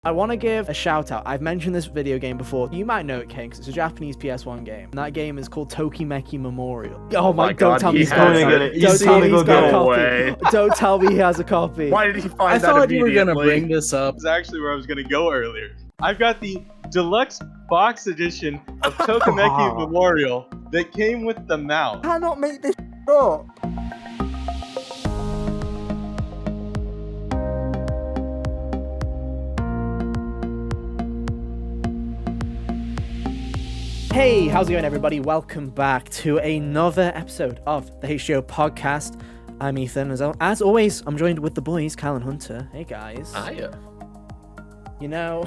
I want to give a shout out. I've mentioned this video game before. You might know it, Kane, because it's a Japanese PS1 game. And that game is called Tokimeki Memorial. Oh my God, don't tell me he's got a copy. Don't tell me he has a copy. Why did he find that I thought immediately? you were gonna bring this up. This is actually where I was gonna go earlier. I've got the deluxe box edition of Tokimeki Memorial that came with the mount. I cannot make this up. Hey, how's it going, everybody? Welcome back to another episode of the HGO podcast. I'm Ethan. As always, I'm joined with the boys, Kyle and Hunter. Hey, guys. Hiya. You know,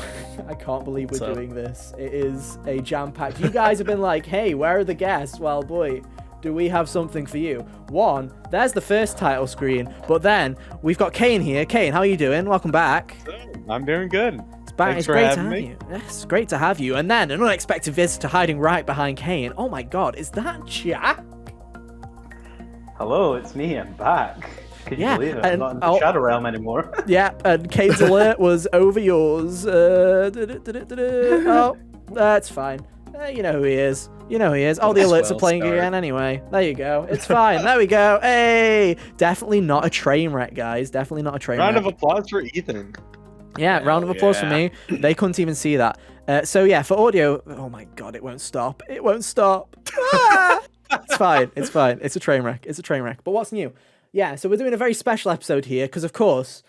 I can't believe we're doing this. It is a jam-packed... You guys have been like, hey, where are the guests? Well, boy, do we have something for you. One, there's the first title screen, but then we've got Kane here. Kane, how are you doing? Welcome back. I'm doing good. It's great to have you. Yes, great to have you. And then an unexpected visitor hiding right behind Kane. Oh my God, is that Jack? Hello, it's me. I'm back. Can you believe it? I'm not in the Shadow Realm anymore. Yeah, and Kane's alert was over yours. Oh, that's fine. You know who he is. You know who he is. All the alerts are playing again anyway. There you go. It's fine. There we go. Hey! Definitely not a train wreck, guys. Definitely not a train wreck. Round of applause for Ethan. Yeah, round of applause for me. They couldn't even see that. So yeah, for audio, oh my God, it won't stop. It won't stop. It's fine. It's fine. It's a train wreck. It's a train wreck. But what's new? Yeah, so we're doing a very special episode here because, of course,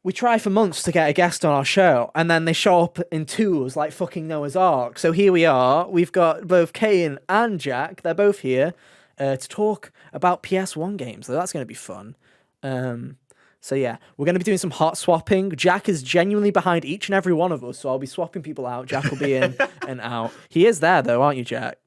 we try for months to get a guest on our show, and then they show up in twos like fucking Noah's Ark. So here we are. We've got both Kane and Jack. They're both here to talk about PS1 games. So that's going to be fun. So yeah, we're going to be doing some hot swapping. Jack is genuinely behind each and every one of us, so I'll be swapping people out. Jack will be in and out. He is there, though, aren't you, Jack?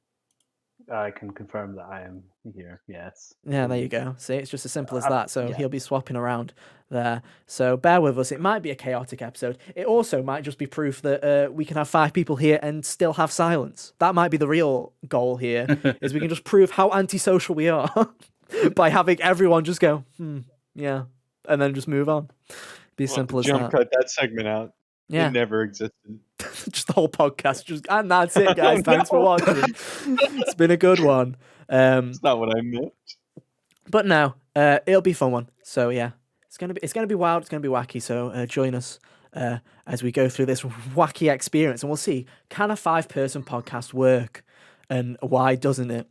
I can confirm that I am here, yes. Yeah, there you go. See, it's just as simple as that. So he'll be swapping around there. So bear with us. It might be a chaotic episode. It also might just be proof that we can have 5 people here and still have silence. That might be the real goal here, is we can just prove how antisocial we are by having everyone just go, yeah, and then just move on. Be as simple as that. Jump cut that segment out. Yeah. It never existed. Just the whole podcast. And that's it, guys. Thanks for watching. It's been a good one. That's not what I meant. But no, it'll be a fun one. So yeah, it's gonna be wild. It's gonna be wacky. So join us as we go through this wacky experience, and we'll see, can a 5-person podcast work, and why doesn't it?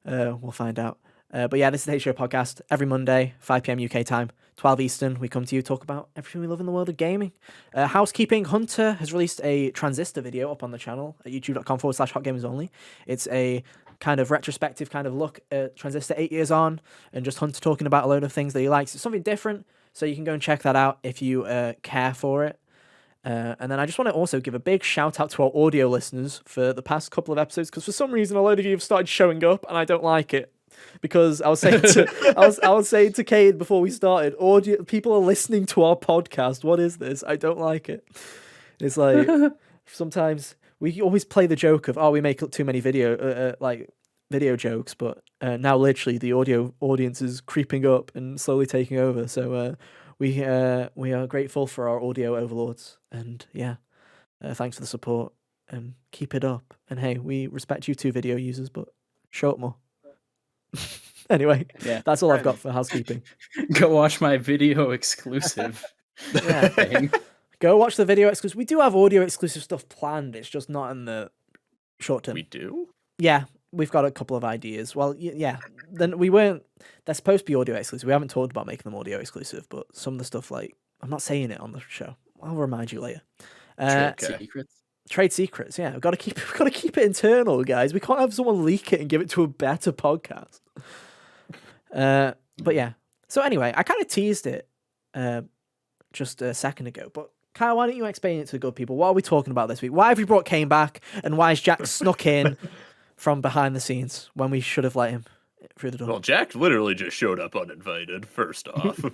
We'll find out. But yeah, this is the HGO podcast. Every Monday, 5 p.m. UK time, 12 Eastern, we come to you, talk about everything we love in the world of gaming. Housekeeping, Hunter has released a Transistor video up on the channel at youtube.com/hotgamersonly. It's a kind of retrospective kind of look at Transistor 8 years on, and just Hunter talking about a load of things that he likes. It's something different, so you can go and check that out if you care for it. And then I just want to also give a big shout out to our audio listeners for the past couple of episodes, because for some reason a load of you have started showing up, and I don't like it. Because I was saying to Cade before we started, audio people are listening to our podcast. What is this? I don't like it. It's like sometimes we always play the joke of, we make too many video jokes, but now literally the audio audience is creeping up and slowly taking over. So we are grateful for our audio overlords, and yeah, thanks for the support and keep it up. And hey, we respect you too, video users, but show up more. Anyway, yeah, that's all I've got for housekeeping. Go watch my video exclusive. thing. Go watch the video exclusive. We do have audio exclusive stuff planned. It's just not in the short term. We do? Yeah, we've got a couple of ideas. Well, yeah, then we weren't. They're supposed to be audio exclusive. We haven't talked about making them audio exclusive, but some of the stuff, like, I'm not saying it on the show. I'll remind you later. Trade secrets, yeah. We've got to keep it internal, guys. We can't have someone leak it and give it to a better podcast. But yeah. So anyway, I kind of teased it just a second ago. But Kyle, why don't you explain it to the good people? What are we talking about this week? Why have you brought Kane back? And why is Jack snuck in from behind the scenes when we should have let him through the door? Well, Jack literally just showed up uninvited, first off. You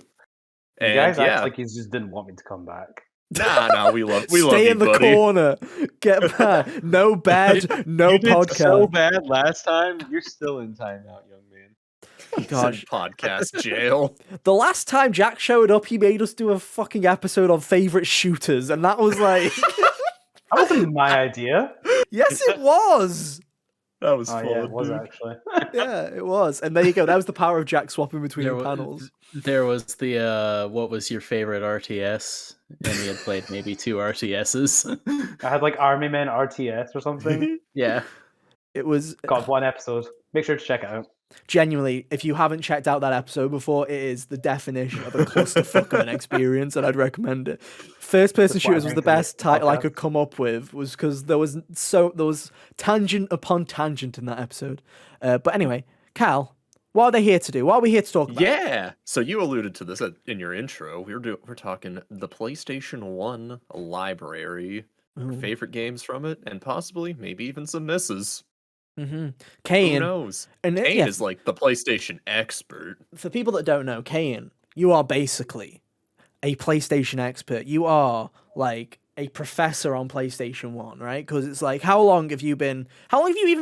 guys act like he just didn't want me to come back. Nah, we love you, Stay in the corner. Get back. No bed, no you podcast. Did so bad last time. You're still in timeout, young man. Gosh. Podcast jail. The last time Jack showed up, he made us do a fucking episode on favorite shooters, and that was like, That wasn't my idea. yes, it was. That was Oh fun, yeah, it was dude. actually. Yeah, it was. And there you go. That was the power of Jack swapping between the panels. There was the what was your favorite RTS? And he had played maybe 2 RTSs. I had like Army Men RTS or something. Yeah. It was God, one episode. Make sure to check it out. genuinely, if you haven't checked out that episode before, it is the definition of a clusterfuck of an experience, and I'd recommend it. First person That's why I shooters was the think of best it, title I podcast. could come up with, was because there was tangent upon tangent in that episode. But anyway, Cal, what are they here to do? What are we here to talk about? Yeah. So you alluded to this in your intro. We're talking the PlayStation 1 library, our Ooh. favorite games from it, and possibly maybe even some misses. Mm-hmm. Who Kane, knows? and Kane yeah, is like the PlayStation expert. for people that don't know, Kane, you are basically a PlayStation expert. You are like a professor on PlayStation 1, right? Because it's like, how long have you even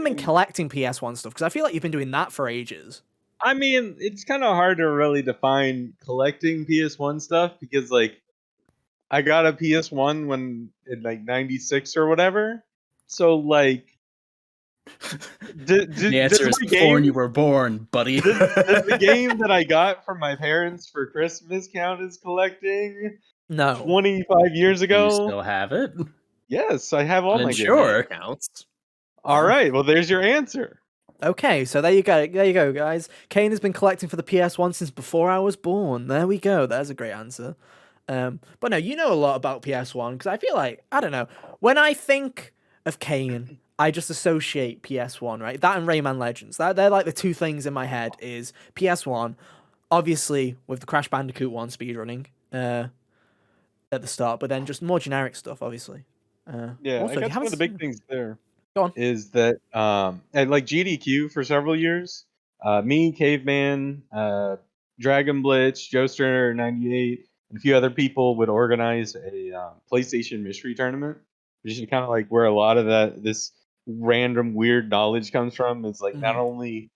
been collecting PS1 stuff? Because I feel like you've been doing that for ages. I mean, it's kind of hard to really define collecting PS1 stuff because, like, I got a PS1 when in like '96 or whatever. So, like, The answer is before you were born, buddy. does the game that I got from my parents for Christmas count as collecting? No. 25 years Do ago? you still have it? Yes, I have all Then my games. sure. Counts. All right, well, there's your answer. Okay, so there you go. There you go, guys. Kane has been collecting for the PS1 since before I was born. There we go. There's a great answer. But no, you know a lot about PS1 because I feel like, I don't know, when I think of Kane, I just associate PS1, right? That and Rayman Legends. They're like the two things in my head is PS1, obviously with the Crash Bandicoot 1 speedrunning at the start, but then just more generic stuff, obviously. Yeah, also, I you guess one haven't of the big seen- things there Go on. is that, and like GDQ for several years, me, Caveman, Dragon Blitz, Joester 98, and a few other people would organize a PlayStation Mystery Tournament, which is kind of like where a lot of this random weird knowledge comes from. It's like not only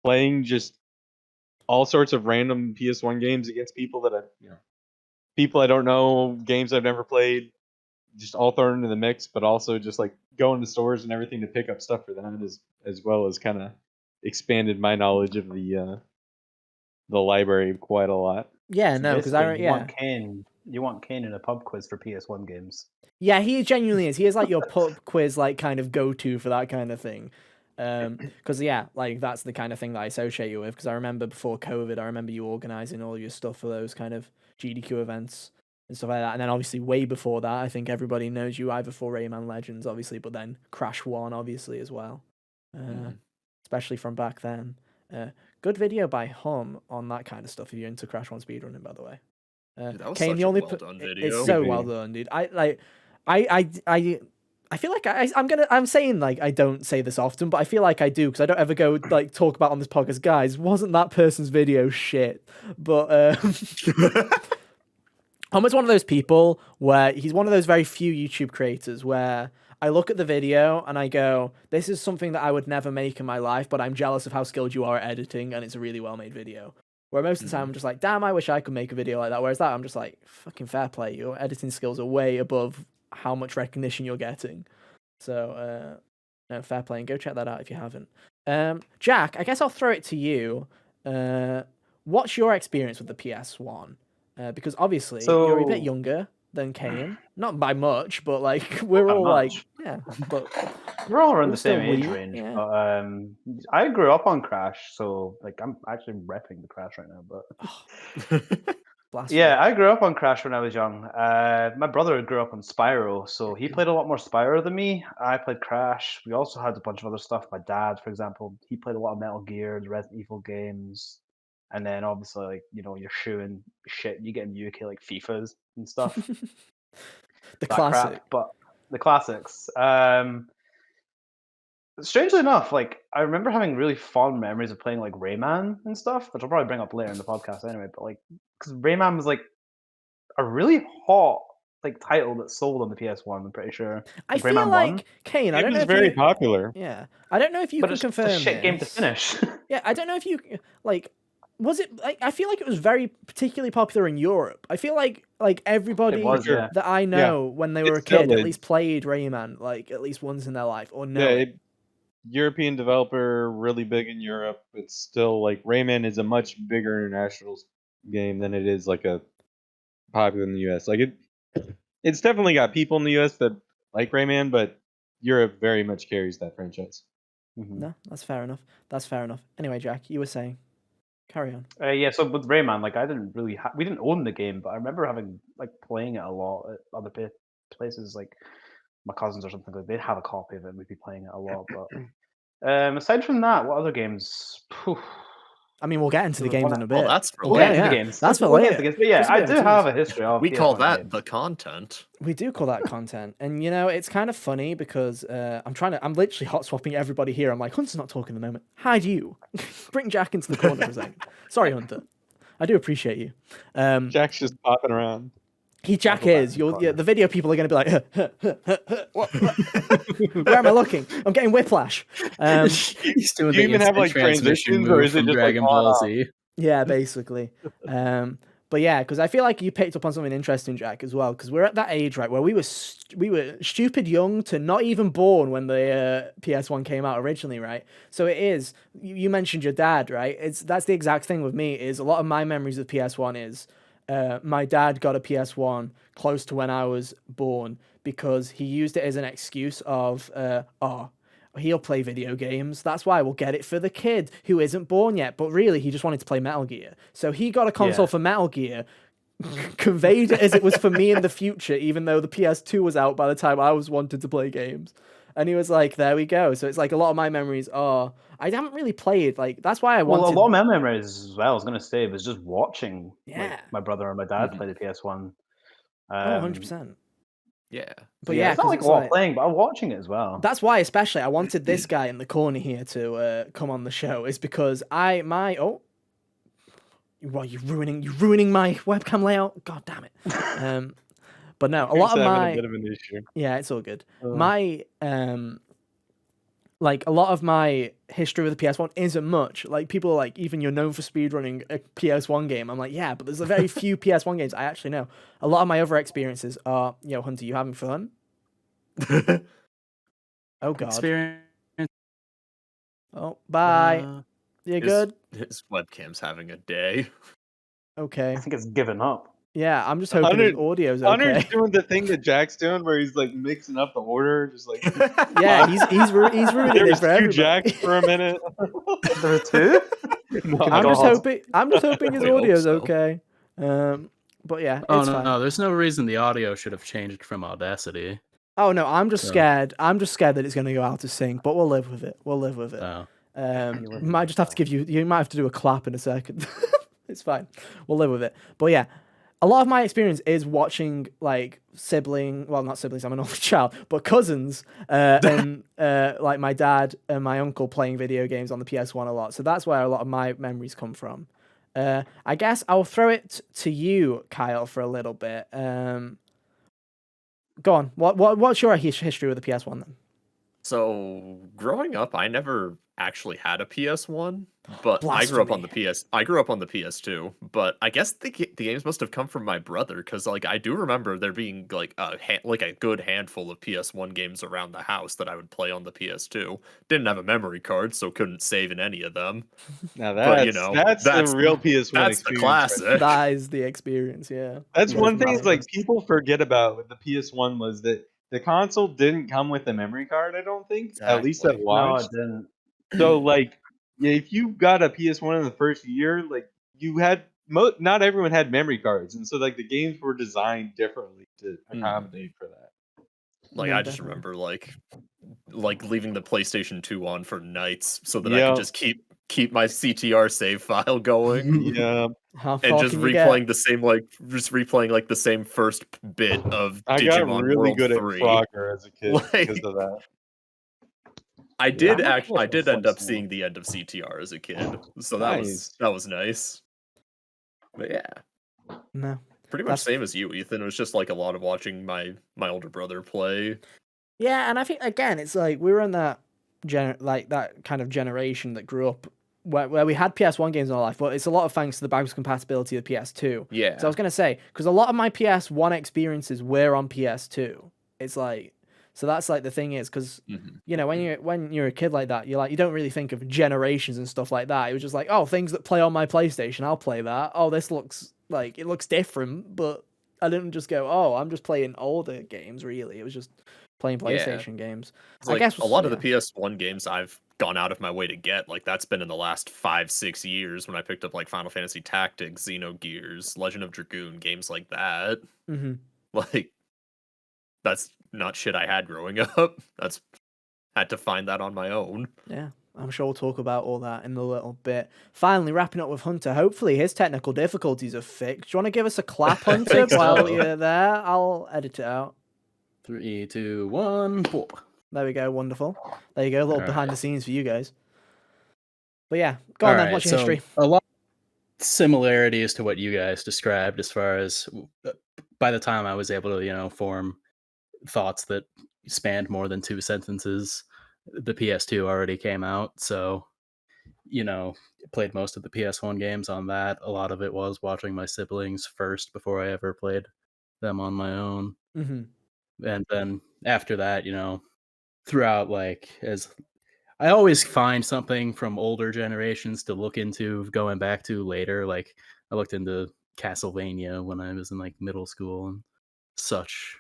playing just all sorts of random PS1 games against people that people I don't know, games I've never played, just all thrown into the mix, but also just like going to stores and everything to pick up stuff for them as well as kind of expanded my knowledge of the library quite a lot. Yeah, So no, because basically, you want Kane in a pub quiz for PS1 games. Yeah, he genuinely is. He is like your pub quiz, like kind of go-to for that kind of thing. Because yeah, like that's the kind of thing that I associate you with. Because I remember before COVID, I remember you organizing all your stuff for those kind of GDQ events and stuff like that. And then obviously way before that, I think everybody knows you either for Rayman Legends, obviously, but then Crash 1, obviously as well. Especially from back then. Good video by Hum on that kind of stuff. If you're into Crash 1 speedrunning, by the way. Dude, that was Kane, such the a only well-done video. it's so Good well video. done, dude. I feel like I'm saying like I don't say this often, but I feel like I do because I don't ever go like talk about on this podcast, guys. Wasn't that person's video shit? But Homer's one of those people where he's one of those very few YouTube creators where I look at the video and I go, this is something that I would never make in my life, but I'm jealous of how skilled you are at editing, and it's a really well made video. Where most of the time I'm just like, damn, I wish I could make a video like that. Whereas that, I'm just like, fucking fair play. Your editing skills are way above how much recognition you're getting. So, no, fair play. And go check that out if you haven't. Jack, I guess I'll throw it to you. What's your experience with the PS1? Because obviously you're a bit younger than Kane. Not by much, but like we're all like, yeah. But we're all around we're the same still age wee, range. yeah. But I grew up on Crash, so like I'm actually repping the Crash right now. But blasphemy. yeah, I grew up on Crash when I was young. My brother grew up on Spyro, so he played a lot more Spyro than me. I played Crash. We also had a bunch of other stuff. My dad, for example, he played a lot of Metal Gear, the Resident Evil games. And then obviously, like, you're shooing shit. You get in the UK like FIFAs and stuff. The that classic. crap, but the classics. Strangely enough, like I remember having really fond memories of playing like Rayman and stuff, which I'll probably bring up later in the podcast anyway. But like, because Rayman was like a really hot like title that sold on the PS1. I'm pretty sure. I Rayman feel 1? like Kane. I It don't know was if very you. popular. Yeah, I don't know if you But can it's just a confirm shit game to this. finish. Yeah, I don't know if you like. Was it? Like, I feel like it was very particularly popular in Europe. I feel like It everybody was, yeah. that I know when they were It a kid still at is. least played Rayman like at least once in their life or know Yeah, it. European developer, really big in Europe. It's still like Rayman is a much bigger international game than it is like a popular in the US. Like it's definitely got people in the US that like Rayman, but Europe very much carries that franchise. Mhm. No, that's fair enough. That's fair enough. Anyway, Jack, you were saying. Carry on. Yeah, so with Rayman, like I didn't really, we didn't own the game, but I remember having like playing it a lot at other places, like my cousins or something. Like they'd have a copy of it, and we'd be playing it a lot. But aside from that, what other games? Phew, I mean, we'll get into there the was games one. in a Well, bit. that's for We'll get later. into the Yeah, games. that's for We'll get into later. the games. But yeah, Just a I bit of do a have tease. a history of We call PS1 that games. the content. We do call that content, and you know it's kind of funny because I'm literally hot swapping everybody here. I'm like, Hunter's not talking at the moment. Hide you. Bring Jack into the corner for a second. Sorry, Hunter. I do appreciate you. Jack's just popping around. Jack go back is. to the corner. The video people are going to be like, what? Where am I looking? I'm getting whiplash. He's doing do you the even have, instant like, transmission transitions, or move is it from just, like, Dragon on Ball off? Z. Yeah, basically. But yeah, because I feel like you picked up on something interesting, Jack, as well. Because we're at that age, right, where we were stupid young to not even born when the PS1 came out originally, right? So it is. You mentioned your dad, right? That's the exact thing with me. Is a lot of my memories of PS1 is my dad got a PS1 close to when I was born because he used it as an excuse of he'll play video games. That's why we'll get it for the kid who isn't born yet. But really, he just wanted to play Metal Gear. So he got a console Yeah. for Metal Gear, conveyed it as it was for me in the future, even though the PS2 was out by the time I was wanted to play games. And he was like, there we go. So it's like a lot of my memories are, I haven't really played. Like, that's why I Well, wanted. a lot of my memories as well, I was going to say, was just watching Yeah. like my brother and my dad play the PS1. Oh, 100%. Yeah. But yeah, yeah, it's not because like it's a lot like, of playing, but I'm watching it as well. that's why, especially, I wanted this guy in the corner here to come on the show, is because well, you're ruining my webcam layout. God damn it. But no, a He's lot of having my a bit of an issue. yeah, it's all good. My like a lot of my history with the PS1 isn't much. Like people are like, even you're known for speedrunning a PS1 game. I'm like, yeah, but there's a very few PS1 games I actually know. A lot of my other experiences are, Hunter, you having fun? Oh God. Experience. Oh, bye. You good? His webcam's having a day. Okay. I think it's given up. Yeah, I'm just hoping his audio's Hunter's okay. doing the thing that Jack's doing, where he's like mixing up the order, just like Yeah, he's ruining there it was for two everybody. Jacks for a minute. There are two? No, I'm just hoping his We hope audio's so. okay. But yeah, Oh it's no, fine. no, there's no reason the audio should have changed from Audacity. Oh no, I'm just So- scared. I'm just scared that it's going to go out of sync, but we'll live with it. We'll live with it. Oh. Might just have to you might have to do a clap in a second. It's fine. We'll live with it. But yeah, a lot of my experience is watching like not siblings, I'm an only child, but cousins and like my dad and my uncle playing video games on the PS1 a lot. So that's where a lot of my memories come from. I guess I'll throw it to you, Kyle, for a little bit. Go on. What's your history with the PS1 then? So growing up, I never actually had a PS1, but I grew up on the Blasphemy. I grew up on the PS2. But I guess the games must have come from my brother, because like I do remember there being like a good handful of PS1 games around the house that I would play on the PS2. Didn't have a memory card, so couldn't save in any of them. Now But, that's the real PS1 That's the experience. classic. That is the experience, yeah. That's Yeah, one thing is massive. like people forget about with the PS1 was that the console didn't come with a memory card, I don't think. At least at Exactly. No, launch. it didn't. So like if you got a PS1 in the first year, like you had not everyone had memory cards, and so like the games were designed differently to accommodate for that. Like No, I just definitely. remember like leaving the PlayStation 2 on for nights so that I Yeah. could just keep my CTR save file going. Yeah. How And far just can you get? replaying like the same first bit of I got Digimon really World good 3. at Frogger as a kid because Like, of that. I I'm did not sure I if did this end one's up seeing the end of CTR as a kid. So Nice. that was nice. But yeah. No. Pretty much same as you, Ethan. It was just like a lot of watching my older brother play. Yeah, and I think again, it's like we were in that that kind of generation that grew up where we had PS1 games in our life, but it's a lot of thanks to the backwards compatibility of PS2. Yeah. So I was gonna say, because a lot of my PS1 experiences were on PS2. It's like, so that's like the thing is, because you know when you're a kid like that, you don't really think of generations and stuff like that. It was just like, oh, things that play on my PlayStation, I'll play that. Oh, this looks like it looks different, but I didn't just go, oh, I'm just playing older games. Really, it was just playing PlayStation games. I guess a lot of the PS1 games I've gone out of my way to get, like that's been in the last 5-6 years when I picked up like Final Fantasy Tactics, Xenogears, Legend of Dragoon, games like that. Like that's not shit I had growing up. That's had to find that on my own. Yeah, I'm sure we'll talk about all that in a little bit. Finally, wrapping up with Hunter. Hopefully his technical difficulties are fixed. Do you want to give us a clap, Hunter, while you're there? I'll edit it out. 3, 2, 1, 4. There we go. Wonderful. There you go. A little behind the scenes for you guys. But yeah, go on then. What's your history? A lot of similarities to what you guys described as far as by the time I was able to, form thoughts that spanned more than 2 sentences, the PS2 already came out. So, played most of the PS1 games on that. A lot of it was watching my siblings first before I ever played them on my own. And then after that, throughout, like, as I always find something from older generations to look into going back to later. Like, I looked into Castlevania when I was in like middle school and such.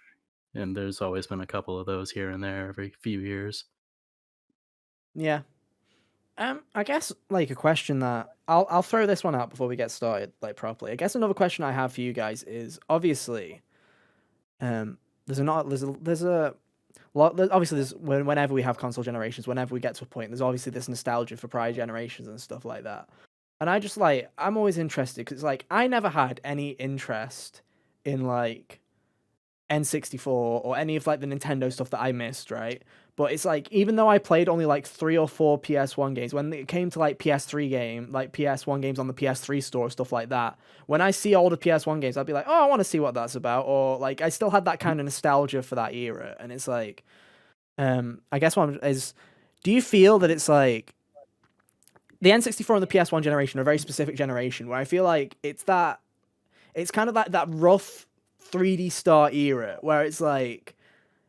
And there's always been a couple of those here and there every few years. Yeah. I guess like a question that I'll throw this one out before we get started like properly. I guess another question I have for you guys is obviously, there's a lot. Obviously, whenever we have console generations, whenever we get to a point, there's obviously this nostalgia for prior generations and stuff like that. And I'm always interested because like I never had any interest in like N64 or any of like the Nintendo stuff that I missed, right? But it's like even though I played only like 3 or 4 PS1 games, when it came to like PS1 games on the PS3 store, stuff like that, when I see older PS1 games, I'd be like, oh, I want to see what that's about. Or like I still had that kind of nostalgia for that era. And it's like, I guess do you feel that it's like the N64 and the PS1 generation are a very specific generation where I feel like it's kind of like that rough 3D Star era where it's like,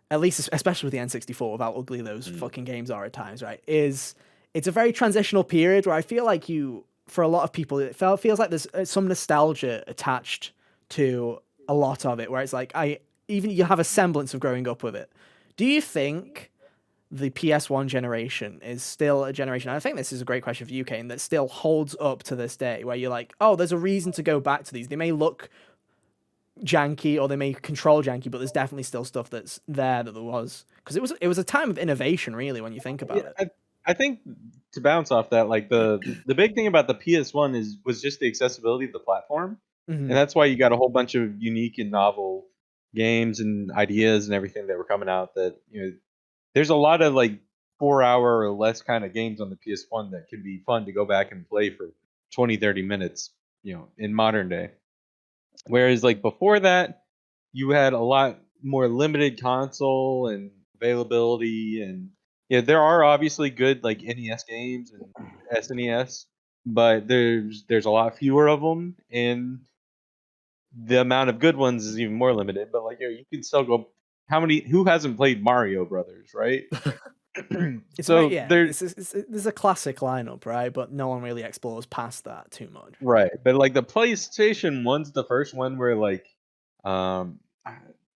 at least especially with the N64, with how ugly those fucking games are at times, right? It's a very transitional period where I feel like for a lot of people, it feels like there's some nostalgia attached to a lot of it, where it's like even you have a semblance of growing up with it. Do you think the PS1 generation is still a generation? I think this is a great question for you, Kane, that still holds up to this day, where you're like, oh, there's a reason to go back to these. They may look janky or they may control janky, but there's definitely still stuff that's there that there was, because it was a time of innovation, really, when you think about it. I think to bounce off that, like the big thing about the PS1 was just the accessibility of the platform, and that's why you got a whole bunch of unique and novel games and ideas and everything that were coming out. That there's a lot of like 4-hour or less kind of games on the PS1 that can be fun to go back and play for 20-30 minutes, in modern day. Whereas like before that, you had a lot more limited console and availability, and there are obviously good like NES games and SNES, but there's a lot fewer of them, and the amount of good ones is even more limited. But like you can still go. Who hasn't played Mario Brothers, right? There's a classic lineup, right? But no one really explores past that too much. Right, but like the PlayStation 1's the first one where like um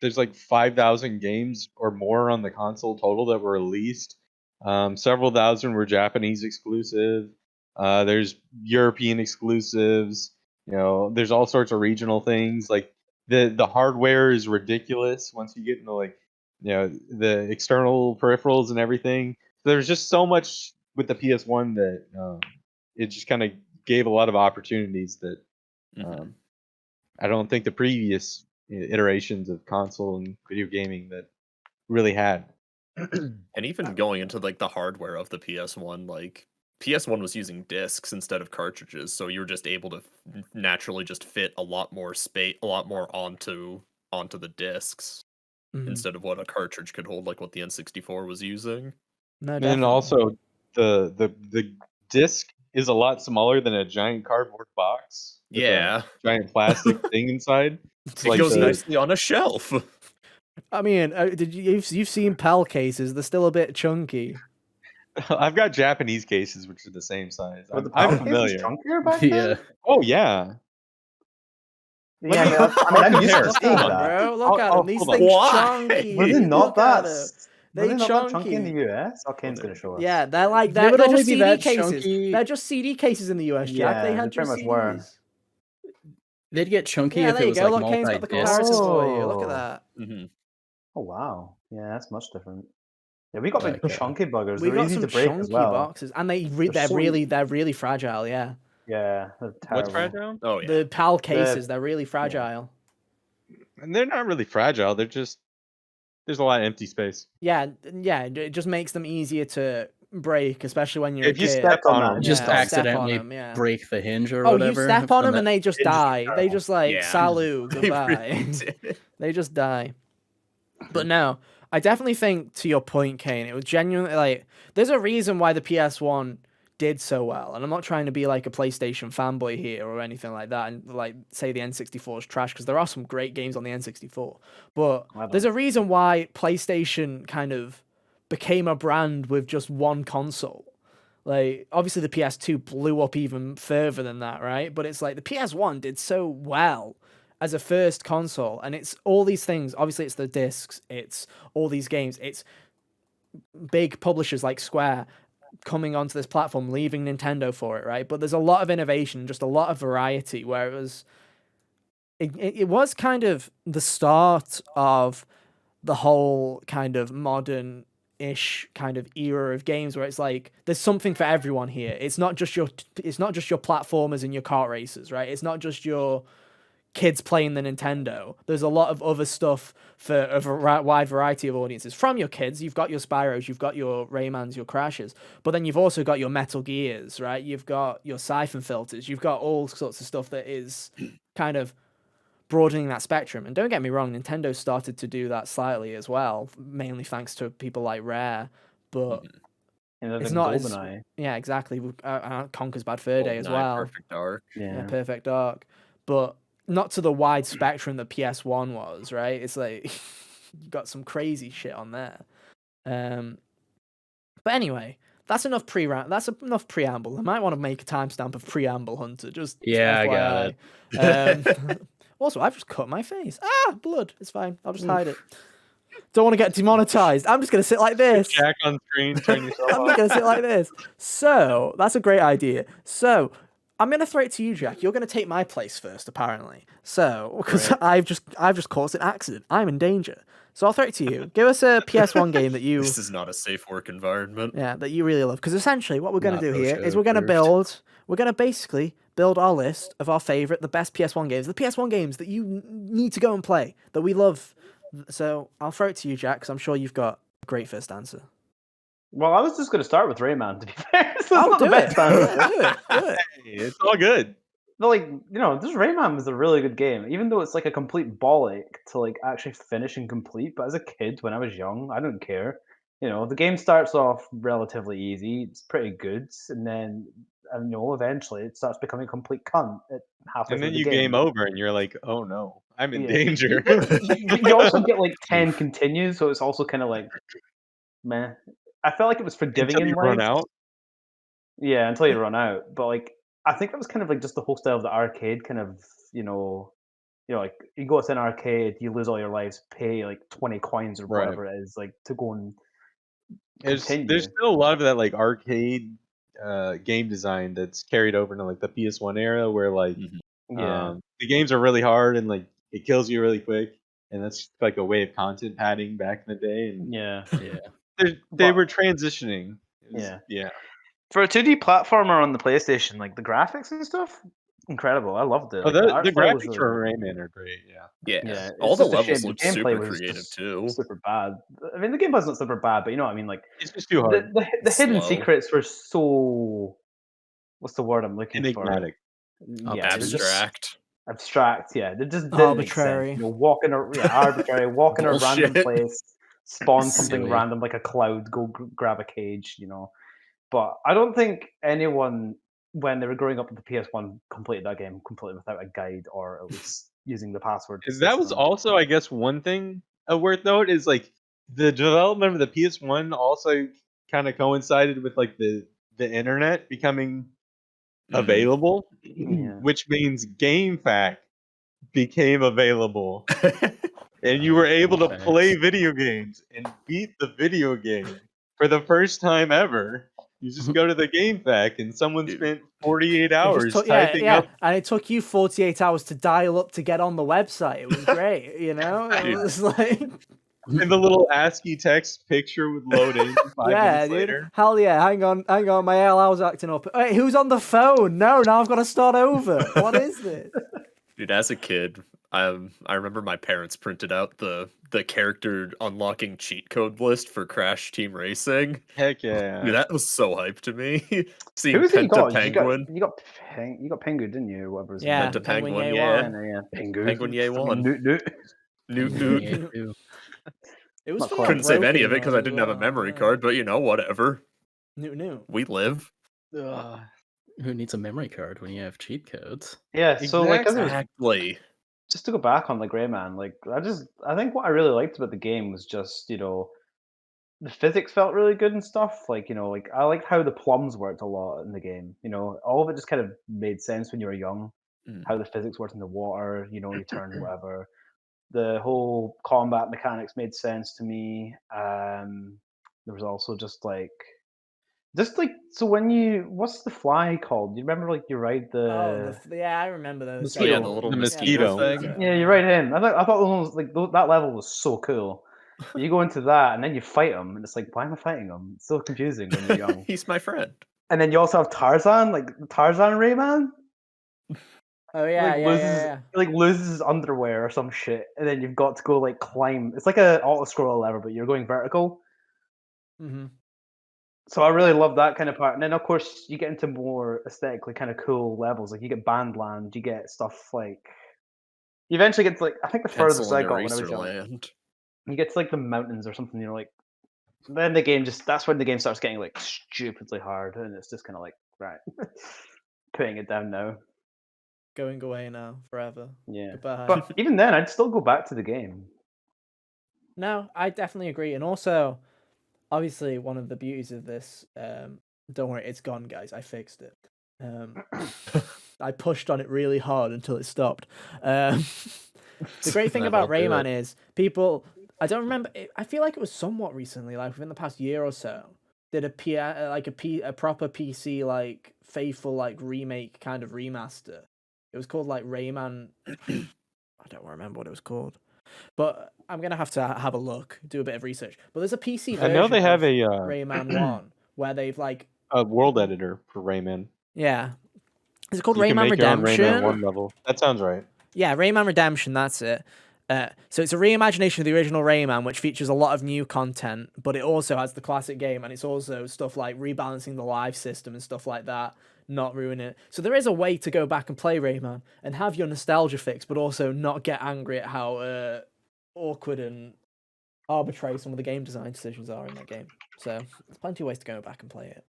there's like 5,000 games or more on the console total that were released. Several thousand were Japanese exclusive. There's European exclusives. There's all sorts of regional things. Like the hardware is ridiculous once you get into like the external peripherals and everything. So there's just so much with the PS1 that it just kind of gave a lot of opportunities that I don't think the previous iterations of console and video gaming that really had. And even going into like the hardware of the PS1, like PS1 was using discs instead of cartridges, so you were just able to naturally just fit a lot more space, a lot more onto the discs instead of what a cartridge could hold, like what the N64 was using. No, And definitely. also the disc is a lot smaller than a giant cardboard box with Yeah, a giant plastic thing inside. it Like goes the- nicely on a shelf. I mean, you've seen PAL cases? They're still a bit chunky. I've got Japanese cases which are the same size. Were the I'm PAL cases familiar. chunkier back Yeah. then? Oh yeah. Yeah, I'm used to compare. seeing Look at 'em, that. bro. Look at them. These hold on. things Why? chunky. Were they not Look at that? 'em. Were they They not that chunky in chunky. the US? Oh, Kane's gonna show us. Yeah, they're like They they're, would they're only just be CD that cases. chunky- They're just CD cases in the US, Jack. They Yeah, had they pretty just much were. CDs. They'd get chunky Yeah, if there it you was go. like Look, Kane's got the multi-disc. comparison for you. Look at Oh. that. Mhm. Oh wow, yeah, that's much different. Yeah, we got big Like, chunky buggers. We They're got easy some to break as chunky well. boxes, and They're they're so really fragile. Yeah, Yeah, they're What's terrible. fragile? Oh yeah. the PAL cases, they're really fragile. And they're not really fragile. They're just there's a lot of empty space. Yeah, it just makes them easier to break, especially when you're If a you kid. step on that, them, Just Yeah, step on accidentally 'em, yeah. break the hinge or Oh, whatever. you step on and them and they just They just die. They terrible. just like Yeah. salut, They goodbye. really did. They just die. But no, I definitely think, to your point, Kane, it was genuinely like there's a reason why the PS1 did so well, and I'm not trying to be like a PlayStation fanboy here or anything like that, and like say the N64 is trash, because there are some great games on the N64. But there's a reason why PlayStation kind of became a brand with just one console. Like, obviously the PS2 blew up even further than that, right? But it's like the PS1 did so well as a first console, and it's all these things. Obviously, it's the discs, it's all these games, it's big publishers like Square coming onto this platform, leaving Nintendo for it, right? But there's a lot of innovation, just a lot of variety, where it was kind of the start of the whole kind of modern-ish kind of era of games, where it's like there's something for everyone here. It's not just your platformers and your kart racers, right? It's not just your kids playing the Nintendo. There's a lot of other stuff for a wide variety of audiences. From your kids, you've got your Spyros, you've got your Raymans, your Crashes, but then you've also got your Metal Gears, right? You've got your Siphon Filters, you've got all sorts of stuff that is kind of broadening that spectrum. And don't get me wrong, Nintendo started to do that slightly as well, mainly thanks to people like Rare, but it's not as... GoldenEye. Yeah, exactly. Conker's Bad Fur Day as GoldenEye, well. Perfect Dark. Yeah, Perfect Dark. But not to the wide spectrum that PS1 was, right? It's like you got some crazy shit on there. But anyway, that's enough preamble. I might want to make a timestamp of Preamble Hunter. Just Yeah, FYI. I got it. Also, I've just cut my face. Blood. It's fine. I'll just hide it. Don't want to get demonetized. I'm just gonna sit like this. Jack on screen, turn yourself I'm off. just gonna sit like this. So that's a great idea. So I'm gonna throw it to you, Jack. You're gonna take my place first, apparently. So because I've just caused an accident. I'm in danger. So I'll throw it to you. Give us a PS1 game that you This is not a safe work environment. that you really love. Because essentially, what we're gonna Not do here OSHA is we're gonna approved. basically build our list of our favorite, the best PS1 games, the PS1 games that you need to go and play that we love. So I'll throw it to you, Jack, because I'm sure you've got a great first answer. Well, I was just going to start with Rayman, to be fair. So I'll it's not the do it. best answer. Do it. Hey, it's all good. But like, this Rayman was a really good game, even though it's like a complete bollock to like actually finish and complete. But as a kid, when I was young, I don't care. The game starts off relatively easy. It's pretty good, and then eventually it starts becoming a complete cunt at halfway And through then the you game. game over and you're like, oh no, I'm in Yeah. danger. You also get like 10 continues, so it's also kind of like, meh. I felt like it was forgiving Until in you life. run out. Yeah, until you run out. But like, I think that was kind of like just the whole style of the arcade kind of, like you go to an arcade, you lose all your lives, pay like 20 coins or Right. whatever it is, like to go and There's continue. still a lot of that like arcade game design that's carried over into like the PS1 era where like Yeah. the games are really hard and like it kills you really quick, and that's like a way of content padding back in the day, and Yeah. Yeah. they were transitioning. It was- Yeah. yeah. For a 2D platformer on the PlayStation, like the graphics and stuff incredible. I loved it. Oh, Like the art the style was graphics really for good. Rayman are great. Yeah. Yeah, Yeah, all it's the just a shame levels the look gameplay super was creative just too. super bad. I mean, the gameplay's not super bad, but you know what I mean. Like It's just too the hard. the hidden Slow. secrets were so. What's the word I'm looking for? Enigmatic. Yeah, they're just Abstract. abstract. Yeah, they just didn't make sense. Arbitrary. You know, walking or yeah, arbitrary, walk in a random Bullshit. place, spawn something Silly. random like a cloud, go grab a cage. You know, but I don't think anyone when they were growing up with the PS1 completed that game completely without a guide or at least using the password That was system. also, I guess, one thing worth note is like the development of the PS1 also kind of coincided with like the internet becoming available, Yeah. which means GameFAQ became available, and you were able to Facts. play video games and beat the video game for the first time ever. You just go to the GameFAQ, and someone Dude. spent 48 It hours just took, typing yeah, up. and it took you 48 hours to dial up to get on the website. It was great, you know. It Dude. was like, And the little ASCII text picture would load in 5 yeah, minutes dude. later. Hell yeah! Hang on, my ALL's acting up. Wait, who's on the phone? No, now I've got to start over. What is this? Dude, as a kid, I remember my parents printed out the character unlocking cheat code list for Crash Team Racing. Heck Dude, yeah. that was so hype to me. Who Seeing was it you Penta got? Penguin. You got Pengu, didn't you? Or whatever his name Yeah, is. Penta Penguin Penguin, Yay yeah. One. Yeah, Pengu. Penguin Yay One. Newt. Newt Penguin Newt. Yay too. It was Not funny quite. how Couldn't save any broken of it he because I was as didn't have a well, memory yeah. card, but you know, whatever. Newt. We live. Ugh. Who needs a memory card when you have cheat codes? Yeah, so like as it was Exactly. just to go back on like Rayman, like I think what I really liked about the game was just, the physics felt really good and stuff. Like, like I liked how the plums worked a lot in the game. All of it just kind of made sense when you were young. Mm. How the physics worked in the water, you turn whatever. The whole combat mechanics made sense to me. There was also just like so when what's the fly called? You remember like you ride Oh, the yeah, I remember those. Oh yeah, Mosquito. the little The mosquito mosquito. thing. Yeah, you ride him. I thought those, like that level was so cool. You go into that and then you fight him, and it's like, why am I fighting him? It's so confusing when you're young. He's my friend. And then you also have Tarzan, like Tarzan Rayman, Oh yeah, yeah. loses his underwear or some shit, and then you've got to go like climb. It's like a auto scroll level, but you're going vertical. Mm-hmm. So I really love that kind of part. And then of course you get into more aesthetically kind of cool levels. Like you get Bandland, you get stuff like you eventually get to like I think the furthest Pencil I and got when I was eraser young. land. You get to like the mountains or something, like then the game that's when the game starts getting like stupidly hard, and it's just kind of like right, putting it down now. Going away now forever. Yeah, Goodbye. but even then, I'd still go back to the game. No, I definitely agree, and also, obviously, one of the beauties of this. Don't worry, it's gone, guys. I fixed it. I pushed on it really hard until it stopped. The great thing about That'll do Rayman is people. I don't remember. I feel like it was somewhat recently, like within the past year or so, did a proper PC like faithful like remake kind of remaster. It was called like Rayman. I don't remember what it was called, but I'm gonna have to have a look, do a bit of research. But there's a PC I version know they have of a Rayman One where they've like world editor for Rayman. yeah. Is it called You can Rayman make your own Redemption? Rayman 1 level. That sounds right. Yeah, Rayman Redemption, that's it. So it's a reimagination of the original Rayman, which features a lot of new content, but it also has the classic game, and it's also stuff like rebalancing the live system and stuff like that, not ruin it. So there is a way to go back and play Rayman and have your nostalgia fix, but also not get angry at how awkward and arbitrary some of the game design decisions are in that game. So there's plenty of ways to go back and play it.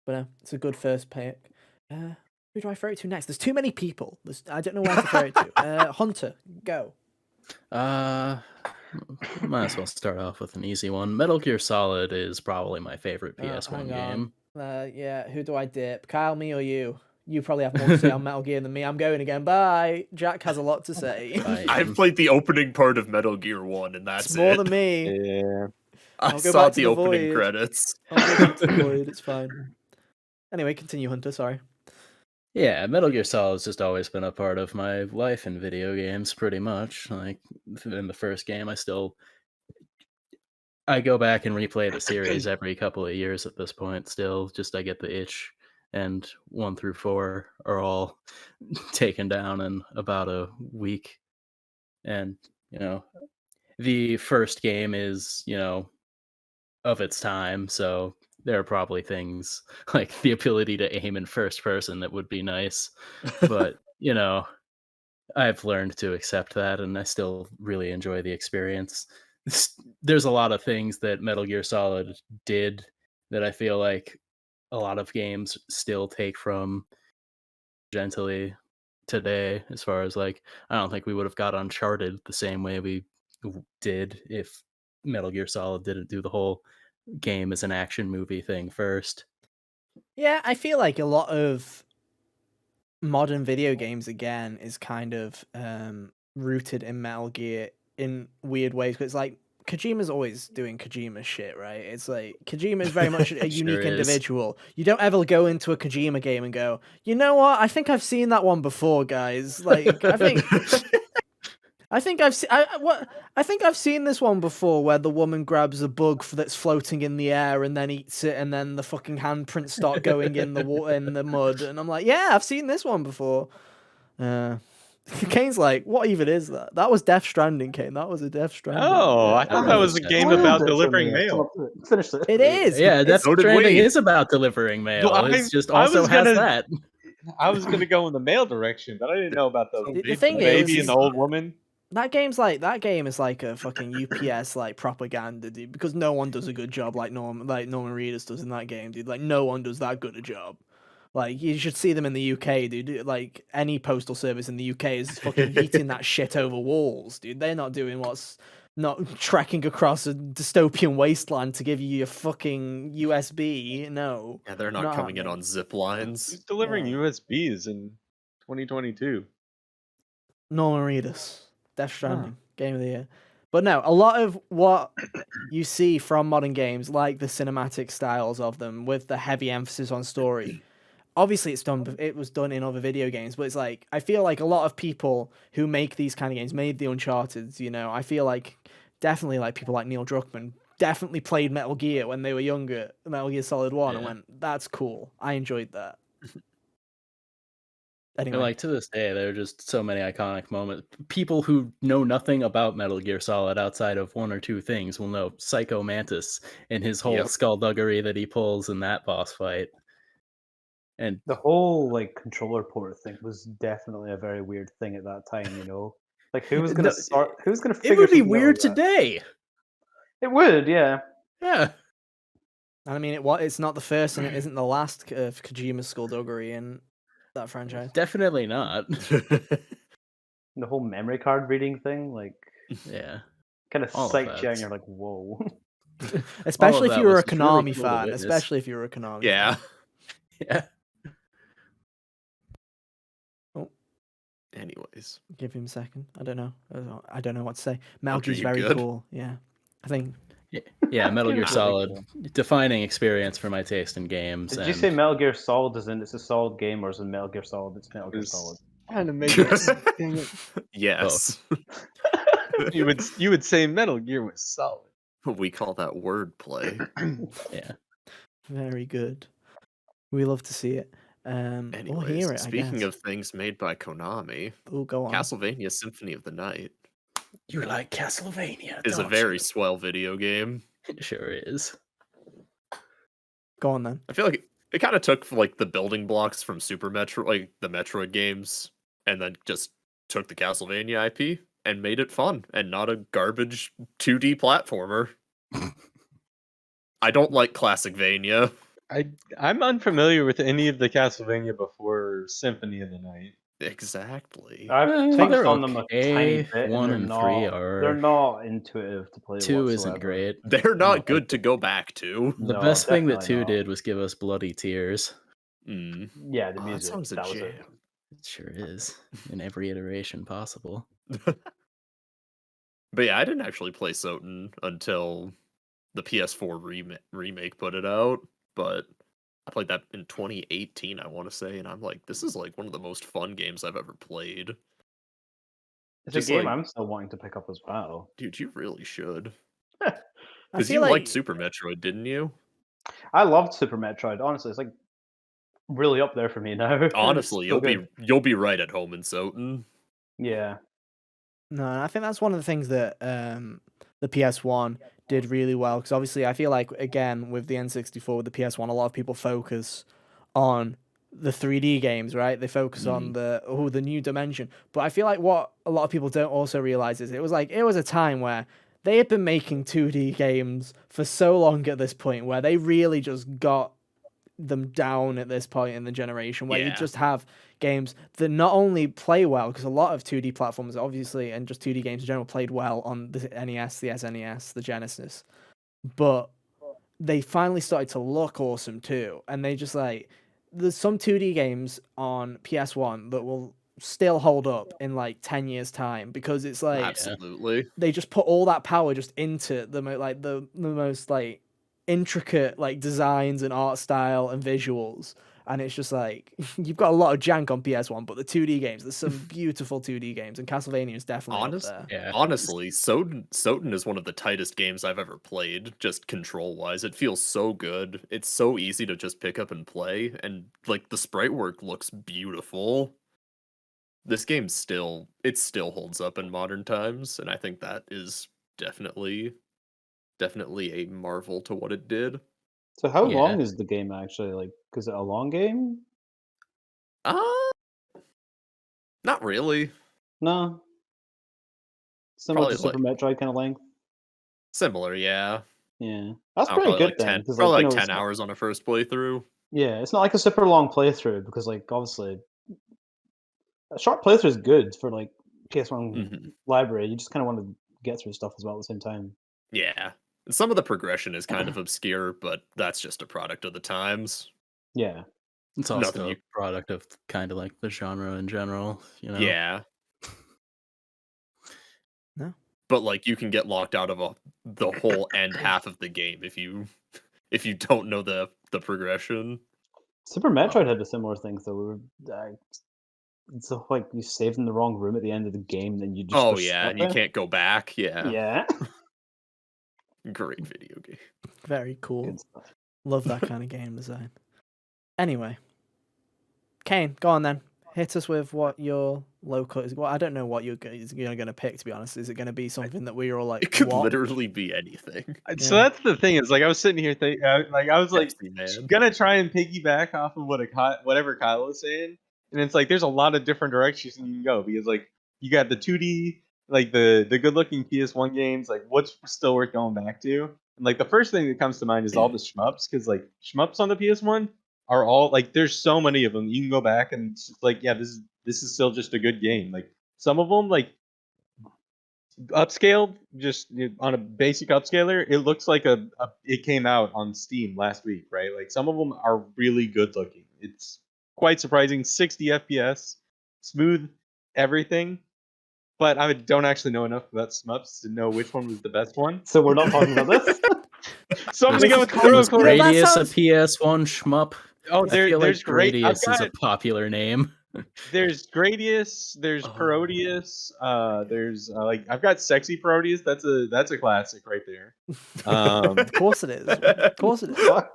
But it's a good first pick. Who do I throw it to next? There's too many people. I don't know where to throw it to. Hunter, go. Might as well start off with an easy one. Metal Gear Solid is probably my favorite PS1 hang on. game. Yeah, who do I dip? Kyle, me, or you? You probably have more to say on Metal Gear than me. I'm going again. Bye. Jack has a lot to say. I've played the opening part of Metal Gear 1, and that's It's more it. than me. Yeah. I I'll go saw back to the the opening void. credits. I'll go back to the void. It's fine. Anyway, continue, Hunter. Sorry. Yeah, Metal Gear Solid's just always been a part of my life in video games, pretty much. Like, in the first game, I go back and replay the series every couple of years at this point, still. Just I get the itch and 1 through 4 are all taken down in about a week. And, you know, the first game is, of its time, so there are probably things like the ability to aim in first person that would be nice. But, I've learned to accept that, and I still really enjoy the experience. There's a lot of things that Metal Gear Solid did that I feel like a lot of games still take from gently today, as far as like, I don't think we would have got Uncharted the same way we did if Metal Gear Solid didn't do the whole game as an action movie thing first. Yeah, I feel like a lot of modern video games again is kind of rooted in Metal Gear in weird ways. Because like Kojima's always doing Kojima shit, right? It's like Kojima is very much a unique Sure is. individual. You don't ever go into a Kojima game and go, you know what? I think I've seen that one before, guys. Like I think I've seen this one before where the woman grabs a bug that's floating in the air and then eats it, and then the fucking handprints start going in the water in the mud, and I'm like, yeah, I've seen this one before. Kane's like, what even is that? That was Death Stranding, Kane. That was a Death Stranding. Oh, I that thought that was was a Death game Stranding. about Spoiled it for delivering me. I still mail. have to finish it. It is. Yeah, Death So did Stranding we. is about delivering mail. Well, It's just I also was has gonna- that. I was gonna go in the male direction, but I didn't know about The thing baby is- and the old woman. That game is like a fucking UPS like propaganda, dude. Because no one does a good job like Norman Reedus does in that game, dude. Like no one does that good a job. Like you should see them in the UK, dude. Like any postal service in the UK is fucking eating that shit over walls, dude. They're not doing what's not trekking across a dystopian wasteland to give you your fucking USB. No. Yeah, they're not coming in on zip lines. Who's delivering Yeah. USBs in 2022? Norman Reedus, Death Stranding, Game of the Year. But no, a lot of what you see from modern games, like the cinematic styles of them, with the heavy emphasis on story. Obviously, it was done in other video games, but it's like I feel like a lot of people who make these kind of games made the Uncharted. I feel like definitely like people like Neil Druckmann definitely played Metal Gear when they were younger, Metal Gear Solid 1, and Yeah. went, "That's cool. I enjoyed that." Anyway, And like to this day, there are just so many iconic moments. People who know nothing about Metal Gear Solid outside of 1 or 2 things will know Psycho Mantis and his whole Yep. skullduggery that he pulls in that boss fight. And The whole like controller port thing was definitely a very weird thing at that time. Like who's gonna No, Who's gonna? it Figure would be something out weird like that? today. It would, yeah. Yeah. and I mean, it's not the first and it isn't the last of Kojima's skullduggery in that franchise. Definitely not. The whole memory card reading thing, like, Yeah. kind of All of psyched you, and that's- you're like, whoa. Especially if that you were was a just really Konami cool to fan. witness. Especially if you were a Konami Yeah. fan. Yeah. Anyways, Give him a second. I don't know. I don't know what to say. Metal Okay, Gear's you very good? cool. Yeah. I think Yeah, Metal Gear Really Solid, cool. defining experience for my taste in games. Did you say Metal Gear Solid is in it's a solid game, or is it Metal Gear Solid? It's Metal Gear It's Solid. trying to make it. Dang it. yes. You would say Metal Gear was solid. We call that wordplay. Yeah. very good. We love to see it. We'll Anyways, hear it. speaking I guess. of things made by Konami, Oh, go on. Castlevania Symphony of the Night You like Castlevania, is a don't very you? swell video game. It sure is. Go on then. I feel like it kind of took like the building blocks from Super Metro, like the Metroid games, and then just took the Castlevania IP and made it fun and not a garbage 2D platformer. I don't like Classicvania. I'm unfamiliar with any of the Castlevania before Symphony of the Night. Exactly. I've touched they're on them a tiny okay. bit. 1 and and they're 3 not, are. They're not intuitive to play. 2 whatsoever. isn't great. They're not No, good to go back to. The No, best thing that definitely 2 not. did was give us Bloody Tears. Mm. Yeah, the Oh, that music. song's a That was jam. it. It sure is. In every iteration possible. But yeah, I didn't actually play Soten until the PS4 remake put it out. But I played that in 2018, I want to say, and I'm like, this is like one of the most fun games I've ever played. It's Just a game like- I'm still wanting to pick up as well. Dude, you really should. I Because feel you like liked Super Metroid, didn't you? I loved Super Metroid. Honestly, it's like really up there for me now. It's Honestly, so good. you'll be right at home in Soten. Yeah. No, I think that's one of the things that the PS1 did really well, because obviously I feel like, again, with the N64, with the PS1, a lot of people focus on the 3D games, right? They focus on the new dimension. But I feel like what a lot of people don't also realize is it was a time where they had been making 2D games for so long at this point, where they really just got them down at this point in the generation, where you Yeah. just have games that not only play well, because a lot of 2D platforms, obviously, and just 2D games in general, played well on the NES, the SNES, the Genesis, but they finally started to look awesome too. And they just there's some 2D games on PS1 that will still hold up in 10 years time, because it's Absolutely. they just put all that power just into the most intricate designs and art style and visuals, and it's just you've got a lot of jank on PS1, but the 2D games, there's some beautiful 2D games, and Castlevania is definitely up there. Yeah. Honestly, Soten is one of the tightest games I've ever played, just control-wise. It feels so good. It's so easy to just pick up and play, and the sprite work looks beautiful. This game still holds up in modern times, and I think that is definitely a marvel to what it did. So how Yeah. long is the game actually? Like, is it a long game? Uh Not really. No. Similar Probably to Super Metroid kind of length. Similar, yeah. Yeah, that's Probably pretty good then. 'Cause, probably it's 10 not, hours on a first playthrough. yeah, it's not like a super long playthrough because obviously a short playthrough is good for PS1 Mhm. library. You just kind of want to get through stuff as well at the same time. Yeah. Some of the progression is kind of obscure, but that's just a product of the times. Yeah. It's Nothing also a you product of kind of like the genre in general, Yeah. No. But you can get locked out of the whole end half of the game if you don't know the progression. Super Metroid had a similar thing, though. It's like you saved in the wrong room at the end of the game, then you just Oh go yeah, stuck and you there. can't go back. Yeah. Yeah. Great video game. Very cool. Good stuff. Love that kind of game design. Anyway, Kane, go on then. Hit us with what your local is. Well, I don't know what you're going to pick, to be honest. Is it going to be something that we are all It like, could what? literally be anything. So Yeah. that's the thing is I was sitting here thinking I was Pepsi Man. gonna try and piggyback off of whatever Kyle was saying, and it's there's a lot of different directions you can go because you got the 2D the good looking PS1 games, what's still worth going back to, and the first thing that comes to mind is all the shmups, because shmups on the PS1 are all there's so many of them you can go back and it's just yeah, this is still just a good game. Some of them upscaled just on a basic upscaler, it looks like it came out on Steam last week, right? Some of them are really good looking. It's quite surprising. 60 FPS, smooth everything, but I don't actually know enough about shmups to know which one was the best one. So we're not talking about this. So I'm gonna go with Was Chrono You know, that Cross. Gradius sounds- a PS1 shmup? Oh, I feel like there's great. I've Gradius is a got popular name. there's Gradius, there's Oh. Parodius, there's I've got Sexy Parodius. That's a classic right there. Of course it is. Of course it is. Fuck.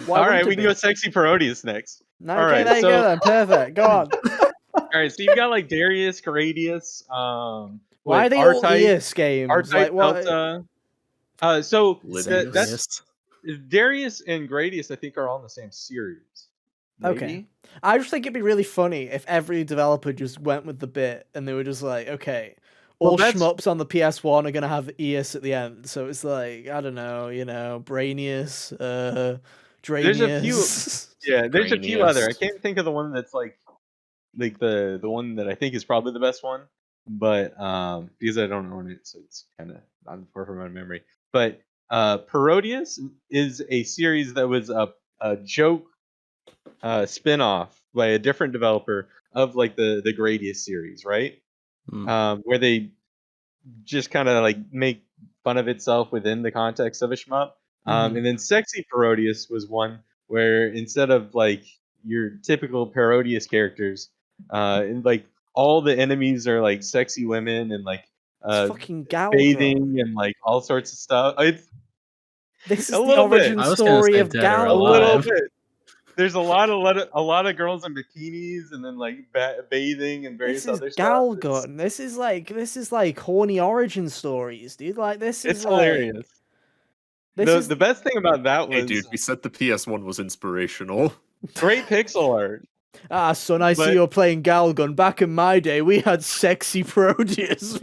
Why All right, wouldn't it we can be? go Sexy Parodius next. No, All okay, right, there you so- go then. Perfect. Go on. All right, so you've got Darius, Gradius, Why are with they all R-Type, ES games? R-Type What? Delta. So Livius. that's Darius and Gradius. I think are all in the same series. Okay. Maybe? I just think it'd be really funny if every developer just went with the bit and they were just okay, Well, all that's- shmups on the PS1 are gonna have ES at the end. So it's I don't know, Brainius, There's a few- Dranius. Yeah, there's a few other. I Granius. can't think of the one that's the one that I think is probably the best one, but because I don't own it, so it's kind of on the forefront of my memory. But Parodius is a series that was a joke spin-off by a different developer of the Gradius series, right? Where they just kind of make fun of itself within the context of a shmup. Mhm. And then Sexy Parodius was one where instead of your typical Parodius characters, and all the enemies are sexy women and It's fucking Galgro. bathing and all sorts of stuff. It's This is a the little bit. origin I was gonna story say of Dead or a little Galgro. Alive. bit. there's a lot of girls in bikinis and then like bathing and various This is other stuff. Galgun. This is like horny origin stories, dude. Like this It's is hilarious. The best thing about that Hey, was dude, we said the PS1 was inspirational. great pixel art. Ah, son, I see But- you're playing Galgun. Back in my day, we had sexy Proteus.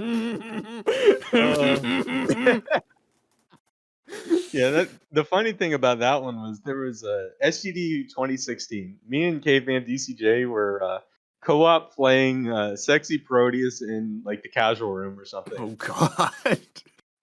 Yeah, the funny thing about that one was there was a SGD 2016. Me and Caveman DCJ were co-op playing Sexy Proteus in like the casual room or something. Oh god.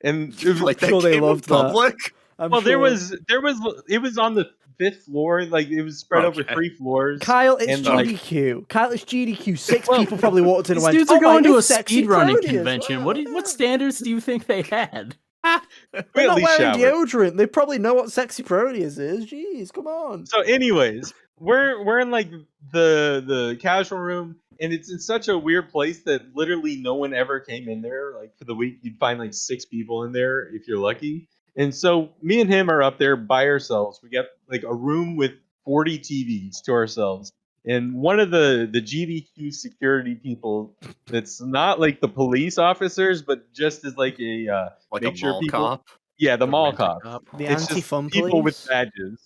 And it was, Like that sure they came in loved that. public? I'm well, sure. it was on the 5th floor, like it was spread over Okay. 3 floors. Kyle, it's and, like- GDQ. Kyle, it's GDQ. 6 Well, people probably walked in and These went, dudes "Oh are my, going to a it's sexy speedrunning Proteus." convention. Wow. What standards do you think they had? They're We at not least wearing showered. deodorant. They probably know what sexy Proteus is. Jeez, come on. So, anyways, we're in like the casual room, and it's in such a weird place that literally no one ever came in there. Like for the week, you'd find like 6 people in there if you're lucky. And so me and him are up there by ourselves. We got like a room with 40 TVs to ourselves. And one of the GDQ security people that's not like the police officers, but just as like a Like make a sure mall people, cop? yeah, the mall Rent-a-cop. cop. The It's just anti-fun people with police. badges.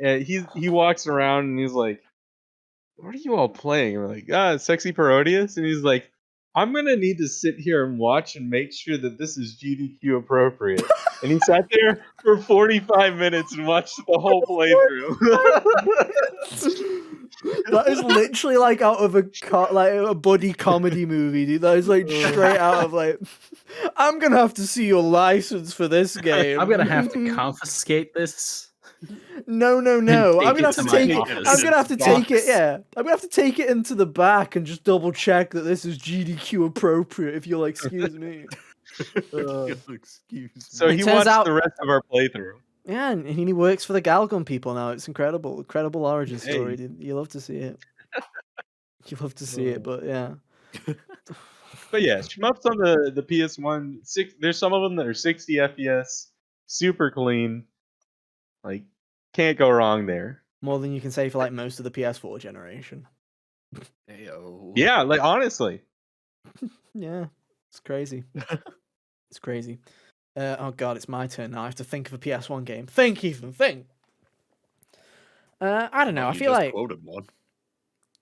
And he walks around and he's like, "What are you all playing?" And we're like, Sexy Parodius. And he's like, "I'm gonna need to sit here and watch and make sure that this is GDQ appropriate." And he sat there for 45 minutes and watched the whole playthrough. That is literally like out of a buddy comedy movie, dude. That is like straight out of like, I'm gonna have to see your license for this game. I'm gonna have to confiscate this. No. I'm take gonna it have to to my take it. office. I'm gonna have to take it. Box. Yeah, I'm gonna have to take it into the back and just double check that this is GDQ appropriate. If you'll excuse me. Excuse me. So It he turns watched out- the rest of our playthrough. Yeah, and he works for the Galgun people now. It's incredible origin Hey. story. Dude. You love to see it. You love to see it, but yeah. But yeah, shmups on the PS1. There's some of them that are 60 FPS, super clean. Like, can't go wrong there. More than you can say for like most of the PS4 generation. Ayo. Yeah, like honestly. Yeah, it's crazy. It's crazy. Oh god, it's my turn now. I have to think of a PS1 game. Think, Ethan, think. I don't know. Oh, I you feel just like quoted one.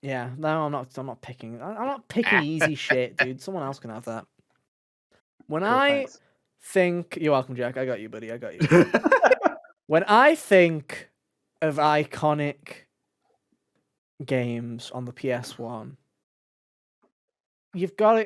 yeah. No, I'm not picking. I'm not picking easy shit, dude. Someone else can have that. When Cool, I thanks. think, you're welcome, Jack. I got you, buddy. I got you. When I think of iconic games on the PS1,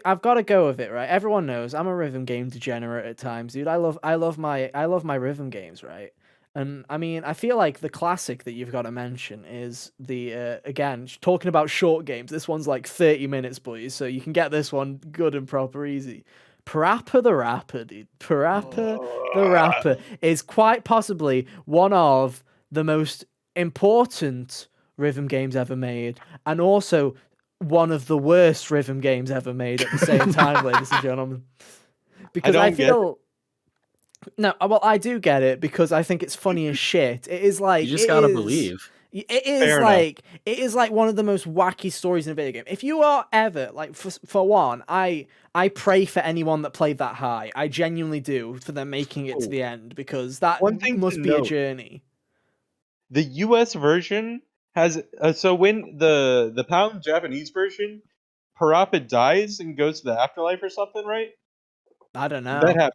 I've got to go with it, right? Everyone knows I'm a rhythm game degenerate at times, dude. I love my rhythm games, right? And I mean, I feel like the classic that you've got to mention is the again, talking about short games. This one's like 30 minutes, boys, so you can get this one good and proper easy. Parappa the Rapper, dude. Parappa the Rapper is quite possibly one of the most important rhythm games ever made, and also one of the worst rhythm games ever made at the same time, ladies and gentlemen. Because I don't get feel no, well, I do get it because I think it's funny as shit. It is like You just it gotta is- believe. It is Fair enough. like it is like one of the most wacky stories in a video game. If you are ever like for one, I pray for anyone that played that high. I genuinely do for them making it to Oh. the end because that One thing to must be a note. journey. The US version has so when the pound Japanese version, Parappa dies and goes to the afterlife or something, right? I don't know. That happened.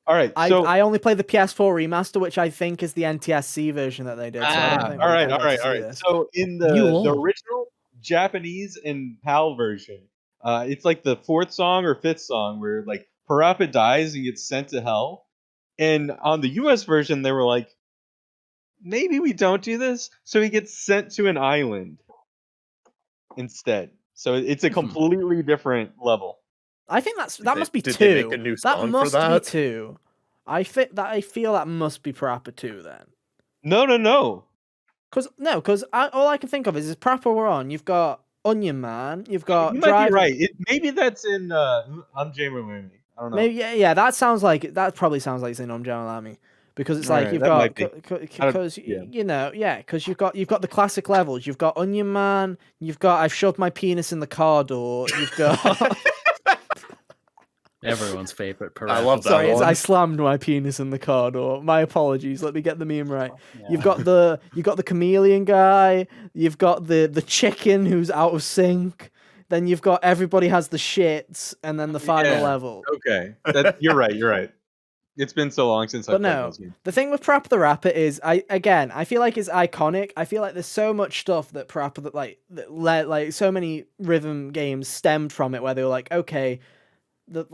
All right, so I only played the PS4 remaster, which I think is the NTSC version that they did. So I don't think all I right, got all right, to all see right. this. So in You the all. original Japanese and PAL version, it's like the 4th song or 5th song where like Parappa dies and gets sent to hell. And on the US version, they were like, maybe we don't do this. So he gets sent to an island instead. So it's a completely different level. I think that must be did two. they make a new that song for must that? be two. I feel that must be Parappa 2 then. No. Because all I can think of is Parappa we're on. You've got Onion Man. You've got You might Drive. be right. Maybe that's in I'm Jamie Wimmy. I don't know. Maybe yeah. That probably sounds like it's in Jamalami. because it's Alright, like you've that got might be. because yeah. because you've got the classic levels. You've got Onion Man. You've got I've shoved my penis in the car door. You've got Everyone's favorite. I love that sorry, one. I slammed my penis in the car door. My apologies. Let me get the meme right. Yeah. You've got the chameleon guy. You've got the chicken who's out of sync. Then you've got everybody has the shits, and then the final Yeah. level. Okay, you're right. You're right. It's been so long since I've But played no, those games. the thing with Parappa the Rapper is, I feel like it's iconic. I feel like there's so much stuff that Parappa like so many rhythm games stemmed from it, where they were like, okay,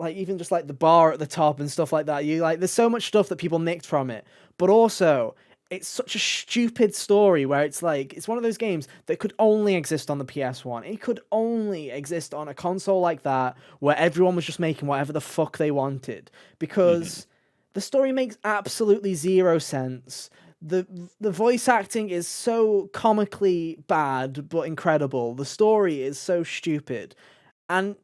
even just like the bar at the top and stuff like that. There's so much stuff that people nicked from it, but also it's such a stupid story where it's like it's one of those games that could only exist on the PS1. It could only exist on a console like that where everyone was just making whatever the fuck they wanted because the story makes absolutely zero sense. The voice acting is so comically bad but incredible. The story is so stupid. And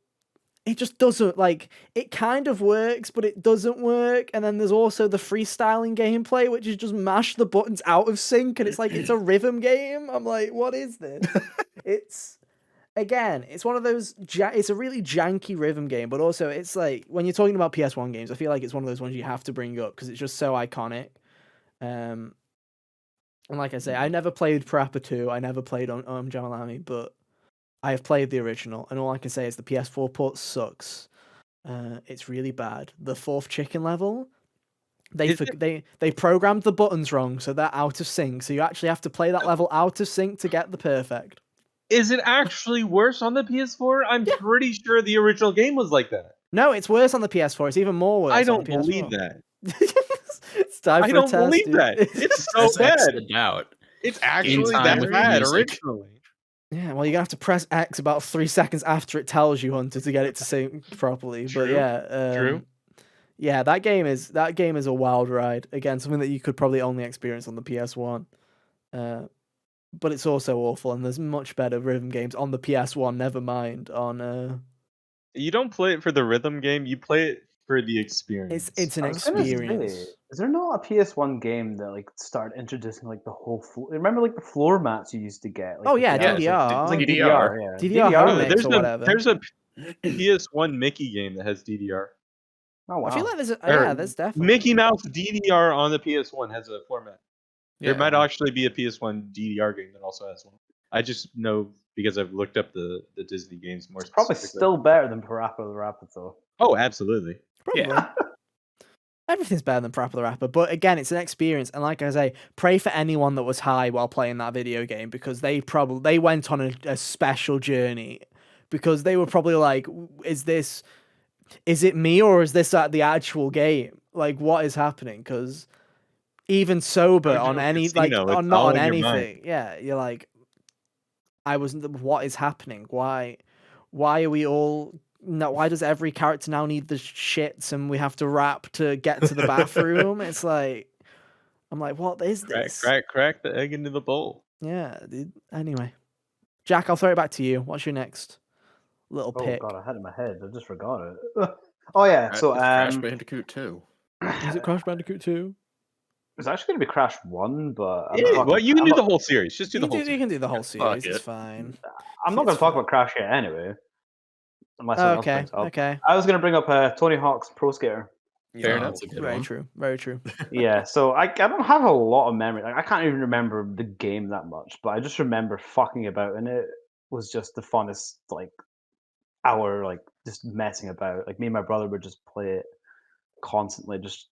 it just doesn't, like, it kind of works, but it doesn't work. And then there's also the freestyling gameplay, which is just mash the buttons out of sync, and it's like, it's a rhythm game. I'm like, what is this? It's one of those, it's a really janky rhythm game, but also it's like, when you're talking about PS1 games, I feel like it's one of those ones you have to bring up, because it's just so iconic. And like I say, I never played Parappa 2, I never played on Jamalami, but I have played the original, and all I can say is the PS4 port sucks. It's really bad. The fourth chicken level, they programmed the buttons wrong, so they're out of sync. So you actually have to play that level out of sync to get the perfect. Is it actually worse on the PS4? I'm pretty sure the original game was like that. No, it's worse on the PS4. It's even more worse. I on don't the PS4. believe that. It's time I for don't a test, believe dude. that. It's so That's bad. the doubt. It's actually time that with bad music. originally. Yeah, well, you're gonna have to press X about 3 seconds after it tells you, Hunter, to get it to sync properly. But True, yeah, true. Yeah, that game is a wild ride. Again, something that you could probably only experience on the PS1. But it's also awful, and there's much better rhythm games on the PS1. Never mind on. You don't play it for the rhythm game. You play it for the experience. It's an I was gonna say, experience. is there not a PS1 game that like started introducing like the whole floor? Remember like the floor mats you used to get? Like, Oh with yeah, the Yeah, arrows, DDR. It's like DDR. DDR, yeah. DDR DDR. home mix or whatever. There's a PS1 Mickey game that has DDR. Oh wow. I feel like there's Or there's definitely Mickey Mouse DDR on the PS1 has a format. Yeah. There might actually be a PS1 DDR game that also has one. I just know because I've looked up the Disney games more. It's probably specifically. still better than Parappa the Rapper though. Oh, absolutely. Probably. Yeah. Everything's better than Parappa the Rapper, but again, it's an experience. And like I say, pray for anyone that was high while playing that video game because they went on a special journey because they were probably like, is it me or is this the actual game? Like, what is happening? Because even sober Original on any Casino, like it's not all on in your mind. anything, yeah, you're like, what is happening? Why are we all? No, why does every character now need the shits and we have to rap to get to the bathroom? It's like, I'm like, what is this? Crack the egg into the bowl. Yeah, dude. Anyway, Jack, I'll throw it back to you. What's your next little Oh pick? god, I had it in my head. I just forgot it. Oh yeah, so It's Crash Bandicoot 2. Is it Crash Bandicoot 2? it's actually going to be Crash 1, but Well, you can do the whole series. Just do the whole You series. can do the whole series. It's it. fine. I'm not going It's to talk fine. about Crash yet anyway. Unless someone else Okay, brings it up. okay. I was going to bring up Tony Hawk's Pro Skater. Fair Yeah. enough. That's a good Very one. true. Very true. Yeah, so I don't have a lot of memory. Like, I can't even remember the game that much, but I just remember fucking about, and it was just the funnest like hour, like just messing about. Like me and my brother would just play it constantly, just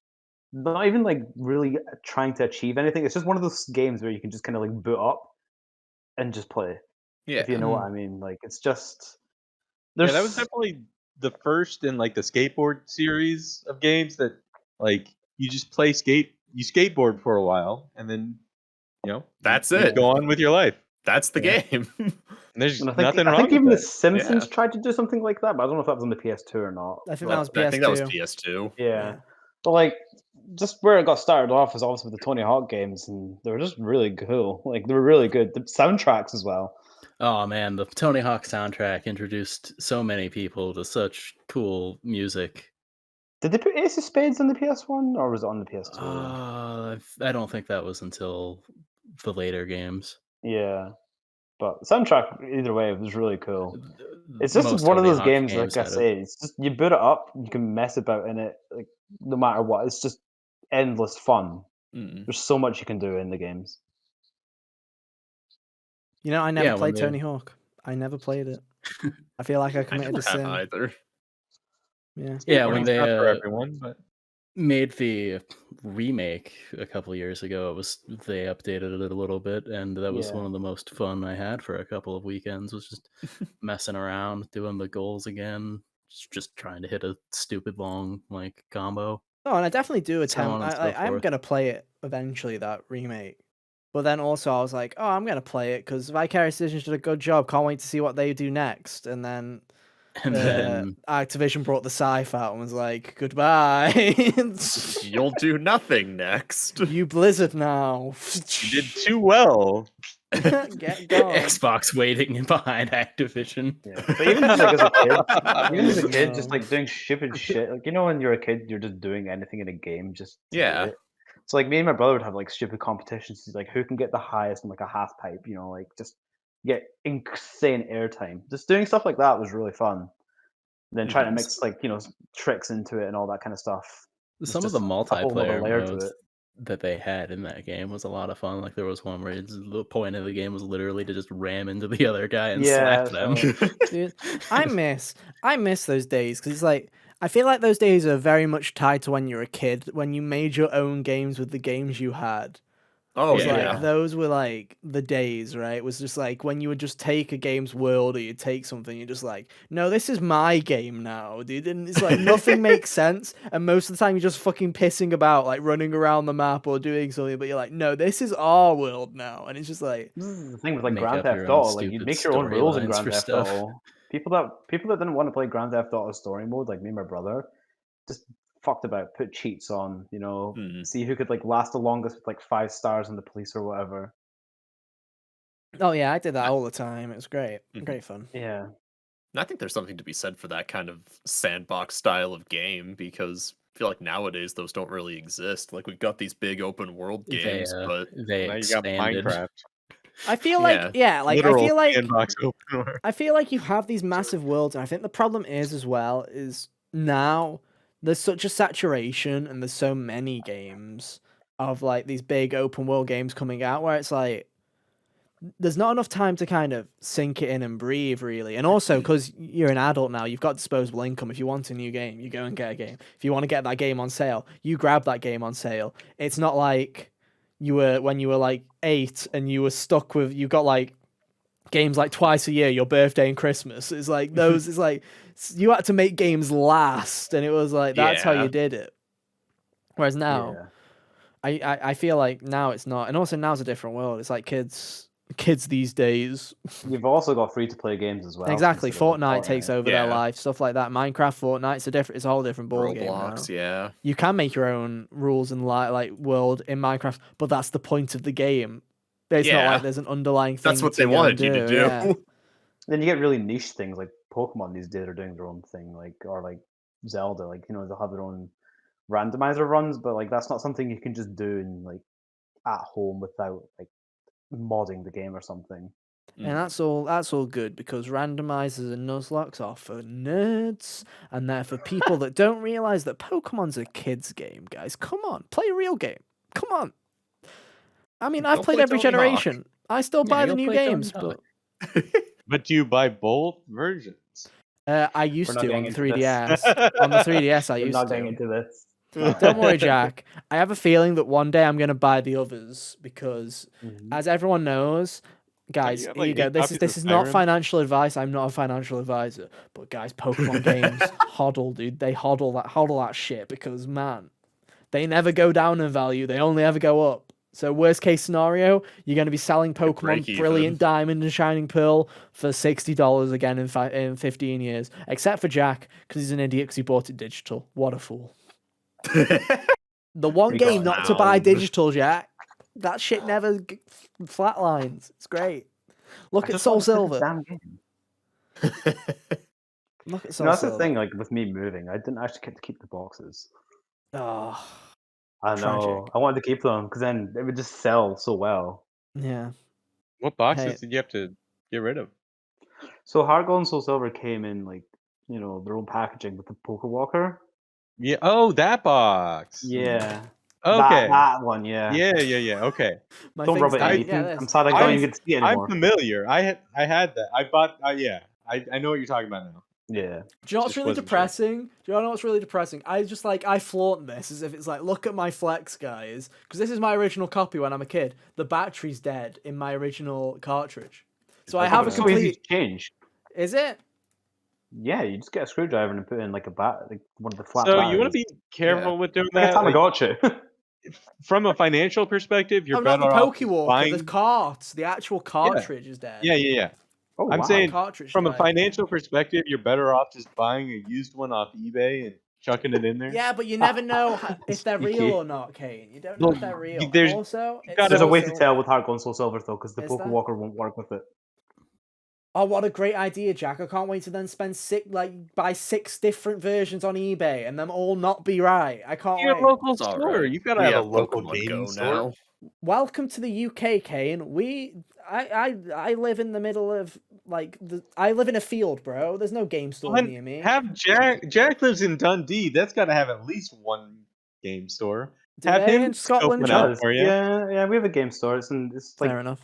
not even like really trying to achieve anything. It's just one of those games where you can just kind of like boot up and just play. Yeah. If you know what I mean, like it's just there's Yeah, that was definitely the first in like the skateboard series of games that like you just play you skateboard for a while and then That's you it. go on with your life. That's the Yeah. game. And there's And nothing I wrong think with even The that. Simpsons Yeah. tried to do something like that, but I don't know if that was on the PS2 or not. I think But- that was I think that was PS2. PS2. Yeah. But like just where it got started off is obviously with the Tony Hawk games and they were just really cool. Like they were really good. The soundtracks as well. Oh man, the Tony Hawk soundtrack introduced so many people to such cool music. Did they put Ace of Spades on the PS1 or was it on the PS2? I don't think that was until the later games. Yeah, but the soundtrack either way was really cool. It's just Most one of Tony those Hawk games, games like I had it. say, it's just you boot it up, you can mess about in it, like no matter what. It's just endless fun. Mm. There's so much you can do in the games. You know, I never Yeah, when played they Tony Hawk. I never played it. I feel like I I committed a never have sin. either. Yeah. yeah, when Skateboarding's they not for everyone, but made the remake a couple years ago, they updated it a little bit, and that was Yeah. one of the most fun I had for a couple of weekends. Was just messing around, doing the goals again, just trying to hit a stupid long like combo, Oh, and I definitely do so attempt. on and so I'm forth. gonna play it eventually, that remake. But then also I was like, oh, I'm gonna play it because Vicarious Visions did a good job. Can't wait to see what they do next. And then And then Activision brought the scythe out and was like, goodbye. You'll do nothing next. You Blizzard now. you did too well. Get gone. Xbox waiting behind Activision. Yeah, but even just like as a kid, even as a kid, No. just like doing stupid shit. Like when you're a kid, you're just doing anything in a game just to do Yeah. it. So like me and my brother would have like stupid competitions, like who can get the highest in like a half pipe. Like just get insane airtime. Just doing stuff like that was really fun. And then trying to Mhm. mix like tricks into it and all that kind of stuff. It's Some of the just a whole other multiplayer layer to modes it. that they had in that game was a lot of fun. Like there was one where the point of the game was literally to just ram into the other guy and Yeah, slap them. so Dude, I miss those days because it's like I feel like those days are very much tied to when you're a kid, when you made your own games with the games you had. Oh It was Yeah. like yeah. those were like the days, right? It was just like when you would just take a game's world or you take something, you're just like, no, this is my game now, dude. And it's like nothing makes sense. And most of the time you're just fucking pissing about, like running around the map or doing something, but you're like, no, this is our world now. And it's just like, this is the thing with like Make Grand up Theft your own Auto. Like you'd stupid make your own rules in storylines Grand for Theft stuff. Auto. People that didn't want to play Grand Theft Auto story mode, like me and my brother, just fucked about, put cheats on, Mhm. see who could like last the longest with like 5 stars in the police or whatever. oh yeah, I did that all the time. It was great. Mhm. Great fun. Yeah. And I think there's something to be said for that kind of sandbox style of game because I feel like nowadays those don't really exist. Like we've got these big open world games, but They Now you got expanded. Minecraft. I feel Yeah. like, yeah, like I Literal feel like sandbox open world. I feel like you have these massive worlds, and I think the problem is as well is now there's such a saturation and there's so many games of like these big open world games coming out where it's like there's not enough time to kind of sink it in and breathe really. And also because you're an adult now, you've got disposable income. If you want a new game, you go and get a game. If you want to get that game on sale, you grab that game on sale. It's not like you were when you were like 8 and you were stuck with you got like games like twice a year, your birthday and Christmas. It's like those. It's like you had to make games last, and it was like that's how Yeah. you did it. Whereas now, Yeah. I feel like now it's not, and also now's a different world. It's like kids these days. You've also got free to play games as well. Exactly, considering Fortnite takes over their Yeah. life, stuff like that. Minecraft, Fortnite, it's a whole different ball game now. Roblox, yeah. You can make your own rules and like world in Minecraft, but that's the point of the game. It's not Yeah. like there's an underlying thing. That's what to they go and wanted you to do. Yeah. Then you get really niche things like Pokemon these days are doing their own thing, or like Zelda, they'll have their own randomizer runs, but like that's not something you can just do in like at home without like modding the game or something. And that's all good because randomizers and nuzlocke are for nerds and they're for people that don't realize that Pokemon's a kids game, guys. Come on, play a real game. Come on. I mean, I've Don't played play every Tony Hawk. generation. I still Yeah, buy the you'll new play Tony games, but Hawk. But do you buy both versions? I used not to on getting the into this. 3DS. On the 3DS, I We're used not getting to. into this. Don't worry, Jack. I have a feeling that one day I'm going to buy the others because, as everyone knows, guys, you have, here like, you go. 8 This copies is of not Skyrim? financial advice. I'm not a financial advisor, but guys, Pokemon games hodl, dude. They hodl that shit because man, they never go down in value. They only ever go up. So worst case scenario, you're going to be selling break Pokemon even. Brilliant Diamond and Shining Pearl for $60 again in 15 years. Except for Jack, because he's an idiot because he bought it digital. What a fool. The one We game got not to buy found. digital, Jack. That shit never flatlines. It's great. Look I at just Soul want to play this Silver. damn game. Look at No, that's the Soul thing. Like with me moving, I didn't actually get to keep the boxes. Oh, I tragic. know. I wanted to keep them because then they would just sell so well. Yeah. What boxes Hey. did you have to get rid of? So Heart Gold and Soul Silver came in like their own packaging with the Poker Walker. Yeah. Oh, that box. Yeah. Okay. That one. Yeah. Yeah. Okay. My Don't thing's rub it in dying. anything. Yeah, I'm sad I don't even get to see it I'm anymore. familiar. I had that. I bought. Yeah. I know what you're talking about now. Yeah. Do you know what's Just really wasn't sure. depressing? Do you know what's really depressing? I flaunt this as if it's like, look at my flex, guys, because this is my original copy when I'm a kid. The battery's dead in my original cartridge, so I have a It's so easy complete. to change. Is it? Yeah, you just get a screwdriver and put in like one of the flat So batteries. you want to be careful with doing like a that. Like, Tamagotchi. from a financial perspective, you're Oh, not better the off Poke just Walker. buying. The cart. The actual cartridge is dead. Yeah. Oh, I'm wow. saying Cartridge from a died. financial perspective, you're better off just buying a used one off eBay and chucking it in there. Yeah, but you never know if they're real Sneaky. or not, Kane. You don't know if they're real. there's- And also, it's gotta- There's a Soul way to Silver. tell with Heart Gold and Soul Silver though, because the Is Poker there? Walker won't work with it. Oh, what a great idea, Jack! I can't wait to then buy 6 different versions on eBay and them all not be right. I can't Your wait. local It's all store. right. You gotta We have a have local Pokemon gaming Go store. now. Welcome to the UK, Kane. I live in the middle of I live in a field, bro. There's no game store near me. Have Jack. Jack lives in Dundee. That's got to have at least one game store. Do have they him in Scotland, scoping Jack? out for you. Yeah, we have a game store. It's like Fair enough.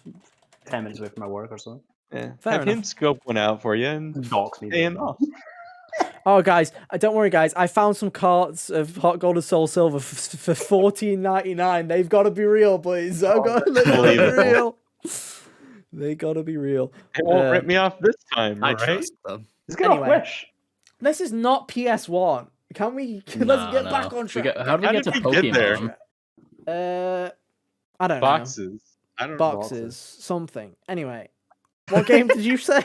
10 minutes away from my work or something. Yeah. Fair Have him enough. scope one out for you and Docs me. pay him off. Oh, guys, don't worry, guys. I found some carts of Hot Gold and Soul Silver for $14.99. They've got to be real, boys. They gotta be Unbelievable. real. They gotta be real. It won't rip me off this time, I right? trust them. Let's get off Anyway. Wish. This is not PS1. Can we? Let's Nah, get no. back on track. How did we How get did to we get there? Pokemon? I don't know. Boxes. I don't know. Boxes. Something. Anyway, what game did you say?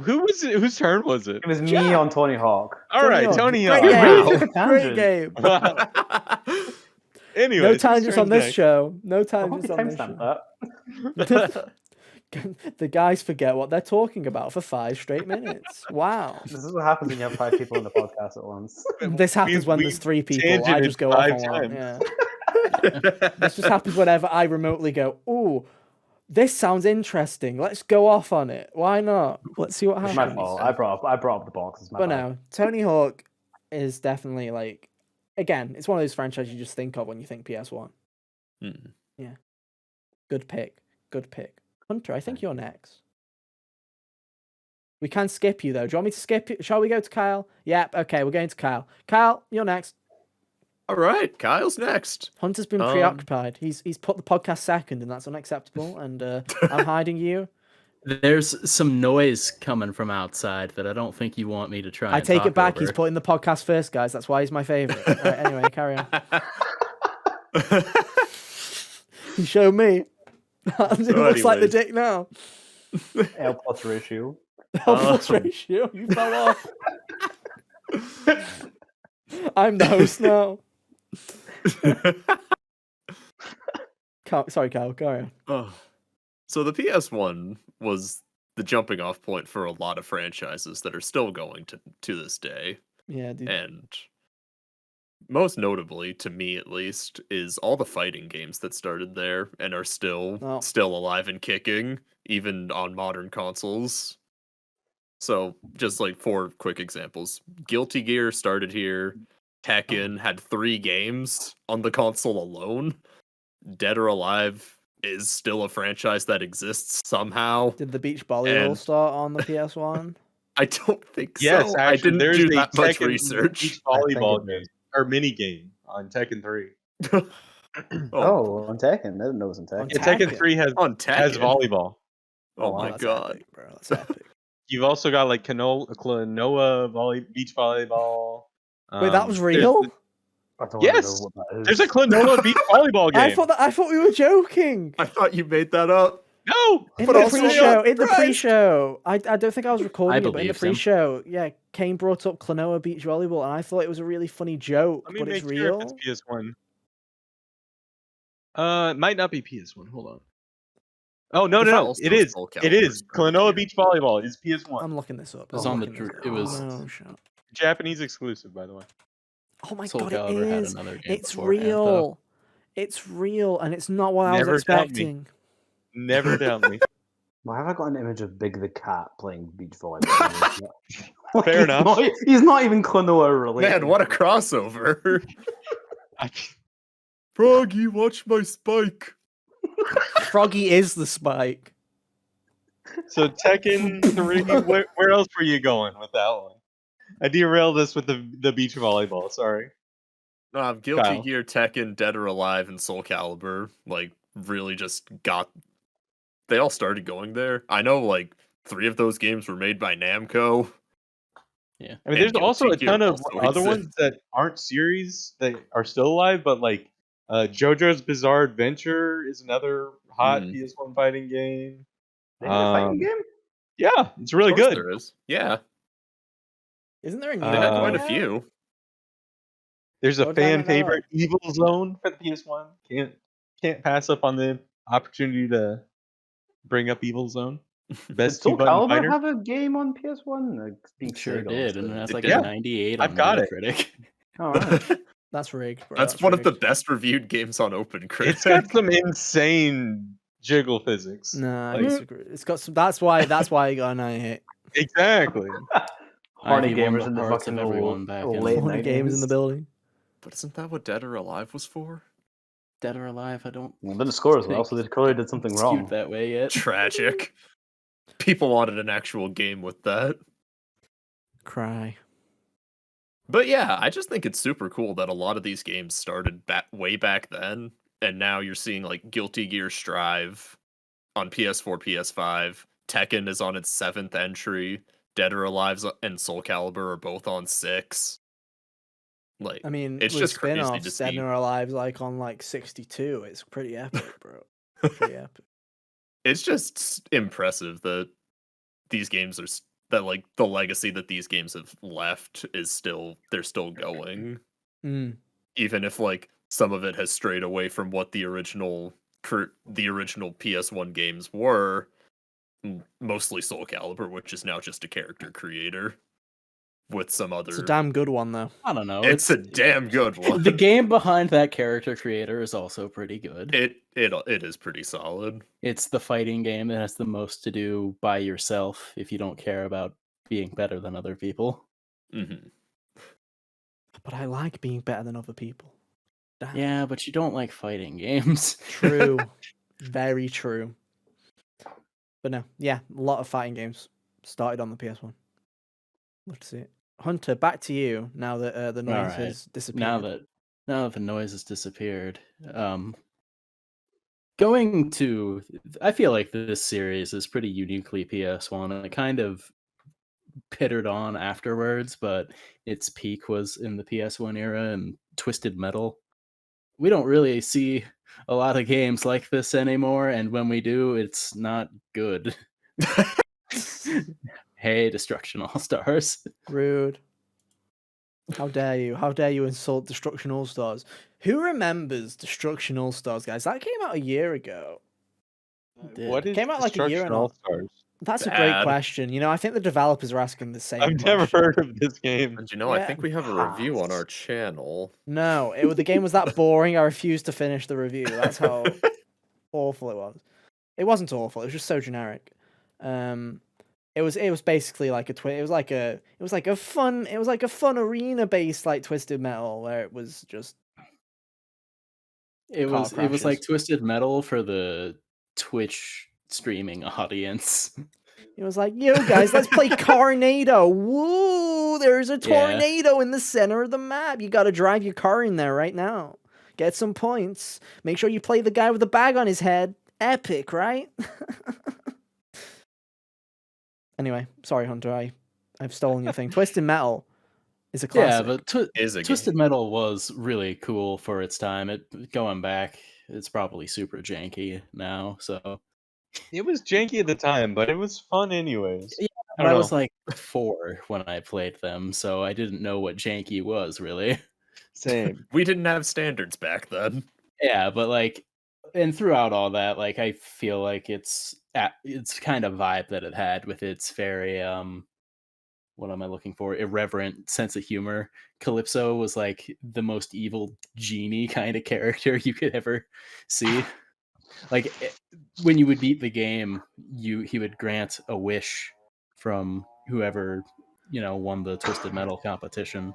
Who was it? Whose turn was it? It was me Jack. on Tony Hawk. All right, Tony Great Hawk. game. Really took a Great tangent. game. Wow. Anyway, No tangents on this show. No I hope tangents you on this timestamp show. that. The guys forget what they're talking about for 5 straight minutes. Wow. This is what happens when you have 5 people on the podcast at once. This happens when there's 3 people. I tangented just go off 5 on one. times. Yeah. This just happens whenever I remotely go, ooh, this sounds interesting. Let's go off on it. Why not? Let's see what It's happens. my fault. I brought up the boxes. My But bad. no, Tony Hawk is definitely again, it's one of those franchises you just think of when you think PS1. Hmm. Good pick. Good pick. Hunter, I think you're next. We can skip you though. Do you want me to skip you? Shall we go to Kyle? Yep, okay, we're going to Kyle. Kyle, you're next. All right, Kyle's next. Hunter's been preoccupied. He's put the podcast second, and that's unacceptable. And I'm hiding you. There's some noise coming from outside that I don't think you want me to try. I and take talk it back. over. He's putting the podcast first, guys. That's why he's my favorite. Right, anyway, carry on. He showed me. It looks like the anyways. dick now. L plus ratio. Plus ratio. You fell off. I'm the host now. Sorry, Kyle. Carry on. Oh. So the PS1 was the jumping off point for a lot of franchises that are still going to this day. Yeah, dude. And most notably, to me at least, is all the fighting games that started there and are still alive and kicking, even on modern consoles. So, just like 4 quick examples. Guilty Gear started here. Tekken had 3 games on the console alone. Dead or Alive is still a franchise that exists somehow. Did the beach volleyball And- start on the PS1? I don't think Yes, so. actually, I didn't there's do a that much Tekken research. beach I think volleyball it game did. or mini game on Tekken 3. Oh, on Tekken. I didn't know it was on Tekken. Yeah, Tekken Tekken? 3 has On Tekken. has volleyball. Oh Wow, my that's god. epic, bro. That's epic. You've also got like Klonoa beach volleyball. Wait, that was there's- real? I don't Yes! know what that is. There's a Klonoa beach volleyball game. I thought we were joking. I thought you made that up. No, In But the also- pre-show, in the Christ. pre-show, I don't think I was recording it, but in the believed him. pre-show, yeah, Kane brought up Klonoa Beach Volleyball, and I thought it was a really funny joke, let me but make it's sure real. if it's PS1. It might not be PS1. Hold on. Oh no, The no, fact- no! Also It is. Soul It Calibur is. started Klonoa here. Beach Volleyball is PS1. I'm looking this up. It was I'm on the looking this dr- up. it was- No shot. Japanese exclusive, by the way. Oh my Soul god, it Calibur had is. another game It's beforehand, though. real. It's real, and it's not what I was Never doubt me. expecting. Never doubt me. Why have I got an image of Big the Cat playing beach volleyball? Like, Fair enough. He's not even Klonoa related. Man, what a crossover! I- Froggy, watch my spike. Froggy is the spike. So Tekken 3, where else were you going with that one? I derailed us with the beach volleyball. Sorry. Guilty Kyle. Gear, Tekken, Dead or Alive, and Soul Calibur like really just got. They all started going there. I know like 3 of those games were made by Namco. Yeah. I mean, And there's also a Guilty Gear ton of also other ones exists. that aren't series that are still alive, but like JoJo's Bizarre Adventure is another hot Mm. PS1 fighting game. They made a fighting game? Yeah, it's really Of course good. there is. Yeah, Isn't there a new they had one quite a coming out? few. There's a Go down fan that favorite, Evil Zone for the PS1. Can't pass up on the opportunity to bring up Evil Zone. Did Best Soul 2-button Calibur fighter. have a game on PS1? Like, being Sure Sega, did, and obviously. that's It like did. a Yeah, 98 I've on got it. Metacritic. All right. That's rigged, bro. That's one of the rigged. best reviewed games on OpenCritic. It's got some insane jiggle physics. Nah, I Like, disagree. It's got some. That's why I got an eye hit. exactly. Horny I won gamers the in the hearts of fucking everyone back in late Horny games in the 90s. building. But isn't that what Dead or Alive was for? Dead or Alive, I don't Well, didn't score as well, think so they clearly did something skewed wrong. that way yet. Tragic. People wanted an actual game with that. Cry. But yeah, I just think it's super cool that a lot of these games started way back then, and now you're seeing like Guilty Gear Strive on PS4, PS5. Tekken is on its 7th entry. Dead or Alive and Soul Calibur are both on 6. Like, I mean, it's with just crazy to spin-offs, Dead see. or Alive's like on like 62. It's pretty epic, bro. Pretty epic. It's just impressive that these games are that like the legacy that these games have left is they're still going, Mm. even if like some of it has strayed away from what the original PS1 games were. Mostly Soul Calibur, which is now just a character creator with some other. It's a damn good one though. I don't know. It's a damn good one. The game behind that character creator is also pretty good. It is pretty solid. It's the fighting game that has the most to do by yourself if you don't care about being better than other people. Hmm. But I like being better than other people. Damn. Yeah, but you don't like fighting games. True. Very true. But no, yeah, a lot of fighting games started on the PS1. Love to see it. Hunter, back to you now that the noise Alright. has disappeared. Now that the noise has disappeared, I feel like this series is pretty uniquely PS1, and it kind of pittered on afterwards, but its peak was in the PS1 era and Twisted Metal. We don't really see a lot of games like this anymore, and when we do, it's not good. Hey, Destruction All Stars. Rude. How dare you? How dare you insult Destruction All Stars? Who remembers Destruction All Stars, guys? That came out a year ago. did. What is Came out like a year Destruction and a- All-Stars? That's a great Bad. question. You know, I think the developers are asking the same I've never question. heard of this game. And I Yeah. think we have a review on our channel. No, the game was that boring. I refused to finish the review. That's how awful it was. It wasn't awful. It was just so generic. It was basically like it was like a fun arena based like Twisted Metal where it was just It car was like crashes. Twisted Metal for the Twitch streaming audience. It was like, yo guys, let's play Carnado. Woo! There's a tornado in the center of the map. You got to drive your car in there right now. Get some points. Make sure you play the guy with the bag on his head. Epic, right? Anyway, sorry, Hunter. I've stolen your thing. Twisted Metal is a classic. Yeah, but Is a Twisted game. Metal was really cool for its time. Going back, it's probably super janky now. So It was janky at the time, but it was fun anyways. Yeah, I but don't I know. was like 4 when I played them, so I didn't know what janky was really. Same. We didn't have standards back then. Yeah, but like and throughout all that, like I feel like it's kind of vibe that it had with its very what am I looking for? Irreverent sense of humor. Calypso was like the most evil genie kind of character you could ever see. Like when you would beat the game, he would grant a wish from whoever won the Twisted Metal competition.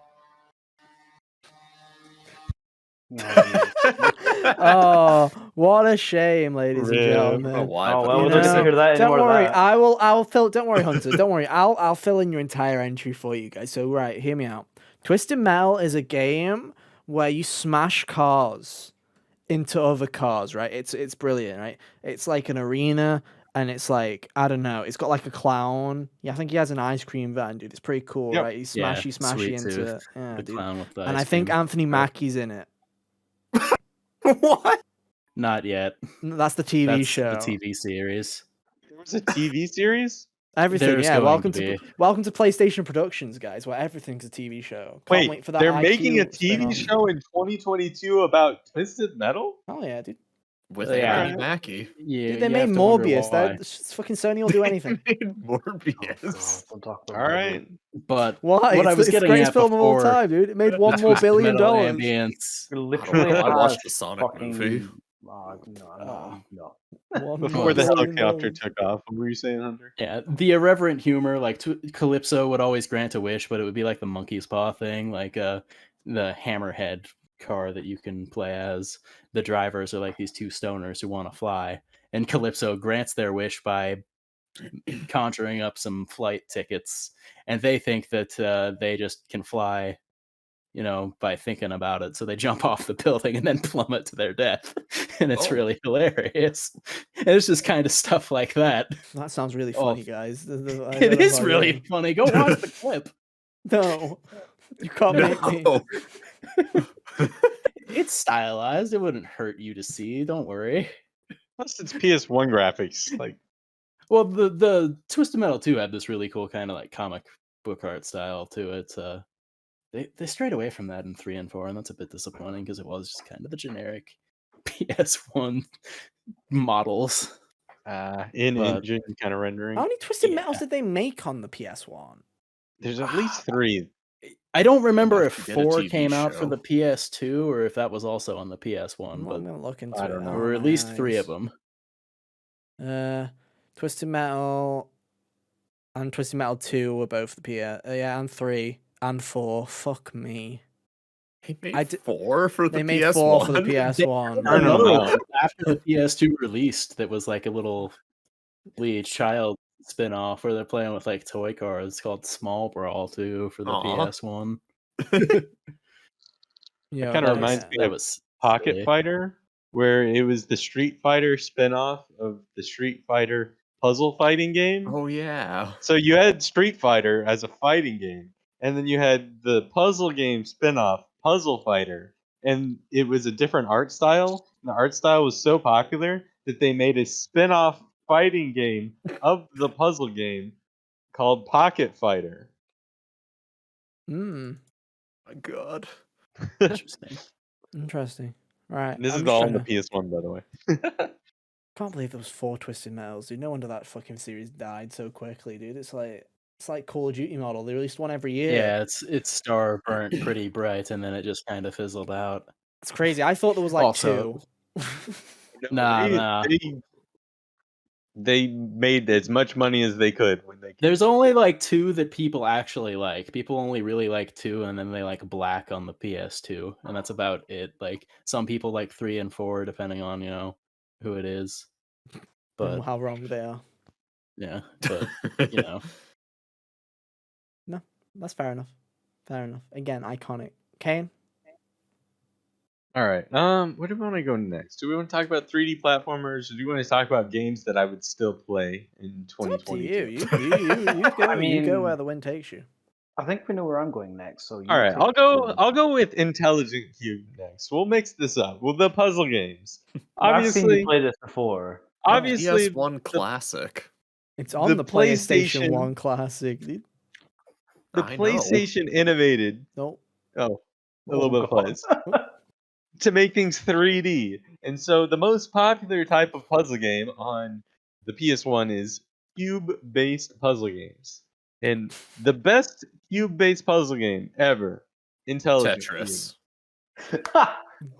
Oh, what a shame, ladies and Rip. gentlemen. Why? Oh but well, You we're not know, gonna hear that don't anymore. worry, That. I'll fill. Don't worry, Hunter. Don't worry. I'll fill in your entire entry for you guys. So right, hear me out. Twisted Metal is a game where you smash cars into other cars. Right? It's brilliant. Right? It's like an arena, and it's like I don't know. It's got like a clown. Yeah, I think he has an ice cream van, dude. It's pretty cool, Yep. right? You Yeah, smashy Sweet into Tooth, it. Yeah, the dude. clown with the And I ice think cream. Anthony Mackie's in it. What? Not yet. That's the TV That's show. the TV series. There was a TV series. Everything, There's yeah. going Welcome to welcome to PlayStation Productions, guys, where everything's a TV show. Can't wait for that. They're IQ making a TV spin-off. show in 2022 about Twisted Metal. Oh yeah, dude. With Yeah. Anthony Mackie. Yeah, Dude, they you made have to wonder Morbius. why. That fucking Sony will do anything. Made Morbius. Don't talk about All right. But Why? what I was it's the getting greatest at film of all before, time, dude. It made the $1 more Twisted billion. Metal ambience. It I don't literally know. I watched has the Sonic movie. No. Before the $1 billion. helicopter took off, what were you saying, Hunter? Yeah, the irreverent humor, like Calypso would always grant a wish, but it would be like the monkey's paw thing, like the hammerhead car that you can play as. The drivers are like these two stoners who want to fly, and Calypso grants their wish by conjuring up some flight tickets, and they think that they just can fly, by thinking about it. So they jump off the building and then plummet to their death, and it's Oh. really hilarious. And it's just kind of stuff like that. That sounds really Oh. funny, guys. I It don't know is about really you. funny. Go watch the clip. No, you can't make me. No. It's stylized. It wouldn't hurt you to see. Don't worry. Plus, it's PS1 graphics. Like, Well, the Twisted Metal 2 had this really cool kind of like comic book art style to it. They strayed away from that in 3 and 4, and that's a bit disappointing because it was just kind of the generic PS1 models. in-engine kind of rendering. How many Twisted Yeah. Metals did they make on the PS1? There's at least 3. I don't remember Enough if to get a 4 TV came out for show. the PS2 or if that was also on the PS1, I'm but gonna look into I it don't now. know. there were at my least 3 eyes. of them. Twisted Metal and Twisted Metal 2 were both the PS. Yeah, and 3 and 4. Fuck me. He made I d- 4 for the They made PS1. 4 for the PS1. Turn 'em Another out. one after the PS2 released that was like a little Bleach Child spin-off where they're playing with like toy cars called Small Brawl 2 for the Aw. PS1. Yeah, kinda that reminds is- me That of was Pocket silly. Fighter, where it was the Street Fighter spin-off of the Street Fighter puzzle fighting game. Oh yeah. So you had Street Fighter as a fighting game, and then you had the puzzle game spin-off, Puzzle Fighter, and it was a different art style. And the art style was so popular that they made a spin-off fighting game of the puzzle game called Pocket Fighter. Mm, My God. Interesting. interesting. Right. This I'm is just all on trying the to- PS1, by the way. Can't believe there was 4 Twisted Metals, dude. No wonder that fucking series died so quickly, dude. It's like Call of Duty model. They released one every year. Yeah, its star burnt pretty bright and then it just kind of fizzled out. It's crazy. I thought there was like Also- 2. Nah. They made as much money as they could when they could. There's only like 2 that people actually like. People only really like 2 and then they like Black on the PS2, and that's about it. Like some people like 3 and 4 depending on, who it is. And But how wrong they are. yeah, but That's fair enough. Fair enough. Again, iconic. Kane? All right. Where do we want to go next? Do we want to talk about 3D platformers, or do we want to talk about games that I would still play in It's up to you. 2022? You go. I You go mean- where the wind takes you. I think we know where I'm going next. So you All right, take I'll go. the- I'll go with Intelligent Cube next. We'll mix this up. Well, the puzzle games. I've seen Obviously, you play this before. obviously, PS1 classic. It's on the the PlayStation PlayStation- 1 Classic, dude. the I know. PlayStation innovated. Nope. Oh, a little bit of God. plays. to make things 3D. And so the most popular type of puzzle game on the PS1 is cube-based puzzle games. And the best cube-based puzzle game ever, Intelligent Tetris.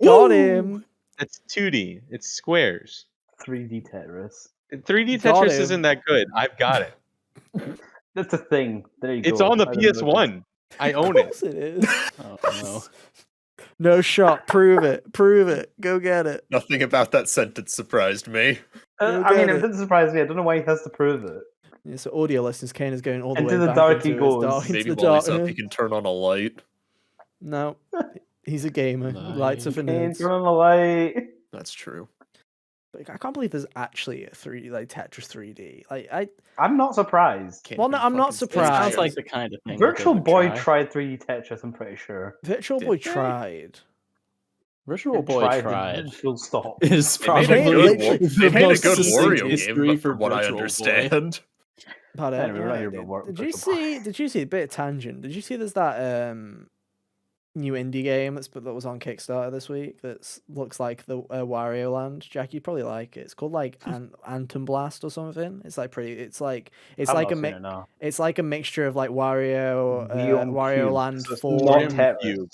Got him. That's 2D. It's squares. 3D Tetris. 3D Got Tetris him. isn't that good. I've got it. That's a thing. There you go. It's on the I didn't know this. PS1. I own Of it. course it is. Oh no. No shot. Prove it. Prove it. Go get it. Nothing about that sentence surprised me. Go I mean, get it it. didn't surprise me. I don't know why he has to prove it. Yeah, so audio listeners, Kane is going all the Into way the back dark he into his goes. dark, into Maybe the while he's dark. up, he can turn on a light. No, he's a gamer. Lights are for Kane, nerds. turn on the light. That's true. Like, I can't believe there's actually a 3D like Tetris 3D. Like I'm not surprised. Can't Well, no, even I'm not fucking It surprised. sounds like the kind of thing. that they Virtual would Boy try. tried 3D Tetris, I'm pretty sure. Virtual Did Boy they? tried. Virtual It Boy they tried. didn't full stop. Is They made a Kane probably literally- the they made a most good succinct Wario history game, for from what I Virtual Boy. understand. Pardon? Anyway, we're not Yeah, here did, about work did you Virtual Boy. see? Did you see a bit of tangent? Did you see? There's that new indie game that was on Kickstarter this week. That looks like the Wario Land. Jack, you'd probably like it. It's called like Anthem Blast or something. It's like pretty. It's like I've like not a seen mix. it, no. It's like a mixture of like Wario, Neon Wario Cube. Land So it's 4. not and- Tetris. Cube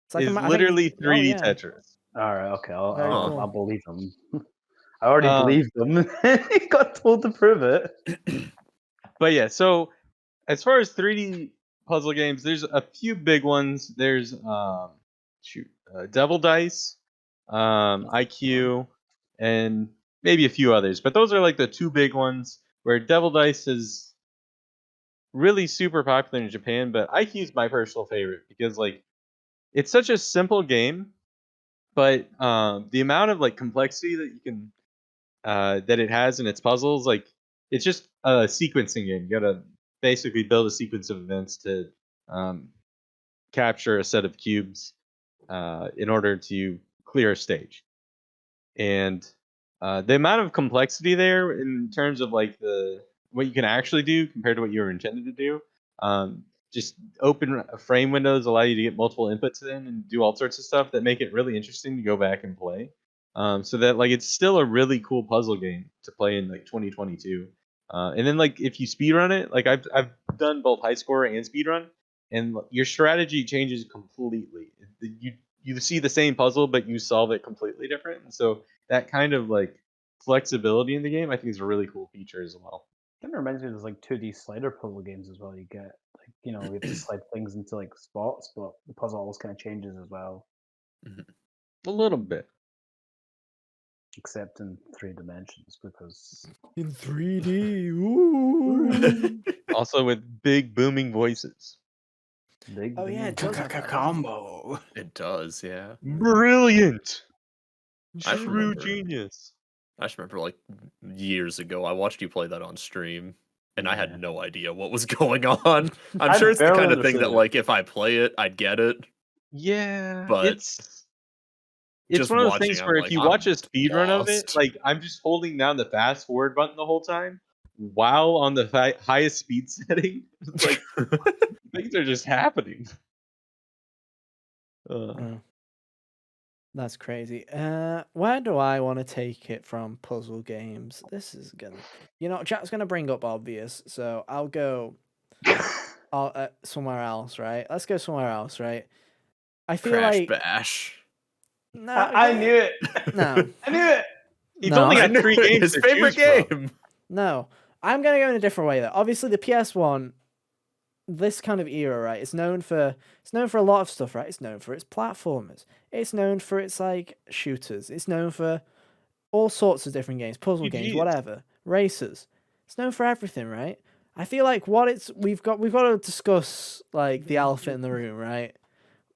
It's like is I think literally it's- 3D yeah. Tetris. All right, okay, Very cool. I'll believe him. I already Um, believed him. He got told to prove it. But yeah, so as far as 3D puzzle games, there's a few big ones. There's Devil Dice, IQ, and maybe a few others. But those are like the two big ones where Devil Dice is really super popular in Japan, but IQ is my personal favorite because like it's such a simple game, but the amount of like complexity that you can that it has in its puzzles, like it's just a sequencing game. You gotta basically build a sequence of events to capture a set of cubes in order to clear a stage. And the amount of complexity there in terms of like what you can actually do compared to what you were intended to do, just open frame windows allow you to get multiple inputs in and do all sorts of stuff that make it really interesting to go back and play. So that like it's still a really cool puzzle game to play in like 2022. And then like if you speedrun it, like I've done both high score and speedrun, and your strategy changes completely. You see the same puzzle, but you solve it completely different. And so that kind of like flexibility in the game, I think, is a really cool feature as well. Kind of reminds me of those like 2D slider puzzle games as well. You get like you have to slide things into like spots, but the puzzle always kind of changes as well, A little bit. except in 3 dimensions because In 3D. Ooh. Also with big booming voices. big. Oh, yeah, it does have that. Combo. It does, yeah. Brilliant. I True remember. genius. I just remember like years ago, I watched you play that on stream, and I Yeah. had no idea what was going on. I'm I sure it's the barely kind of thing understood that, it. like, if I play it, I'd get it. Yeah, But it's just one of those watching, things I'm where like, if you I'm watch a speedrun of it, lost. like I'm just holding down the fast forward button the whole time while on the highest speed setting. It's like things are just happening. Oh, that's crazy. Where do I want to take it from puzzle games? This is gonna, Jack's gonna bring up obvious, so I'll go somewhere else, right? Let's go somewhere else, right? I feel Crash like Bash. no, I knew it. no, I knew it. He's No. only I got knew 3 it, games his to favorite choose from. game. no. I'm gonna go in a different way though. Obviously, the PS1, this kind of era, right? It's known for a lot of stuff, right? It's known for its platformers. It's known for its like shooters. It's known for all sorts of different games, puzzle games, RPGs. whatever, racers. It's known for everything, right? I feel like we've got to discuss like the elephant in the room, right?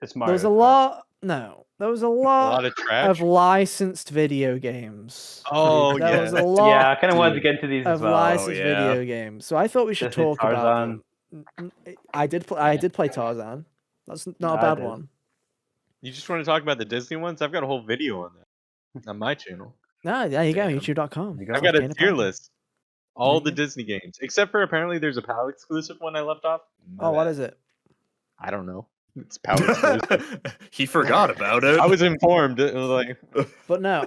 It's There Mario. was a Kart. lot of trash. of licensed video games. Oh There yeah. was a lot Yeah, I kind of wanted to Dude. get into these as of well. licensed yeah. video games. So I thought we should Disney talk about Tarzan. them. I did play Tarzan. That's not a I bad did. one. You just want to talk about the Disney ones? I've got a whole video on that on my channel. No, there you go, Damn. youtube.com. There you go. I've got a Kane tier Apollo. list. All the Yeah. Disney games, except for apparently there's a PAL exclusive one I left off. My Oh, what bad. is it? I don't know. It's pouch exclusive. He forgot about it. I was informed. It was like But no,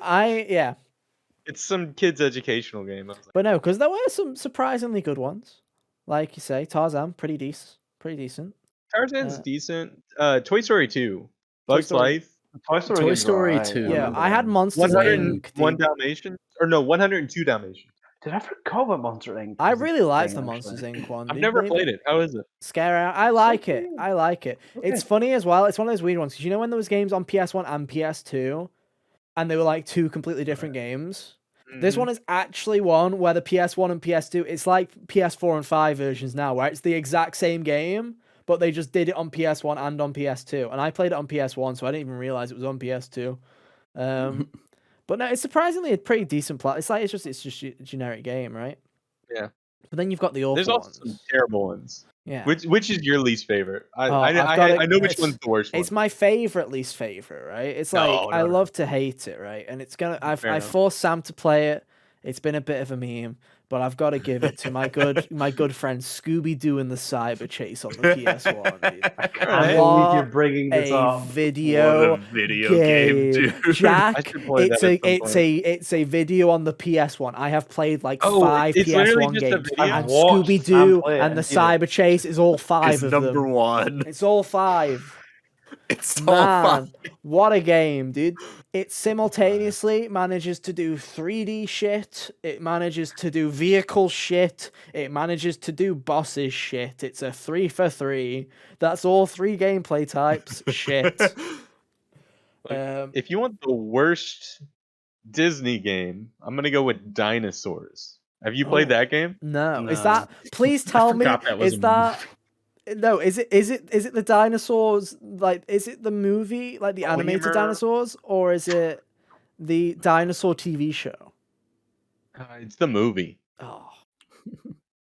it's some kid's educational game. I was like, but no, because there were some surprisingly good ones. Like you say, Tarzan, pretty decent. Tarzan's Uh, decent. Toy Story 2, Toy Bugs Story. Life, Toy Story, Toy games were Story alright, 2. I Yeah, remember I had them. Monsters 101 Inc. Dalmatians, or no, 102 Dalmatians. Dude, I forgot about Monster Inc. I was a really liked thing, the actually. Monsters Inc. one. I've dude. never Maybe played it. How is it? Scare out. I like So it. weird. I like it. It's Okay. funny as well. It's one of those weird ones because you know when there was games on PS1 and PS2, and they were like two completely different games. This one is actually one where the PS1 and PS2, it's like PS4 and 5 versions now, where it's the exact same game, but they just did it on PS1 and on PS2. And I played it on PS1, so I didn't even realize it was on PS2. But no, it's surprisingly a pretty decent plot. It's just a generic game, right? Yeah. But then you've got the awful There's also ones. some terrible ones. Yeah. Which is your least favorite? Oh, I've got I know which it's- one's the worst one. It's my least favorite, right? It's No, like I no, no. love to hate it, right? And it's gonna. I enough. forced Sam to play it. It's been a bit of a meme, but I've got to give it to my good friend Scooby Doo and the Cyber Chase on the PS1. Dude. I can't Alright. believe you're bringing this A up. video What a video game, dude. Jack, I should play it's that a at some it's a it's a video on the PS1. I have played like Oh, 5 it's literally PS1 just a games, video? and I've watched Scooby Sam Doo play it and the and seen it. Cyber Chase is all 5 It's of number them. 1. It's all 5. It's all Man, 5. what a game, dude. It simultaneously manages to do 3D shit, it manages to do vehicle shit, it manages to do bosses shit. It's a 3 for 3. That's all 3 gameplay types. Shit. If you want the worst Disney game, I'm gonna go with Dinosaurs. Have you played Oh. that game? No, is No. that? Please tell me. forgot that was Is a that? No, is it the dinosaurs? Like, is it the movie, like the animated Lemur. dinosaurs, or is it the dinosaur TV show? It's the movie. Oh,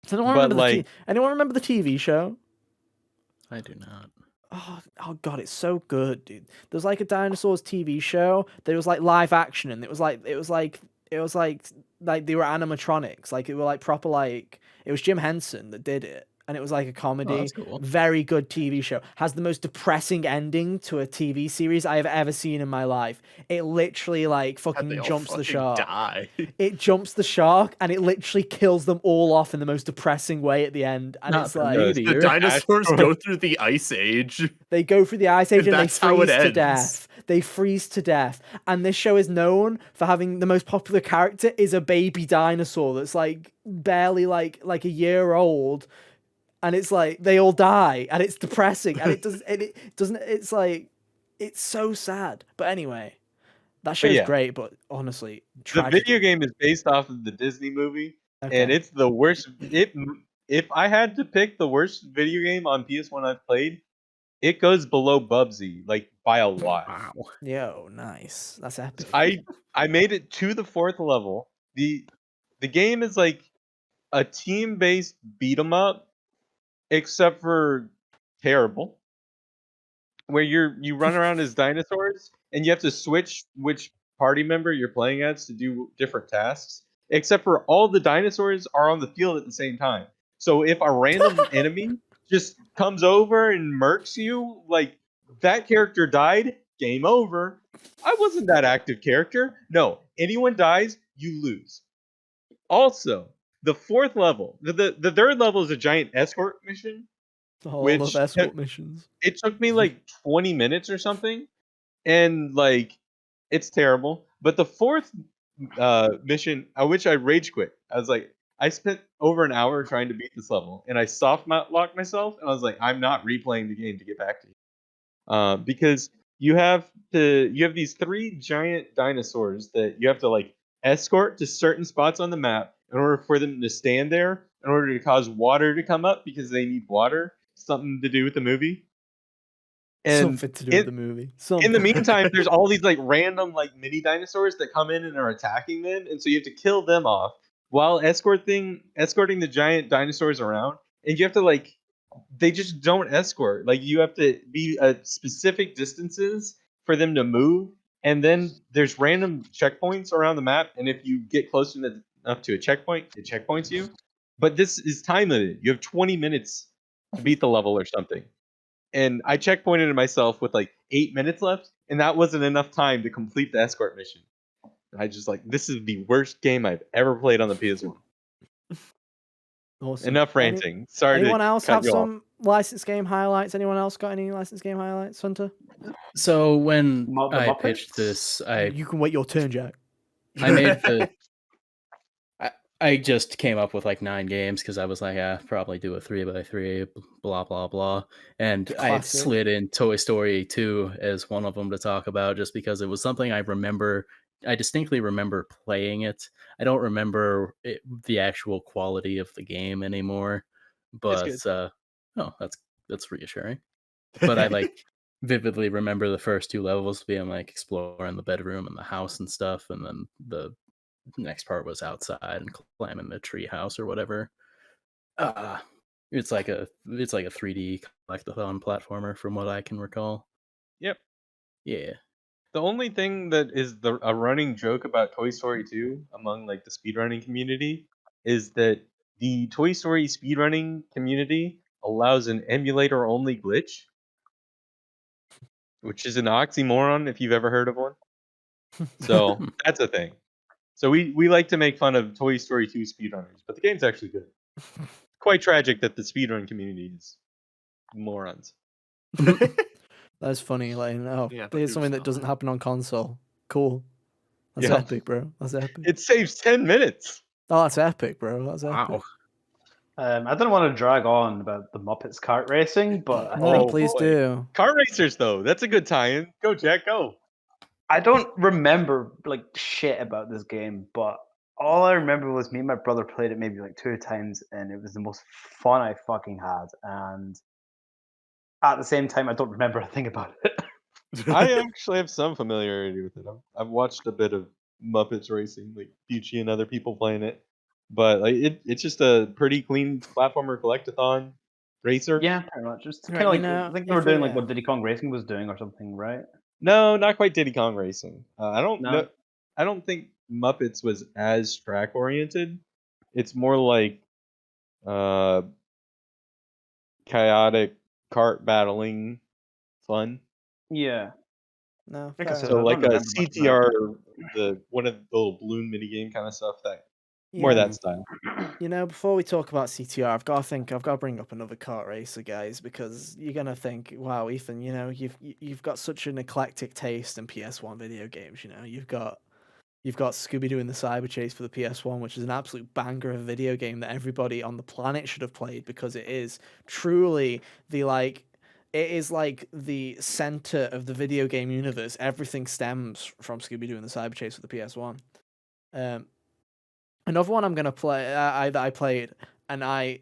does anyone But, remember anyone remember the TV show? I do not. Oh god, it's so good, dude. There's like a dinosaurs TV show. There was like live action, and it was like they were animatronics. Like it were like proper like it was Jim Henson that did it, and it was like a comedy. that's cool. Very good TV show. Has the most depressing ending to a TV series I have ever seen in my life. It literally like They fucking all jumps the fucking shark. die. It jumps the shark, and it literally kills them all off in the most depressing way at the end. And Not it's for like me, The dear. dinosaurs go through the ice age. they go through the ice age and they that's how it freeze to ends. death. They freeze to death. And this show is known for having the most popular character is a baby dinosaur that's like barely like a year old. And it's like they all die and it's depressing and it doesn't it's like it's so sad. But anyway, that show's yeah. great, but honestly, The tragedy. video game is based off of the Disney movie, Okay. and it's the worst. If I had to pick the worst video game on PS1 I've played, it goes below Bubsy, like by a lot. Wow. Yo, nice. That's epic. I made it to the 4th level. The game is like a team-based beat 'em up, except for terrible, where you run around as dinosaurs and you have to switch which party member you're playing as to do different tasks. Except for all the dinosaurs are on the field at the same time. So if a random enemy just comes over and murks you, like that character died, game over. I wasn't that active character. No, anyone dies, you lose. Also, the 4th level, the 3rd level is a giant escort mission. All which of escort missions. It took me like 20 minutes or something, and like it's terrible. But the 4th mission, which I rage quit. I was like, I spent over an hour trying to beat this level, and I soft locked myself, and I was like, I'm not replaying the game to get back to you, because you have these 3 giant dinosaurs that you have to like escort to certain spots on the map in order for them to stand there, in order to cause water to come up because they need water. Something to do with the movie. And Something to do with the movie. in the meantime, there's all these like random like mini dinosaurs that come in and are attacking them, and so you have to kill them off while escorting the giant dinosaurs around. And you have to like, they just don't escort. Like you have to be at specific distances for them to move, and then there's random checkpoints around the map. And if you get close enough to a checkpoint, it checkpoints you. But this is time limited. You have 20 minutes to beat the level or something. and I checkpointed myself with like 8 minutes left, and that wasn't enough time to complete the escort mission. I just like, this is the worst game I've ever played on the PS1. Awesome. Enough ranting. Sorry Anyone to else cut have you off. some licensed game highlights? Anyone else got any licensed game highlights, Hunter? So when The I pitched Muppets? this, You can wait your turn, Jack. I made the. I just came up with like 9 games because I was like, probably do a 3x3, blah blah blah, and I had Classic. slid in Toy Story 2 as one of them to talk about, just because it was something I remember. I distinctly remember playing it. I don't remember the actual quality of the game anymore, but It's good. that's reassuring. But I like vividly remember the first 2 levels being like exploring the bedroom and the house and stuff, and then the next part was outside and climbing the tree house or whatever. It's like a 3D collectathon platformer from what I can recall. Yep. Yeah. The only thing that is a running joke about Toy Story 2 among like the speedrunning community is that the Toy Story speedrunning community allows an emulator only glitch, which is an oxymoron if you've ever heard of one. So that's a thing. So we like to make fun of Toy Story 2 speedrunners, but the game's actually good. Quite tragic that the speedrun community is morons. That's funny. Like, oh, Yeah, but here's who's something that not? doesn't happen on console. Cool. That's Yeah. epic, bro. That's epic. It saves 10 minutes. Oh, that's epic, bro. That's epic. Wow. I don't want to drag on about the Muppets kart racing, but I No, think please boy. do. Car racers, though, that's a good tie-in. Go, Jack, go. I don't remember like shit about this game, but all I remember was me and my brother played it maybe like 2 times, and it was the most fun I fucking had. And at the same time, I don't remember a thing about it. I actually have some familiarity with it. I've watched a bit of Muppets racing, like Fucci and other people playing it, but like it's just a pretty clean platformer collectathon racer. Yeah, pretty much. It's Right, kind of you like know, I think they if were doing we, like what Diddy Kong Racing was doing or something, right? No, not quite Diddy Kong Racing. I don't No. know. I don't think Muppets was as track oriented. It's more like uh, chaotic kart battling fun. Yeah. no, Like I fair said, So enough. I like don't a remember much about it. CTR, the one of the little balloon mini game kind of stuff. That more Yeah. that style. You know, before we talk about CTR, I've got to bring up another kart racer, guys, because you're gonna think, wow, Ethan, you know, you've got such an eclectic taste in PS1 video games. You know, you've got Scooby Doo and the Cyber Chase for the PS1, which is an absolute banger of a video game that everybody on the planet should have played because it is truly it is like the center of the video game universe. Everything stems from Scooby Doo and the Cyber Chase for the PS1. Another one I'm gonna play that I played, and I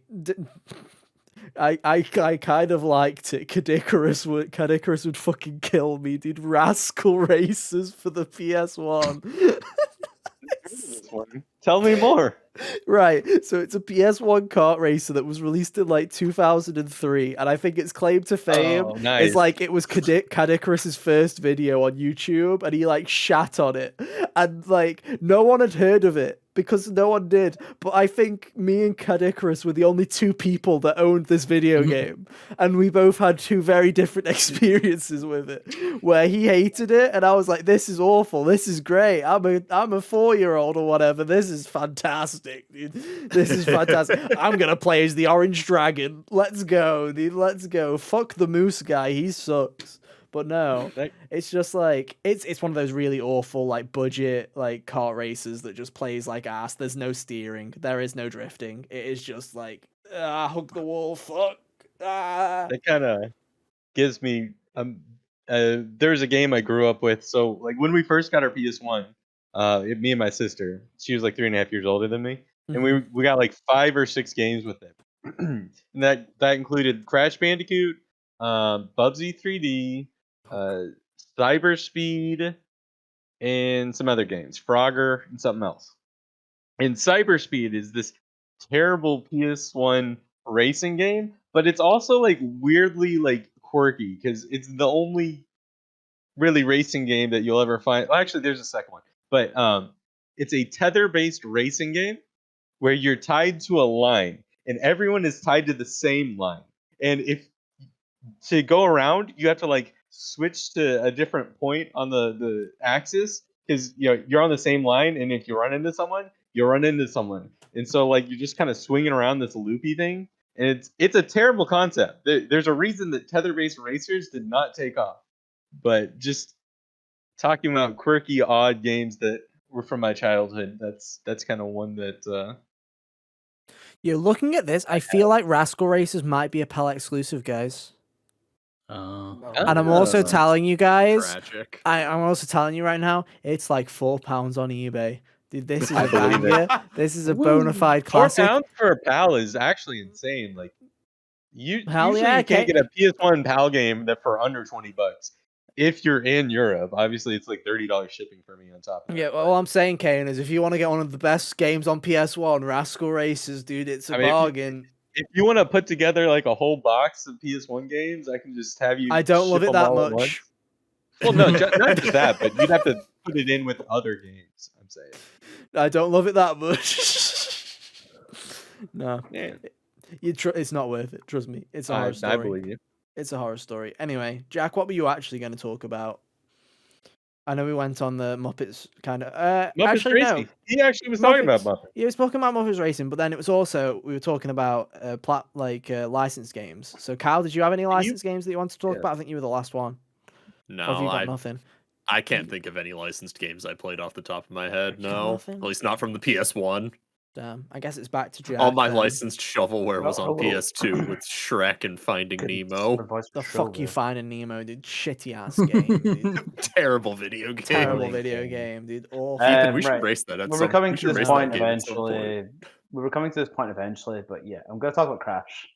kind of liked it. Cadicarus would fucking kill me, dude. Rascal Racers for the PS1. Tell me more. Right, so it's a PS1 kart racer that was released in like 2003, and I think its claim to fame Oh, nice. is like it was Cadicarus's first video on YouTube, and he like shat on it, and like no one had heard of it because no one did. But I think me and Cadicarus were the only 2 people that owned this video game, and we both had 2 very different experiences with it. Where he hated it, and I was like, "This is awful. This is great. I'm a 4-year-old or whatever. This is fantastic, dude. This is fantastic. I'm gonna play as the Orange Dragon. Let's go, dude. Let's go. Fuck the Moose guy. He sucks." But no, it's just like it's one of those really awful like budget like kart races that just plays like ass. There's no steering. There is no drifting. It is just like hug the wall. Fuck. That kind of gives me there's a game I grew up with. So like when we first got our PS1, me and my sister, she was like 3.5 years older than me, and we got like 5 or 6 games with it. And that included Crash Bandicoot, Bubsy 3D, Cyber Speed, and some other games, Frogger and something else. And Cyber Speed is this terrible PS1 racing game, but it's also like weirdly like quirky because it's the only really racing game that you'll ever find. Well, actually, there's a second one, but it's a tether-based racing game where you're tied to a line, and everyone is tied to the same line. And if to go around, you have to like switch to a different point on the axis because you're on the same line, and if you run into someone, you run into someone, and so like you're just kind of swinging around this loopy thing, and it's a terrible concept. There's a reason that tether-based racers did not take off, but just talking about quirky, odd games that were from my childhood, that's kind of one that. Looking at this, I feel like Rascal Racers might be a PAL exclusive, guys. And I'm also Oh. telling you guys, Tragic. I'm also telling you right now, it's like £4 on eBay. Dude, this is I a believe it. banger. This is a bona fide classic. £4 for a PAL is actually insane. Like Hell usually yeah, you can't okay. get a PS1 PAL game that for under $20. If you're in Europe, obviously it's like $30 shipping for me on top of that. Yeah, well, all I'm saying, Kane, is if you want to get one of the best games on PS1, Rascal Racers, dude, it's a I mean, bargain. if you want to put together like a whole box of PS1 games, I can just have you. I don't love ship it them that all at once. much. Well, no, not just that, but you'd have to put it in with other games. I'm saying. I don't love it that much. No, Yeah, it's not worth it. Trust me, it's a horror story. I believe you. It's a horror story. Anyway, Jack, what were you actually going to talk about? I know we went on the Muppets kind of. Muppets Actually, no. Racing. He actually was talking about Muppets. Yeah, he was talking about Muppets Racing, but then it was also we were talking about licensed games. So, Kyle, did you have any licensed games that you wanted to talk Yeah. about? I think you were the last one. No, Or have you got nothing? I can't think of any licensed games I played off the top of my head. No, Nothing? at least not from the PS1. Damn, I guess it's back to Jack. All my then. licensed shovelware was on Hello. PS2 with Shrek and Finding Nemo. My voice The was fuck you shrill finding Nemo, dude? Shitty ass game, dude. Terrible video game. Terrible Terrible video game. game, dude. Awful. Ethan, we should Right. race that at We some were coming we to should this race point that game at some point. eventually. We were coming to this point eventually, but yeah, I'm going to talk about Crash.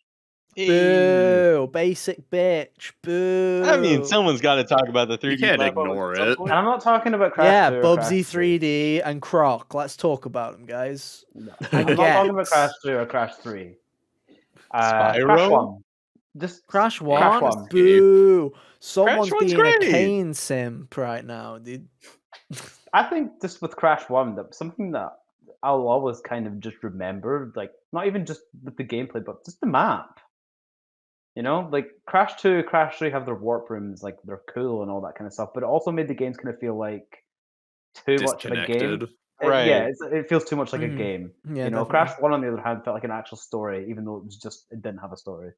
Boo! Basic bitch. Boo! I mean, someone's got to talk about the 3D. You can't platform ignore at some it. point. And I'm not talking about Crash Yeah, 2 or Bubsy Crash 3. 3D and Croc. Let's talk about them, guys. No. I I'm not talking about get- Crash 2 or Crash 3. Spyro? Crash 1. Just Crash 1? Crash 1. Boo! Someone's Crash 1's being a great. Kane simp right now, dude. I think just with Crash 1, that something that I'll always kind of just remember, like, not even just with the gameplay, but just the map. You know, like Crash 2, Crash 3 have their warp rooms, like they're cool and all that kind of stuff, but it also made the games kind of feel like too much of a game. Disconnected. Right. It feels too much like a Mhm. game. Yeah, You know, definitely. Crash 1 on the other hand felt like an actual story, even though it didn't have a story.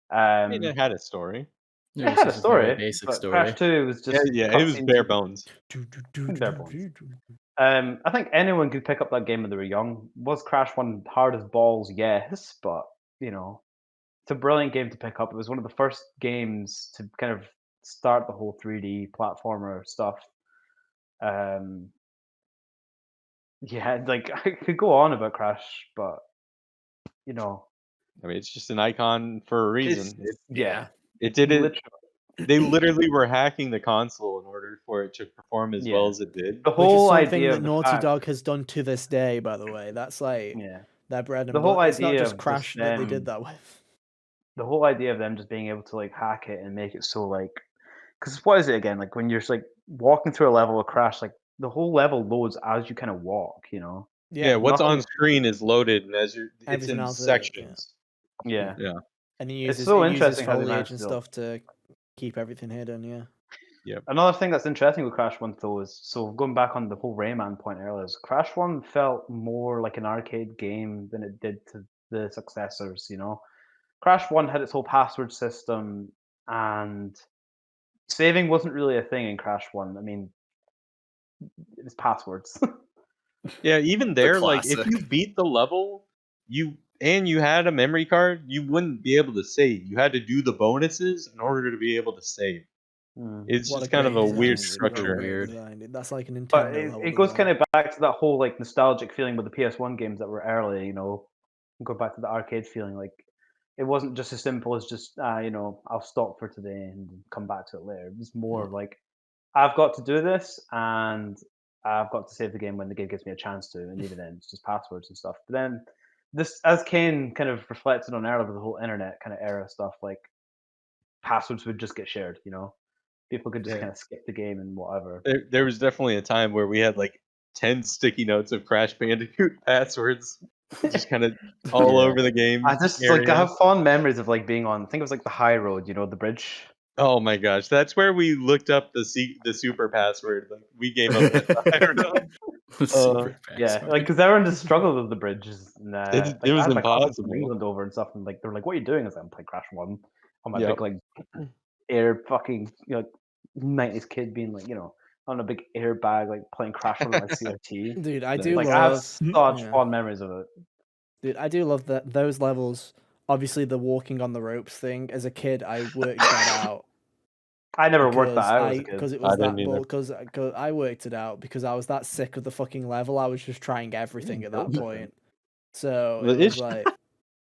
I mean, it had a story. It had a story, basic but story. Crash 2 was just Yeah, it was cutscenes. bare bones. Bare bones. I think anyone could pick up that game when they were young. Was Crash 1 hard as balls? Yes, but you know, it's a brilliant game to pick up. It was one of the first games to kind of start the whole 3D platformer stuff. Yeah, like I could go on about Crash, but you know, I mean, it's just an icon for a reason. yeah, It did it. literally. They literally were hacking the console in order for it to perform as well Yeah. as it did. The Which is whole something idea that of the Naughty fact, Dog has done to this day, by the way. That's like yeah, their bread and The whole butter. It's not idea just of Crash just that they did them- that with. the whole idea of them just being able to like hack it and make it so like, because what is it again? Like when you're just, like walking through a level of Crash, like the whole level loads as you kind of walk. You know. Yeah, what's nothing- on screen is loaded, and as it's Everything in else is, sections. Yeah. And he It's uses, so it uses interesting how they foliage managed and to do it. stuff to keep everything hidden, yeah. Another thing that's interesting with Crash 1 though is, so going back on the whole Rayman point earlier, is Crash 1 felt more like an arcade game than it did to the successors, you know? Crash 1 had its whole password system, and saving wasn't really a thing in Crash 1. I mean, it was passwords. Yeah, even there, like if classic. you beat the level, you had a memory card, you wouldn't be able to save. You had to do the bonuses in order to be able to save. It's What just kind of great a design, weird dude. What a structure. great Weird. design, dude. That's like a Nintendo But level it goes design. kind of back to that whole like nostalgic feeling with the PS1 games that were early, you know, go back to the arcade feeling. Like it wasn't just as simple as just you know, I'll stop for today and come back to it later. It was more like I've got to do this and I've got to save the game when the game gives me a chance to, and even then it's just passwords and stuff. But then this, as Kane kind of reflected on earlier with the whole internet kind of era stuff, like passwords would just get shared, you know. People could just Yeah. kind of skip the game and whatever. There was definitely a time where we had like 10 sticky notes of Crash Bandicoot passwords. just kind of all Yeah. over the game. I just area. I have fond memories of like being on. I think it was like the high road, the bridge. Oh my gosh, that's where we looked up the super password. Like we gave up that. I don't know. Super Yeah, password. because everyone just struggled with the bridges. And, It like, I was had my cousins from impossible. England over and stuff, and like they were like, "What are you doing?" I was like, "I'm playing Crash 1 on my Yep. big like air fucking 90s kid being like on a big airbag like playing Crash 1 on my CRT." Dude, I Nice. do Like I have love. such Yeah. fond memories of it. Dude, I do love that those levels. Obviously, the walking on the ropes thing. As a kid, I worked that out I never worked that because out as a kid. because it I was didn't that either. because I worked it out because I was that sick of the fucking level. I was just trying everything at that point. So The it was issue- like,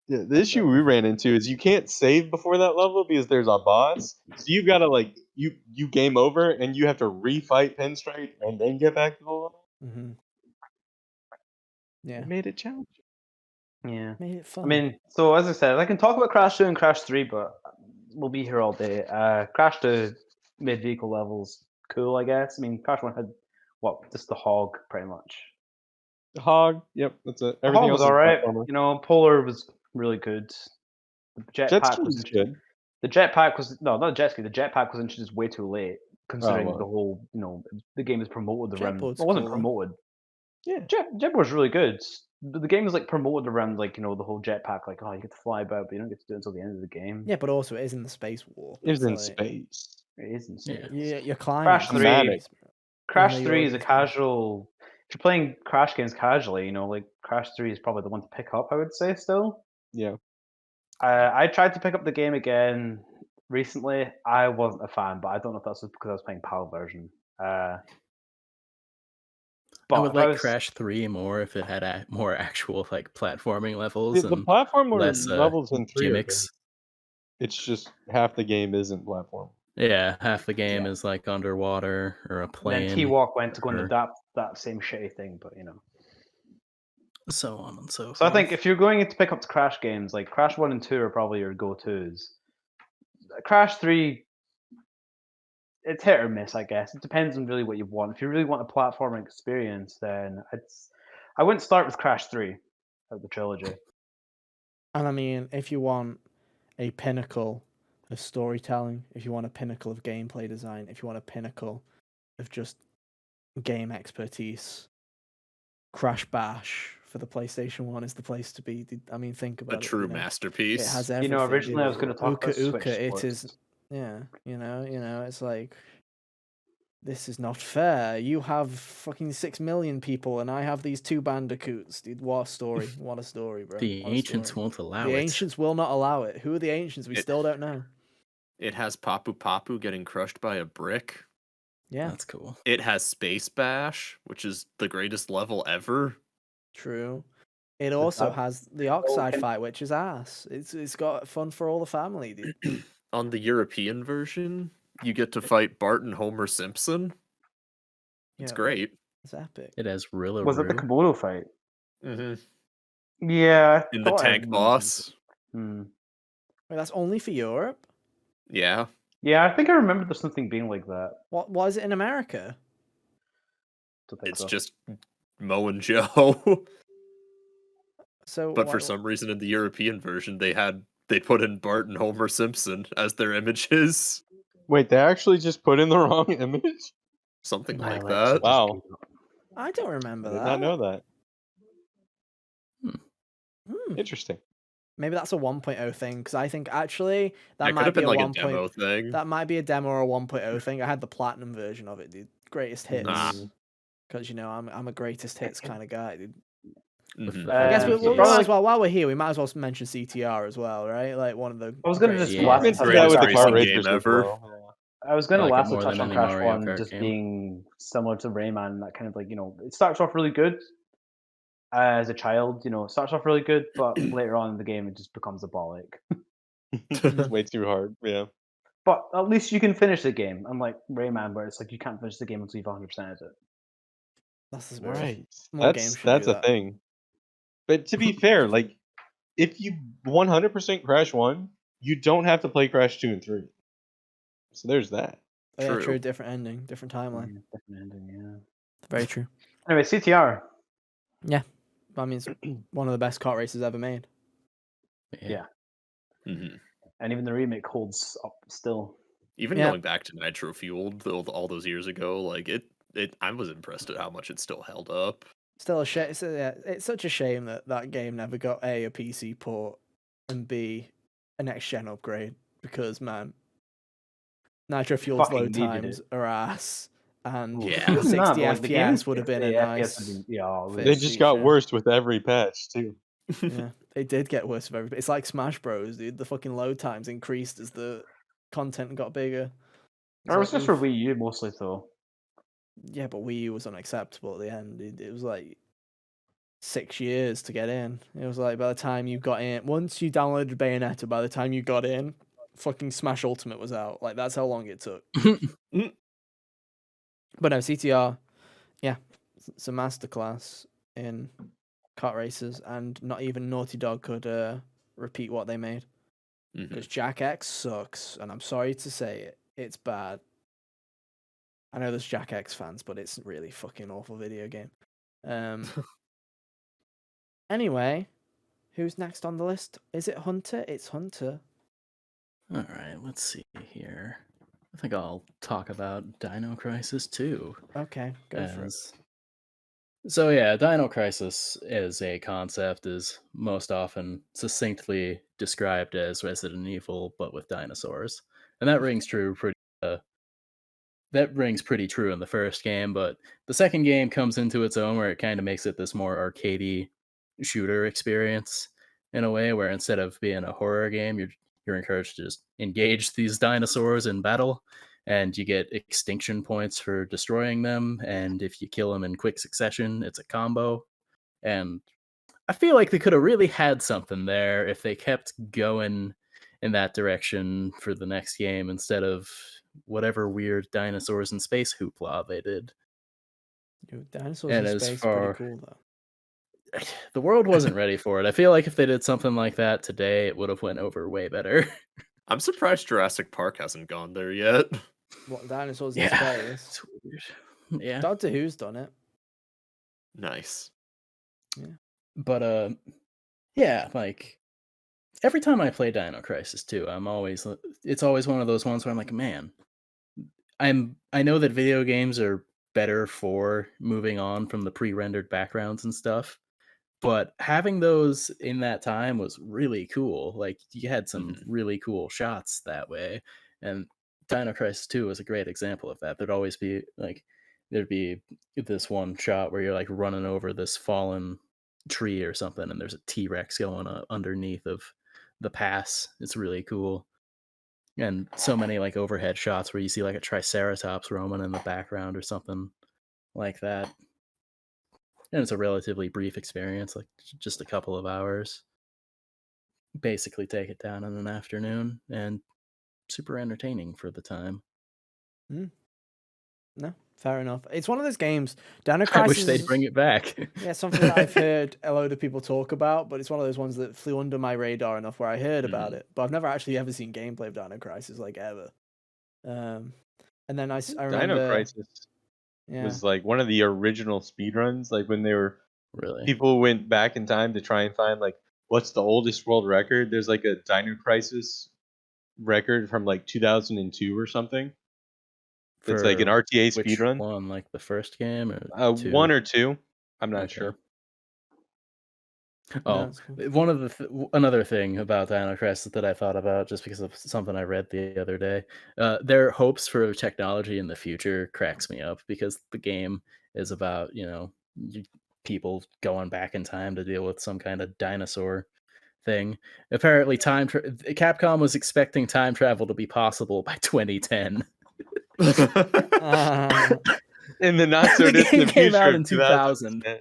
Yeah, the issue we ran into is you can't save before that level because there's a boss. So you've got to like you game over and you have to refight Pinstripe and then get back to the level. mhm. yeah, It made it challenging. Yeah. made it fun. I mean, so as I said, I can talk about Crash 2 and Crash 3, but we'll be here all day. Crash 2 mid vehicle levels, cool, I guess. I mean, Crash 1 had just the hog, pretty much. The hog, yep, that's it. The Everything hog was else is alright. platformer. Polar was really good. The Jet jetpack ski was is good. The jetpack was no, not a jet ski. The jetpack was introduced way too late, considering well. the whole the game is promoted around. Well, Jetboard's it wasn't cool. promoted. Yeah. Jetboard's really good. But the game is like promoted around the whole jetpack. Like, oh, you get to fly about, but you don't get to do it until the end of the game. Yeah, but also it is in the space warp. It was in like, space. It is insane. Yeah. you're climbing. Crash through 3 space, bro. Crash though you're 3 is a already in space. casual. If you're playing Crash games casually, like Crash 3 is probably the one to pick up. I would say still. Yeah. I tried to pick up the game again recently. I wasn't a fan, but I don't know if that's because I was playing PAL version. But I would if like was- Crash 3 more if it had more actual like platforming levels The and platformer less levels in 3 are gimmicks. good. It's just half the game isn't platform. Yeah, half the game is like underwater or a And plane. then T-Walk went to go into or that same shitty thing, but so on and so forth. So I think if you're going to pick up the Crash games, like Crash 1 and 2 are probably your go-tos. Crash 3, it's hit or miss, I guess. It depends on really what you want. If you really want a platforming experience, then I wouldn't start with Crash 3 of the trilogy. And I mean, if you want a pinnacle of storytelling, if you want a pinnacle of gameplay design, if you want a pinnacle of just game expertise, Crash Bash for the PlayStation 1 is the place to be. I mean, think A about it. true masterpiece. It has everything. Originally I was going to talk about Switch Uka, it sports. is. Yeah, it's like, this is not fair. You have fucking 6 million people, and I have these 2 bandicoots. Dude, what a story! What a story, bro. the What a ancients story. won't allow The it. ancients will not allow it. Who are the ancients? We still don't know. It has Papu Papu getting crushed by a brick. Yeah, That's cool. It has Space Bash, which is the greatest level ever. true. It also that- has the Oxide can- fight, which is ass. It's got fun for all the family, dude. On the European version, you get to fight Bart and Homer Simpson. It's Yeah, great. It's epic. It has Rilla Was it the Komodo fight? Mm-hmm. Yeah. In the tank boss. Hmm. Wait, that's only for Europe? Yeah. Yeah, I think I remember there's something being like that. What is it in America? Don't think It's so. just Mo and Joe. So, But for some reason in the European version they put in Bart and Homer Simpson as their images. Wait, they actually just put in the wrong image? Something My like Alexa that. just Wow. gave up. I don't remember I did that. not know that. Hmm. Interesting. Maybe that's a 1.0 thing, because I think actually that That might could have be been a like 1. a demo thing. That might be a demo or a 1.0 thing. I had the platinum version of it, dude. Greatest hits. Nah. Because I'm a greatest hits kind of guy, dude. Mhm. I guess we Yeah. might as well, while we're here, we might as well mention CTR as well, right? Like one of the. I was going to greatest just Yeah. last Mentioned touch Greatest that with on the Crash racing car 1. game racers as ever. well. I was going to I like it lastly more touch than on any Crash Mario 1 Kart just game. being similar to Rayman, that kind of like, it starts off really good as a child, it starts off really good, but later on in the game it just becomes a bollock. It's way too hard. Yeah. But at least you can finish the game, unlike Rayman, where it's like you can't finish the game until you've 100% of it. That's the spirit. Right. More games should That's do a that. thing. But to be fair, like if you 100% Crash 1, you don't have to play Crash 2 and 3. So there's that. Oh, yeah, True. true. Different ending, different timeline. Different ending, yeah. Very true. Anyway, CTR. I mean, it's one of the best kart races ever made. Yeah. Mhm. And even the remake holds up still. Even Yeah. going back to Nitro Fueled all those years ago, like I was impressed at how much it still held up. Still a shame. It's such a shame that that game never got a PC port and B a next gen upgrade because man, Nitro Fueled's Fucking load needed times it. are ass, and Yeah. Even 60 that, but, like, the game FPS would have been a 60 FPS nice. would have been, yeah, it fit They was, just feature. got worse with every patch too. Yeah, they did get worse with everything. It's like Smash Bros, dude. The fucking load times increased as the content got bigger. Or it was like, just for oof. Wii U mostly, though. Yeah, but Wii U was unacceptable at the end. It was like 6 years to get in. It was like by the time you got in, once you downloaded Bayonetta, by the time you got in, fucking Smash Ultimate was out. Like that's how long it took. But no, CTR, yeah, it's a masterclass in kart races, and not even Naughty Dog could repeat what they made. Mhm. Because Jack X sucks, and I'm sorry to say it, it's bad. I know there's Jack X fans, but it's really fucking awful video game. Anyway, who's next on the list? Is it Hunter? It's Hunter. All right, let's see here. I think I'll talk about Dino Crisis 2. Okay, go for it. So yeah, Dino Crisis as a concept is most often succinctly described as Resident Evil, but with dinosaurs, and that rings true pretty. That rings pretty true in the first game, but the second game comes into its own where it kind of makes it this more arcadey shooter experience in a way where instead of being a horror game, you're encouraged to just engage these dinosaurs in battle, and you get extinction points for destroying them, and if you kill them in quick succession, it's a combo. And I feel like they could have really had something there if they kept going in that direction for the next game instead of whatever weird dinosaurs in space hoopla they did. Dude, dinosaurs And in as space are pretty far cool though. the world wasn't ready for it. I feel like if they did something like that today, it would have went over way better. I'm surprised Jurassic Park hasn't gone there yet. What dinosaurs in Yeah, space? it's weird. Yeah, Doctor Who's done it. Nice. but yeah, like every time I play Dino Crisis 2, it's always one of those ones where I'm like, man, I know that video games are better for moving on from the pre-rendered backgrounds and stuff, but having those in that time was really cool. Like you had some really cool shots that way, and Dino Crisis 2 was a great example of that. There'd be this one shot where you're like running over this fallen tree or something, and there's a T-Rex going underneath of the pass. It's really cool. And so many like overhead shots where you see like a Triceratops roaming in the background or something like that. And it's a relatively brief experience, like just a couple of hours. Basically take it down in an afternoon, and super entertaining for the time. No, fair enough. It's one of those games. Dino I Crisis. wish they'd bring it back. Yeah, something that I've heard a load of people talk about, but it's one of those ones that flew under my radar enough where I heard about it, but I've never actually ever seen gameplay of Dino Crisis like ever. And then I remember Dino Crisis was like one of the original speedruns, like when they were Really? people went back in time to try and find like what's the oldest world record. There's like a Dino Crisis record from like 2002 or something. It's like an For RTA which speedrun. one? Like the first game or two? One or two. I'm not Okay. sure. Oh, that's cool. one of the another thing about Dino Crisis that I thought about just because of something I read the other day. Their hopes for technology in the future cracks me up because the game is about people going back in time to deal with some kind of dinosaur thing. Apparently, Capcom was expecting time travel to be possible by 2010. In the not so The game distant came future out of in 2000. 2010.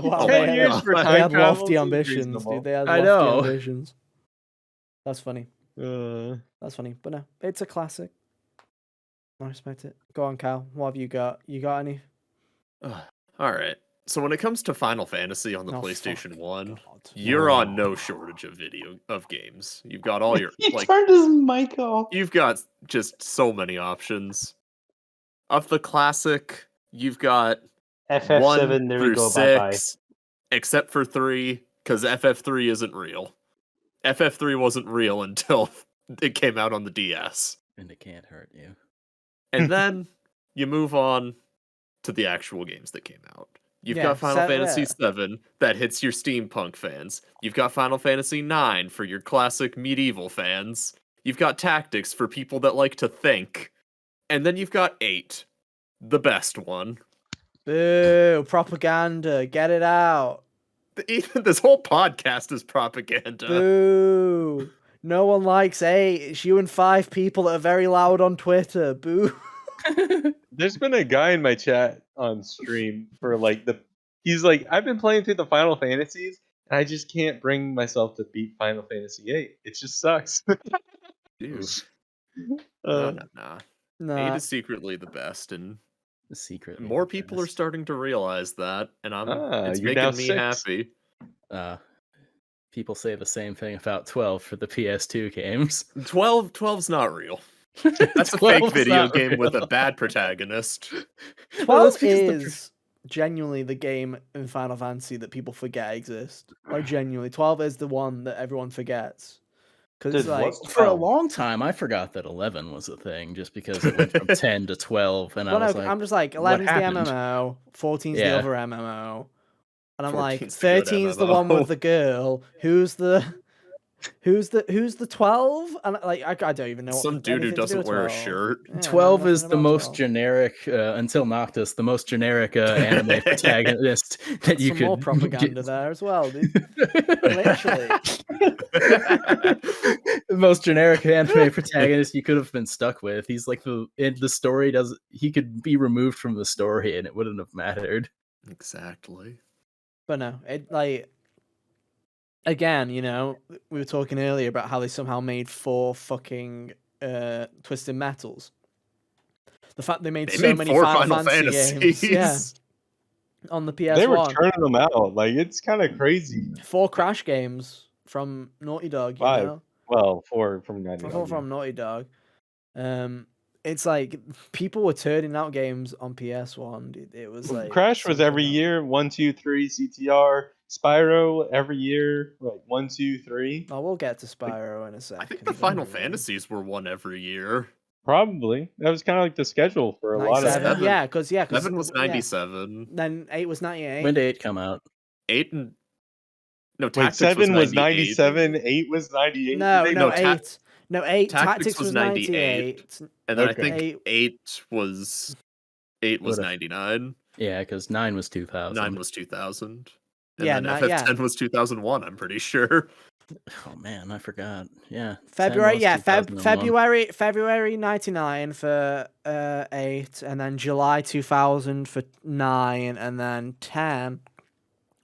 Wow, 10 years for they time had travel lofty seems ambitions, reasonable. dude. They had I lofty know. ambitions. That's funny. That's funny. But no, it's a classic. I respect it. Go on, Cal. What have you got? You got any? All right. So when it comes to Final Fantasy on the Oh, PlayStation fuck 1, God. you're on no shortage of games. You've got all your He like turned his mic off. you've got just so many options. Of the classic, you've got FF7, 1 there we through go, bye-bye. 6, except for 3, because FF3 isn't real. FF3 wasn't real until it came out on the DS. And it can't hurt you. And then you move on to the actual games that came out. You've Yeah, got Final Fantasy yeah. VII that hits your steampunk fans. You've got Final Fantasy IX for your classic medieval fans. You've got Tactics for people that like to think. And then you've got 8, the best one. Boo! Propaganda. Get it out. Even this whole podcast is propaganda. Boo! No one likes 8. It's you and 5 people that are very loud on Twitter. Boo! There's been a guy in my chat on stream for like he's like, I've been playing through the Final Fantasies and I just can't bring myself to beat Final Fantasy 8. It just sucks. Dude. Uh, No. 8 Nah. is secretly the best, and Secretly. more the people are best. starting to realize that, and it's you're now making me 6. happy. People say the same thing about 12 for the PS2 games. 12's not real. That's a fake 12's video not game with a real. bad protagonist. 12 Well, that's because is genuinely the game in Final Fantasy that people forget exists. Like, genuinely. 12 is the one that everyone forgets. Because it's Dude, like... what's For a 12? long time, I forgot that 11 was a thing, just because it went from 10 to 12, and I Well, was no, like, I'm just like, what 11's the happened? MMO, 14's the Yeah. other MMO. And I'm like, 14's the good 13's the MMO. one with the girl. Who's the 12? And like, I don't even know. Some dude who anything to do doesn't with wear a 12. shirt. Yeah, I know 12 nothing is the about most 12. generic, until Noctis, the most generic anime protagonist that you Some could more propaganda get. there as well, dude. Literally. The most generic anime protagonist you could have been stuck with. He's like the story does. He could be removed from the story and it wouldn't have mattered. Exactly. But no, it like again, you know, we were talking earlier about how they somehow made 4 fucking Twisted Metals. The fact they made They so made many 4 Final Final Fantasy games, yeah, Fantasies. on the they were PS1. turning them out. Like, it's kind of crazy. 4 Crash games from Naughty Dog, you 5. know, Well, 4 from 90. 4 from Naughty Dog. It's like people were turning out games on PS1. Dude. It was like Crash was something every else. year. 1, 2, 3 CTR. Spyro every year. Like 1, 2, 3. Oh, we'll get to Spyro in a second. I think the don't Final worry. Fantasies were one every year. Probably. That was kind of like the schedule for a lot of 97? Seven. Yeah, because 7 was yeah. 97. Then 8 was 98. When did 8 come out? 8 and no, Wait, Tactics 7 was 98. 97, 8 was 98. No, Did they no, no, 8. No, 8. Tactics was 98. And then I Okay. think 8. 8 was Would've- 99. Yeah, because 9 was 2000. 9 was 2000. And Yeah, then FF10 was 2001, I'm pretty sure. Oh man, I forgot. Yeah, 10 February, was yeah, 2001. February 99 for 8, and then July 2000 for 9, and then 10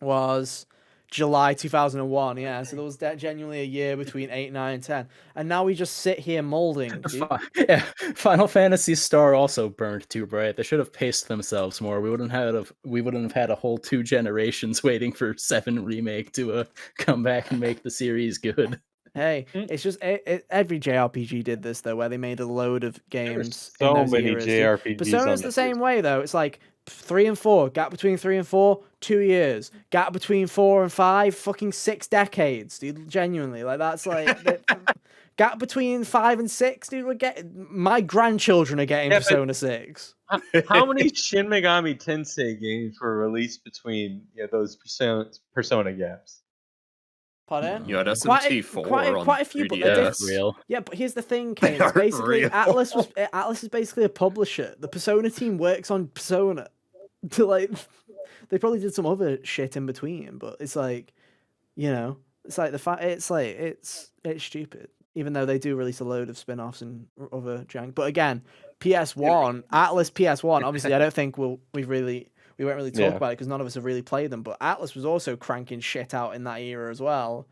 was July 2001. Yeah, so there was genuinely a year between 8, 9, and 10. And now we just sit here molding. Dude. Yeah, Final Fantasy Star also burned too bright. They should have paced themselves more. We wouldn't have had a whole 2 generations waiting for 7 remake to come back and make the series good. Hey, it's just every JRPG did this though, where they made a load of games. so in those many eras. JRPGs Persona's on the same way though. It's like 3 and 4, gap between 3 and 4, 2 years, gap between 4 and 5, fucking 6 decades, dude. Genuinely, like that's like gap between 5 and 6, dude. My grandchildren are getting Yeah, but- Persona 6. How many Shin Megami Tensei games were released between those Persona gaps? Pardon? You had Quite SMT4 on quite a few, but 3DS. Real. Yeah, but here's the thing, They Kane. It's aren't basically real. Atlas is basically a publisher. The Persona team works on Persona. To like, they probably did some other shit in between, but it's like, you know, it's like it's stupid. Even though they do release a load of spin-offs and other jank. But again, PS1, Atlas PS1. Obviously, I don't think we won't really talk about it because none of us have really played them. But Atlas was also cranking shit out in that era as well.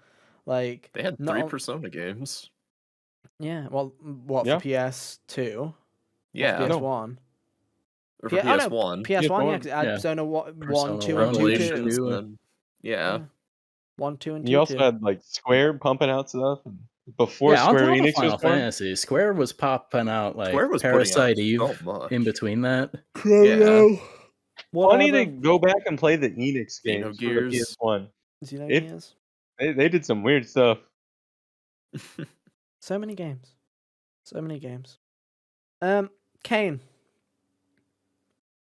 Like They had not 3 on- Persona games. Yeah, well, what Yeah. for PS2? Yeah. What, No. PS1. Or for Yeah, oh, no, PS1. PS1, yeah, 'cause it had Yeah. Persona 1, Persona 2, 1, and 2, Revolution. 2. Two. and then- yeah. 1, 2, and 2. You also had like Square pumping out stuff before Yeah, on Square top of Enix Final was born. Fantasy, Square was popping out like Square was putting out Parasite Eve so much. in between that. Chrono. funny to Whatever. go back and play the Enix games for the Xenogears. PS1. It Xenogears. they did some weird stuff. So many games. So many games. Kane.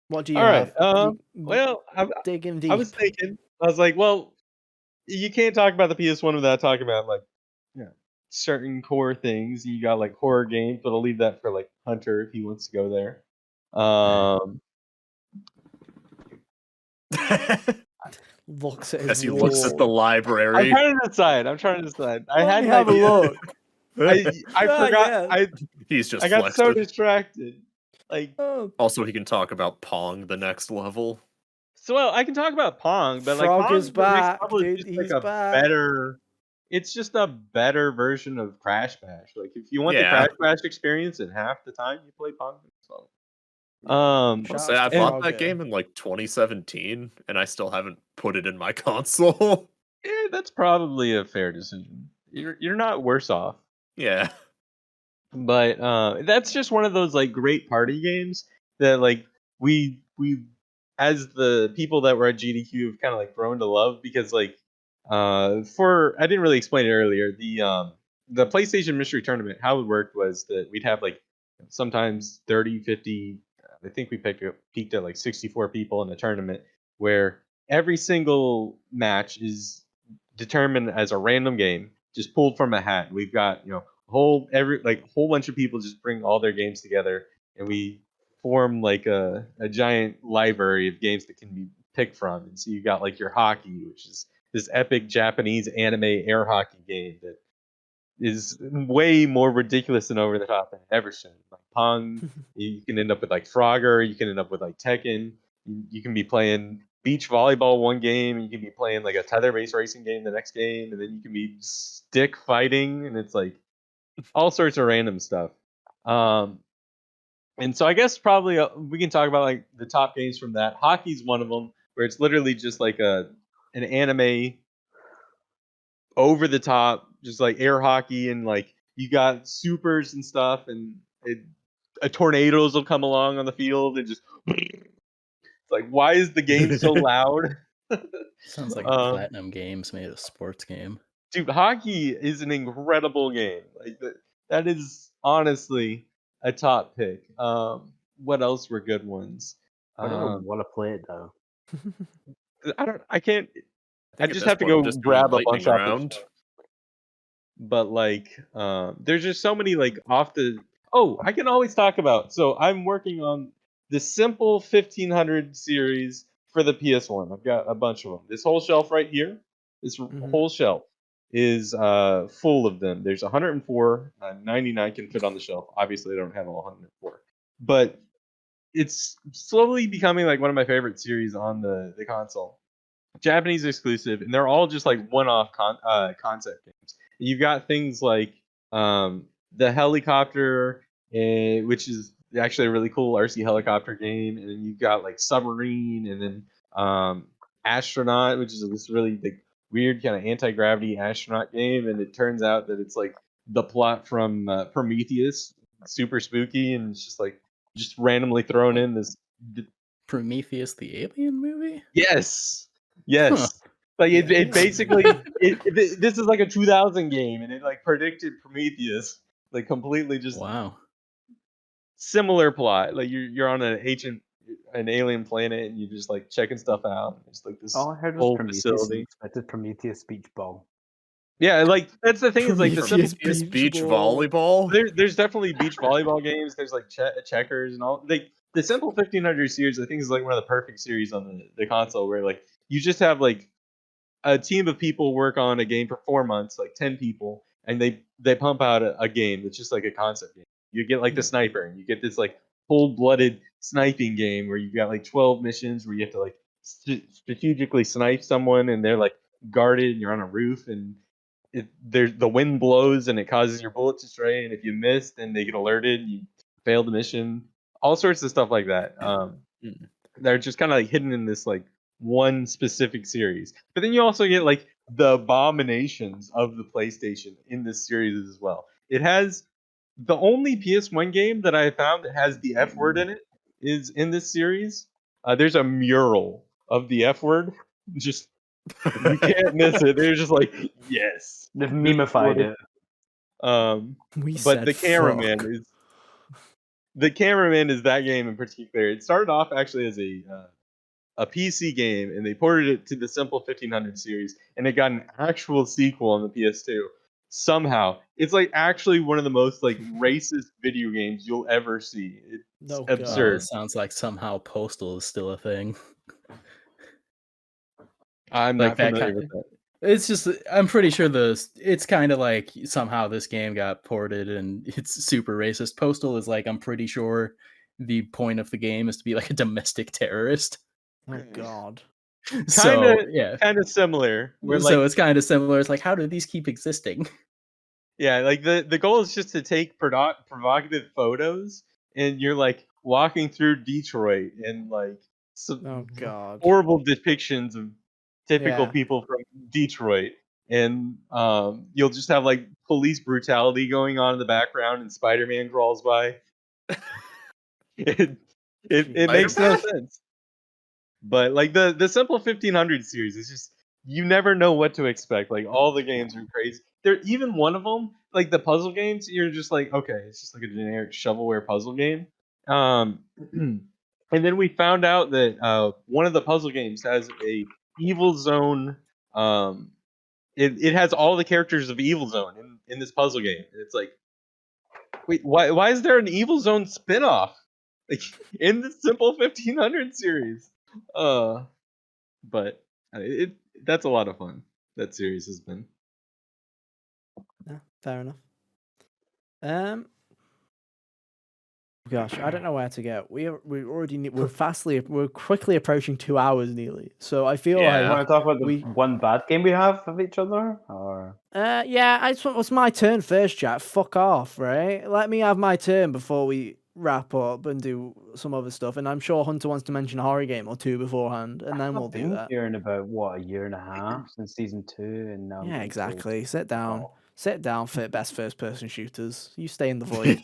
What do you All right. have? Well, Digging I was deep. thinking, I was like, well, you can't talk about the PS1 without talking about like, you know, certain core things. You got like horror games, but I'll leave that for like Hunter if he wants to go there. Um, Looks at his As he looks at the wall. I'm library. trying to decide. I Let had me an have a idea. look. I Ah, forgot. yeah. He's just I got so flexing. distracted. Like, Oh, Also, he can talk about Pong, the next level. so well, I can talk about Pong, but like Frog Pong, is the next back, level is dude. just like He's a back. better. It's just a better version of Crash Bash. Like if you want the Yeah. Crash Bash experience in half the time, you play Pong. So, Shout Say outs I to bought Frogger. that game in like 2017, and I still haven't put it in my console. yeah, that's probably a fair decision. You're not worse off. Yeah. But that's just one of those like great party games that like we as the people that were at GDQ have kind of like grown to love because like for I didn't really explain it earlier, the PlayStation Mystery Tournament, how it worked was that we'd have like sometimes 30 50, I think we peaked at like 64 people in the tournament, where every single match is determined as a random game just pulled from a hat. We've got, whole bunch of people just bring all their games together, and we form like a giant library of games that can be picked from. And so you got like your hockey, which is this epic Japanese anime air hockey game that is way more ridiculous and over the top than I've ever seen. Like Pong, you can end up with like Frogger, you can end up with like Tekken. You can be playing beach volleyball one game, you can be playing like a tether-based racing game the next game, and then you can be stick fighting, and it's like all sorts of random stuff. And so I guess probably we can talk about like the top games from that. Hockey's one of them, where it's literally just like an anime over the top, just like air hockey, and like you got supers and stuff, and tornadoes will come along on the field and just. It's like, why is the game so loud? Sounds like a Um, Platinum Games made a sports game. Dude, hockey is an incredible game. Like that is honestly a top pick. What else were good ones? I don't want to play it though. I can't. I think at just this have to point I'm go just doing grab a lightning bunch off the round. shelf. But like, there's just so many like off the. Oh, I can always talk about. So I'm working on the simple 1500 series for the PS1. I've got a bunch of them. This whole shelf right here, this whole shelf is full of them. There's 104. 99 can fit on the shelf. Obviously, I don't have all 104, but it's slowly becoming like one of my favorite series on the console. Japanese exclusive, and they're all just like one-off concept games. You've got things like the helicopter, which is actually a really cool RC helicopter game, and then you've got like submarine, and then astronaut, which is this really like weird kind of anti-gravity astronaut game, and it turns out that it's like the plot from Prometheus, super spooky, and it's just like just randomly thrown in this. Prometheus the Alien movie? Yes. Huh. Yes. Like it Yes. basically this is like a 2000 game, and it like predicted Prometheus, like completely just Wow. similar plot. Like you're on an alien planet, and you're just like checking stuff out. It's like this All I heard was whole Prometheus and facility. expected Prometheus beach ball. Yeah, like that's the thing is like the Prometheus simple Prometheus beach beach ball. volleyball. there's definitely beach volleyball games. There's like checkers and all. Like the simple 1500 series, I think is like one of the perfect series on the console where like you just have like a team of people work on a game for 4 months, like 10 people, and they pump out a game that's just like a concept game. You get like the sniper, and you get this like full-blooded sniping game where you've got like 12 missions where you have to like strategically snipe someone, and they're like guarded, and you're on a roof, and the wind blows and it causes your bullet to stray, and if you miss, then they get alerted, and you fail the mission. All sorts of stuff like that. Mm. They're just kind of like hidden in this like one specific series. But then you also get like the abominations of the PlayStation in this series as well. It has the only PS1 game that I found that has the F word in it is in this series. there's a mural of the F word. Just you can't miss it. They're just like, yes, They've this is memified what it. We but said the cameraman fuck. is that game in particular. It started off actually as a PC game, and they ported it to the Simple 1500 series, and it got an actual sequel on the PS2. Somehow, it's like actually one of the most like racist video games you'll ever see. It's Oh, God. absurd. Sounds like somehow Postal is still a thing. I'm Like not that familiar kind. with that. It's just I'm pretty sure it's kind of like somehow this game got ported and it's super racist. Postal is like I'm pretty sure the point of the game is to be like a domestic terrorist. Oh, God. So yeah, Kind of similar. Where so like it's kind of similar. It's like how do these keep existing? yeah, like the goal is just to take provocative photos, and you're like walking through Detroit and like some Oh, God. horrible depictions of typical Yeah. people from Detroit, and you'll just have like police brutality going on in the background, and Spider-Man crawls by. It makes no Spider-Man? sense. But like the Simple 1500 series is just you never know what to expect. Like all the games are crazy. There even one of them, like the puzzle games, you're just like, okay, it's just like a generic shovelware puzzle game. And then we found out that one of the puzzle games has a Evil Zone. It has all the characters of Evil Zone in this puzzle game. And it's like, wait, why is there an Evil Zone spin-off? Like in the Simple 1500 series? But that's a lot of fun. That series has been. Yeah, fair enough. Gosh, I don't know where to go. We're quickly approaching 2 hours nearly. So I feel Yeah. You like want to talk about the we one bad game we have of each other, or yeah, it's my turn first, Jack. Fuck off, right? Let me have my turn before we wrap up and do some other stuff. And I'm sure Hunter wants to mention a horror game or two beforehand, and then we'll I've do been that. here in about what, a year and a half since season 2, and now I'm Yeah, getting told, exactly. Sit down. oh. Sit down for best first person shooters. You stay in the void.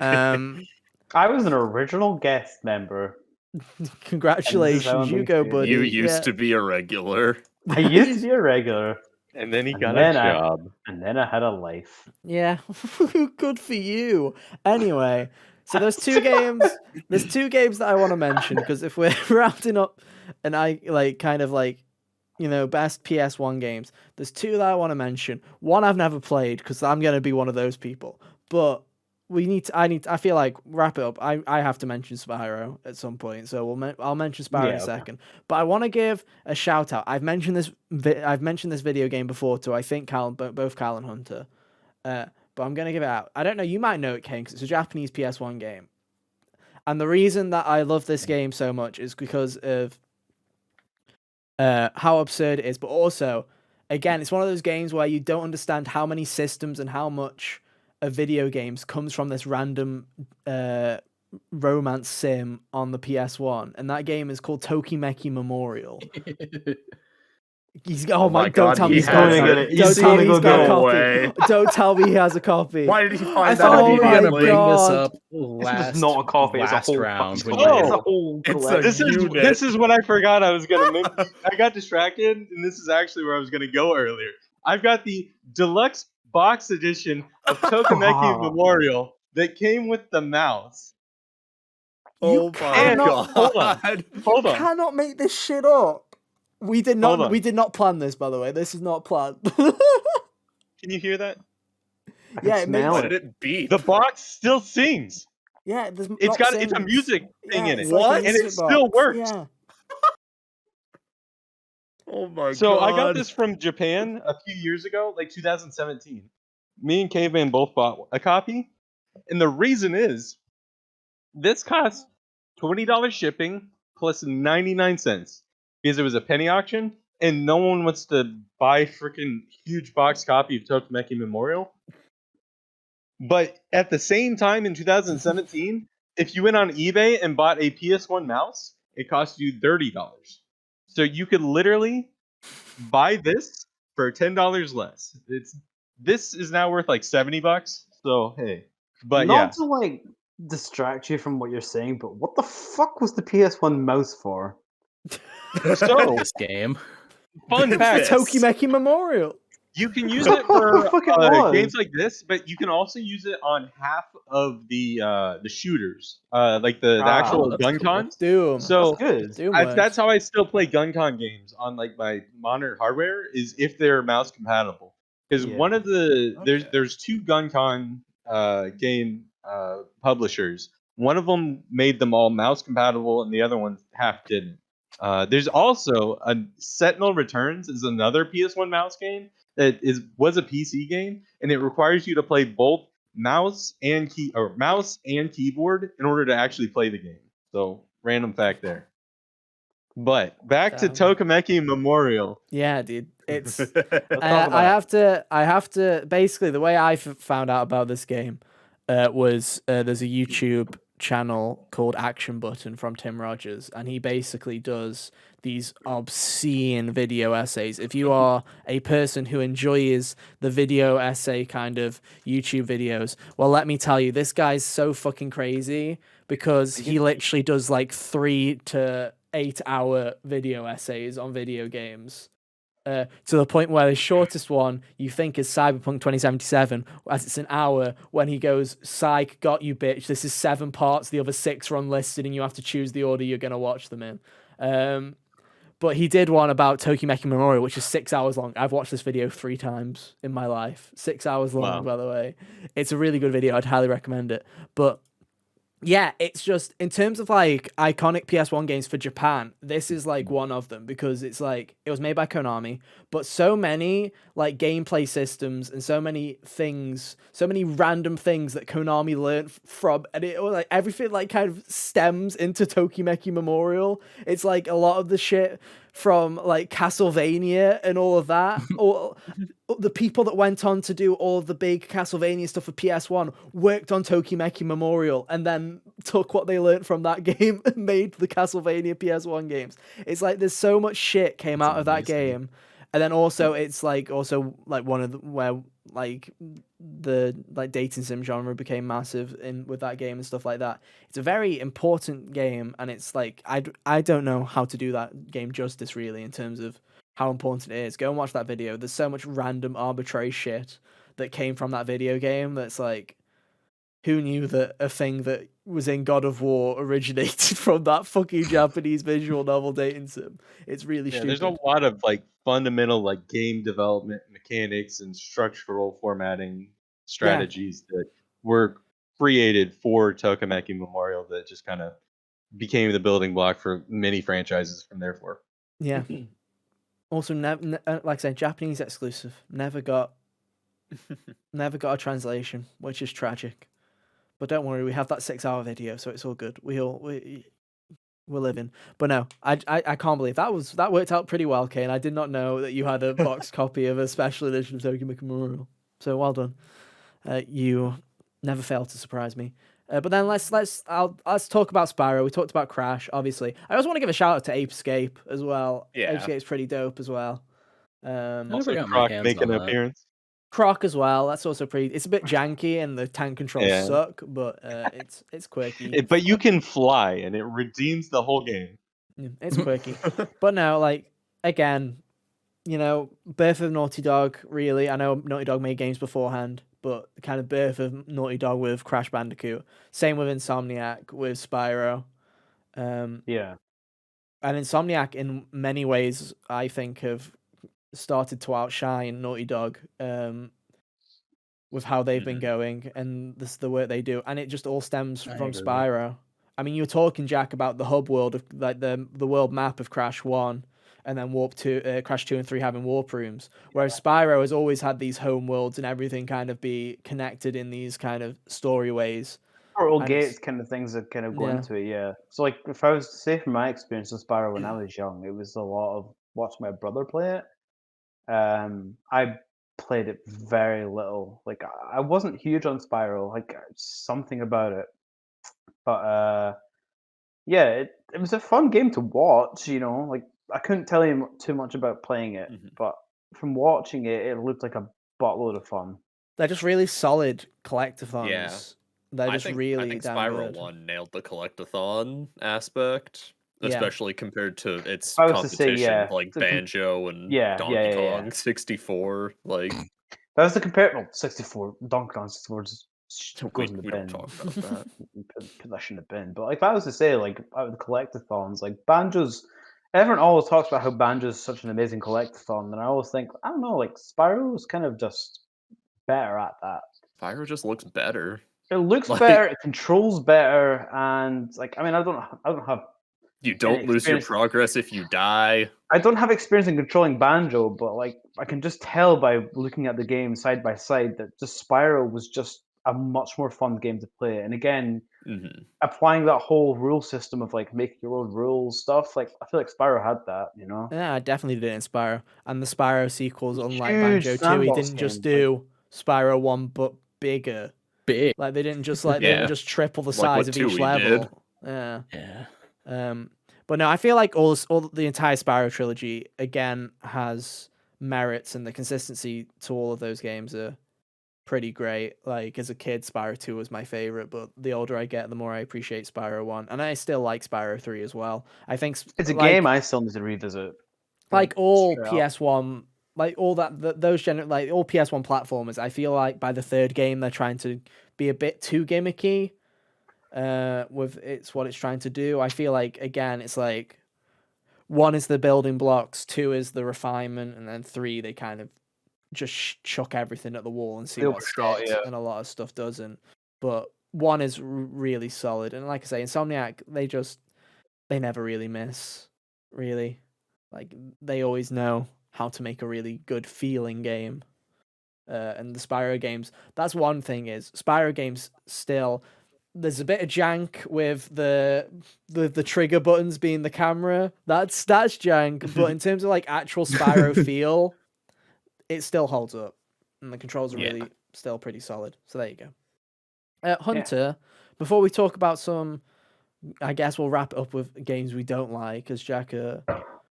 Um I was an original guest member. Congratulations, you being go, treated. buddy. You used to be a regular. I used to be a regular, And then he And got then a I- job. and then I had a life. Yeah, good for you. Anyway, so there's two games. There's two games that I want to mention because if we're rounding up, and I like kind of like, best PS1 games. There's two that I want to mention. One I've never played because I'm gonna be one of those people. But I feel like wrap it up. I have to mention Spyro at some point, so I'll mention Spyro in a okay. second. But I want to give a shout out. I've mentioned this video game before to I think both Cal and Hunter. But I'm gonna give it out. I don't know. You might know it, Kane, because it's a Japanese PS1 game. And the reason that I love this game so much is because of how absurd it is, but also, again, it's one of those games where you don't understand how many systems and how much of video games comes from this random romance sim on the PS1, and that game is called Tokimeki Memorial. Oh my don't God, tell me he he's got has a it. copy. Don't tell me he's got a No copy. way. Don't tell me he has a copy. Why did he I find that thought, oh my immediately? Bring this God. up This is not a coffee. It's a last whole round. fucking when collection. you- It's a whole It's a collection. unit. This is what I forgot I was gonna mention. I got distracted, and this is actually where I was gonna go earlier. I've got the deluxe box edition of Tokimeki Memorial that came with the mouse. Oh my God. Hold on. Cannot make this shit up. We did Hold not. on. We did not plan this, by the way. This is not planned. Can you hear that? I can Yeah, it makes- smell Why it. did it beep? The box still sings. Yeah, there's It's not got it's a sings. music thing Yeah, in it's it, like a What? and it music still box. works. Yeah. Oh my So God. I got this from Japan a few years ago, like 2017. Me and Caveman both bought a copy, and the reason is this cost $20 shipping plus 99 cents because it was a penny auction, and no one wants to buy freaking huge box copy of Tokimeki Memorial. But at the same time in 2017, if you went on eBay and bought a PS1 mouse, it cost you $30. So you could literally buy this for $10 less. This is now worth like $70. So hey, but Not yeah, to like distract you from what you're saying, but what the fuck was the PS1 mouse for? So, This game. fun The fact: Tokimeki Memorial. you can use What it the for fuck it was? games like this, but you can also use it on half of the shooters, like the Ah. actual that's gun cool. cons. Doom. So That's good. Doom that's works. how I still play gun con games on like my modern hardware, is if they're mouse compatible. Because Yeah. one of the Okay. there's two gun con game publishers. One of them made them all mouse compatible, and the other one half didn't. There's also a Sentinel Returns is another PS1 mouse game that was a PC game, and it requires you to play both mouse and keyboard in order to actually play the game. So random fact there. But back to Damn. Tokimeki Memorial. Yeah, dude. It's Let's talk I about it. have to basically the way I found out about this game was there's a YouTube channel called Action Button from Tim Rogers, and he basically does these obscene video essays. If you are a person who enjoys the video essay kind of YouTube videos, well, let me tell you, this guy's so fucking crazy because he literally does like 3 to 8 hour video essays on video games. To the point where the shortest one you think is Cyberpunk 2077, as it's an hour, when he goes, "Psych, got you, bitch. This is 7 parts. The other 6 are unlisted, and you have to choose the order you're gonna watch them in." But he did one about Tokimeki Memorial, which is 6 hours long. I've watched this video 3 times in my life. 6 hours long, Wow. by the way. It's a really good video. I'd highly recommend it. But yeah, it's just in terms of like iconic PS1 games for Japan, this is like one of them because it's like it was made by Konami, but so many like gameplay systems and so many things, so many random things that Konami learned from, and it like everything like kind of stems into Tokimeki Memorial. It's like a lot of the shit from like Castlevania and all of that, or the people that went on to do all the big Castlevania stuff for PS1 worked on Tokimeki Memorial and then took what they learned from that game and made the Castlevania PS1 games. It's like there's so much shit came That's out of that amazing. game. And then also it's like also like one of the where like the like dating sim genre became massive in with that game and stuff like that. It's a very important game, and it's like I don't know how to do that game justice really in terms of how important it is. Go and watch that video. There's so much random arbitrary shit that came from that video game that's like, who knew that a thing that was in God of War originated from that fucking Japanese visual novel dating sim? It's really Yeah, stupid. there's a lot of like fundamental like game development mechanics and structural formatting strategies that were created for Tokimeki Memorial that just kind of became the building block for many franchises from there for. Yeah. Also, like I said, Japanese exclusive. Never got a translation, which is tragic. But don't worry, we have that 6-hour video, so it's all good. We're living. But no, I can't believe that worked out pretty well, Kane. I did not know that you had a boxed copy of a special edition of Tokimeki Memorial. So well done. You never fail to surprise me. But then let's talk about Spyro. We talked about Crash, obviously. I also want to give a shout out to Ape Escape as well. Yeah. Ape Escape's pretty dope as well. I never Also, got my Croc hands making on an that. appearance. Croc as well. That's also pretty. It's a bit janky and the tank controls Yeah. suck, but it's quirky. But you can fly, and it redeems the whole game. Yeah, it's quirky. But no, like again, you know, birth of Naughty Dog. Really, I know Naughty Dog made games beforehand, but the kind of birth of Naughty Dog with Crash Bandicoot. Same with Insomniac with Spyro. Yeah. And Insomniac, in many ways, I think have started to outshine Naughty Dog. With how they've been going and the work they do, and it just all stems I from agree. Spyro. I mean, you were talking, Jack, about the hub world of like the world map of Crash 1, and then Crash 2 and 3 having warp rooms. Whereas Spyro has always had these home worlds and everything kind of be connected in these kind of story ways. Portal And gates it's kind of things that kind of go yeah, into it, yeah. So like if I was to say from my experience with Spyro when I was young, it was a lot of watching my brother play it. I played it very little. Like I wasn't huge on Spyro, like something about it. But yeah, it was a fun game to watch, you know. Like I couldn't tell you too much about playing it, but from watching it, it looked like a buttload of fun. they're just really solid Yeah. collectathons They're I just think really damn Spyro good. 1 nailed the collectathon aspect, Yeah. especially compared to its If I was to say, competition yeah, like to Banjo and yeah, Donkey yeah. Kong 64. Like If I was to compare, well, 64, Donkey Kong 64 just we, goes in the we don't bin. talk about that. Put that shit in the bin. But like, if I was to say, like, out of the collectathons, like Banjo's, everyone always talks about how Banjo's such an amazing collectathon, and I always think, I don't know, like Spyro's kind of just better at that. Spyro just looks better. It looks Like- better, it controls better, and like, I mean, I don't have You don't lose your experience- progress if you die. I don't have experience in controlling Banjo, but like I can just tell by looking at the game side by side that just Spyro was just a much more fun game to play. And again, hmm applying that whole rule system of like making your own rules stuff, like I feel like Spyro had that, you know. Yeah, I definitely did it in Spyro. And the Spyro sequels, unlike Huge Banjo 2, he sandbox didn't just games, like- do Spyro 1 but bigger. Big. Like they didn't just like they Yeah. didn't just triple the Like size what of each 2 he level. did. Yeah. Yeah. But no, I feel like all the entire Spyro trilogy again has merits, and the consistency to all of those games are pretty great. Like as a kid, Spyro 2 was my favorite, but the older I get, the more I appreciate Spyro 1, and I still like Spyro 3 as well. I think It's a like, game I still need to revisit. like all Straight up. PS1, like all like all PS1 platformers. I feel like by the third game they're trying to be a bit too gimmicky. With it's what it's trying to do. I feel like again, it's like 1 is the building blocks, 2 is the refinement, and then 3 they kind of just chuck everything at the wall and see They what overshot, sticks, yeah. and a lot of stuff doesn't. But 1 is really solid, and like I say, Insomniac they never really miss. Really, like they always know how to make a really good feeling game. And the Spyro games, that's one thing is Spyro games still. There's a bit of jank with the trigger buttons being the camera. That's jank, but in terms of like actual Spyro feel, it still holds up, and the controls are Yeah. really still pretty solid. So there you go. Hunter. Before we talk about some, I guess we'll wrap it up with games we don't like, as Jack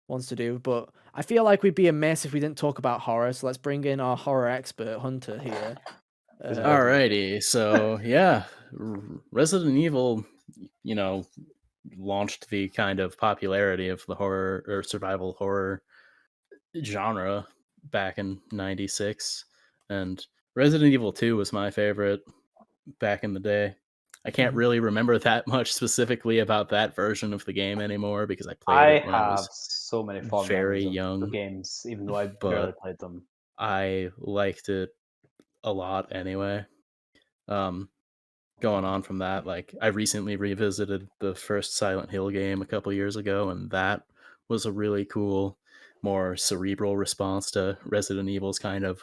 wants to do. But I feel like we'd be amiss if we didn't talk about horror. So let's bring in our horror expert, Hunter, here. Alrighty, so yeah, Resident Evil, launched the kind of popularity of the horror or survival horror genre back in '96, and Resident Evil 2 was my favorite back in the day. I can't really remember that much specifically about that version of the game anymore because I played I it when I have was so many fond very memories of young, the games, even though I but barely played them. I liked it a lot anyway. Going on from that, like I recently revisited the first Silent Hill game a couple years ago, and that was a really cool, more cerebral response to Resident Evil's kind of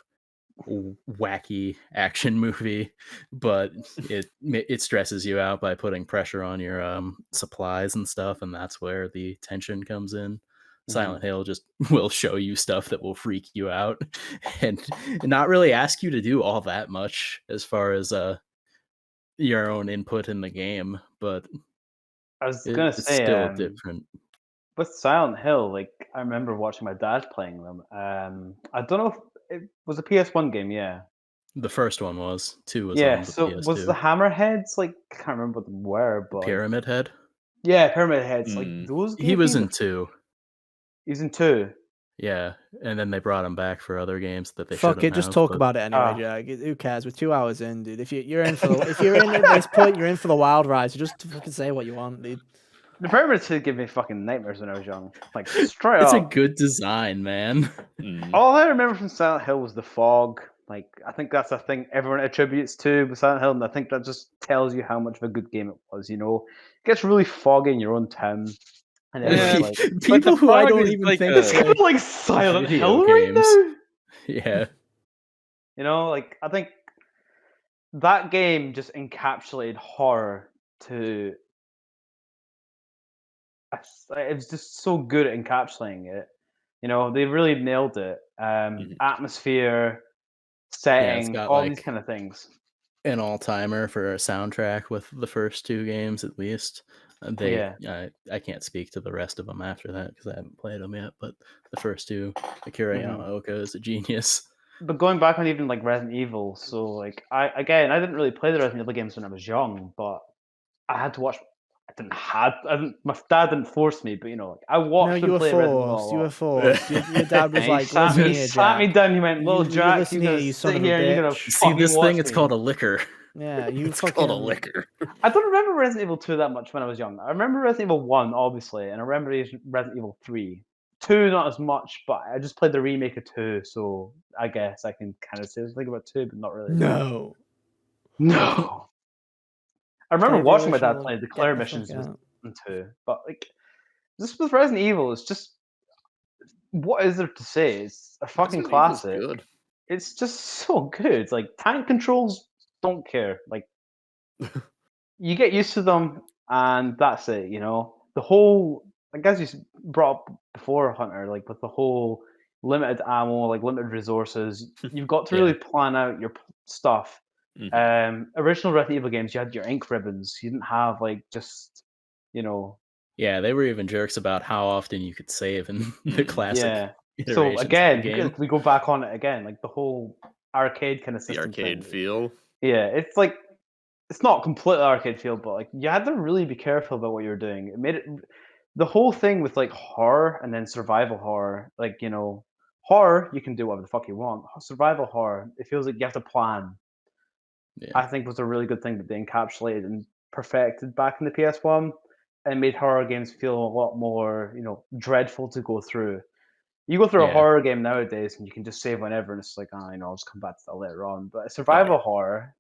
wacky action movie, but it stresses you out by putting pressure on your supplies and stuff, and that's where the tension comes in. Silent Hill just will show you stuff that will freak you out and not really ask you to do all that much as far as your own input in the game, but I was gonna it's say, still different. with Silent Hill, like I remember watching my dad playing them. I don't know if it was a PS1 game, yeah. The first one was, 2 was Yeah, on the so was the PS2. Hammerheads, like I can't remember what they were, but like, Pyramid Head? yeah, Pyramid Heads, like Mm. those He gave was me in 2. he's in 2. Yeah, and then they brought him back for other games that they Fuck shouldn't it, just have, talk but about it anyway, Ah. Jack. Who cares? We're 2 hours in, dude. If you're in for the if you're in at this point, you're in for the wild ride. So just fucking say what you want, dude. The Pyramid Heads gave me fucking nightmares when I was young. Like straight it's a up. good design, man. Mm. All I remember from Silent Hill was the fog. Like I think that's a thing everyone attributes to with Silent Hill, and I think that just tells you how much of a good game it was. You know, it gets really foggy in your own town, and Yeah, everyone's like, People the who I fog don't is even like think a- "It's play kind of like Silent video Hill right games. now." Yeah. You know, like I think that game just encapsulated horror to. It was just so good at encapsulating it. You know, they really nailed it. Atmosphere, it's setting, got all these like kind of things. an all-timer for a soundtrack with the first 2 games at least. Yeah. I can't speak to the rest of them after that because I haven't played them yet, but the first 2, Akira Mhm. Yamaoka is a genius. But going back on even like Resident Evil, so like I didn't really play the Resident Evil games when I was young, but I had to watch. My dad didn't force me, but like I No, watched you him were play Resident Evil a forced. You were lot. forced. Your dad was And he like, sat "Listen me, here, sat me Jack. down. He went, "Little You Jack, listen you're here, gonna you son sit of a here and you're gonna bitch." See, fucking this watch thing, it's me." called a liquor. Yeah, you It's fucking. called a liquor. I don't remember Resident Evil 2 that much when I was young. I remember Resident Evil 1, obviously, and I remember Resident Evil 3. 2, not as much, but I just played the remake of 2, so I guess I can kind of say something about 2, but not really. No. No. I remember Play the watching my dad original. play the Get Claire the fuck missions out. in 2, but like, just with Resident Evil, it's just, what is there to say? It's a fucking Resident Evil's classic. good. It's just so good. Like, tank controls, don't care. Like, you get used to them, and that's it. The whole, I guess brought up before, Hunter, like with the whole limited ammo, like limited resources, you've got to Yeah. really plan out your stuff. Mhm. Original Resident Evil games, you had your ink ribbons. You didn't have like just, you know, Yeah, they were even jerks about how often you could save in the Mhm. classic yeah. So iterations of the again, game. we go back on it again, like the whole arcade kind of The system arcade thing. feel. Yeah, it's like, it's not completely arcade feel, but like you had to really be careful about what you were doing. It made it, the whole thing with like horror and then survival horror, like horror you can do whatever the fuck you want. Survival horror, it feels like you have to plan. Yeah. I think was a really good thing that they encapsulated and perfected back in the PS1, and made horror games feel a lot more dreadful to go through. You go through a Yeah. horror game nowadays and you can just save whenever, and it's like, I'll just come back to that later on. But a survival horror,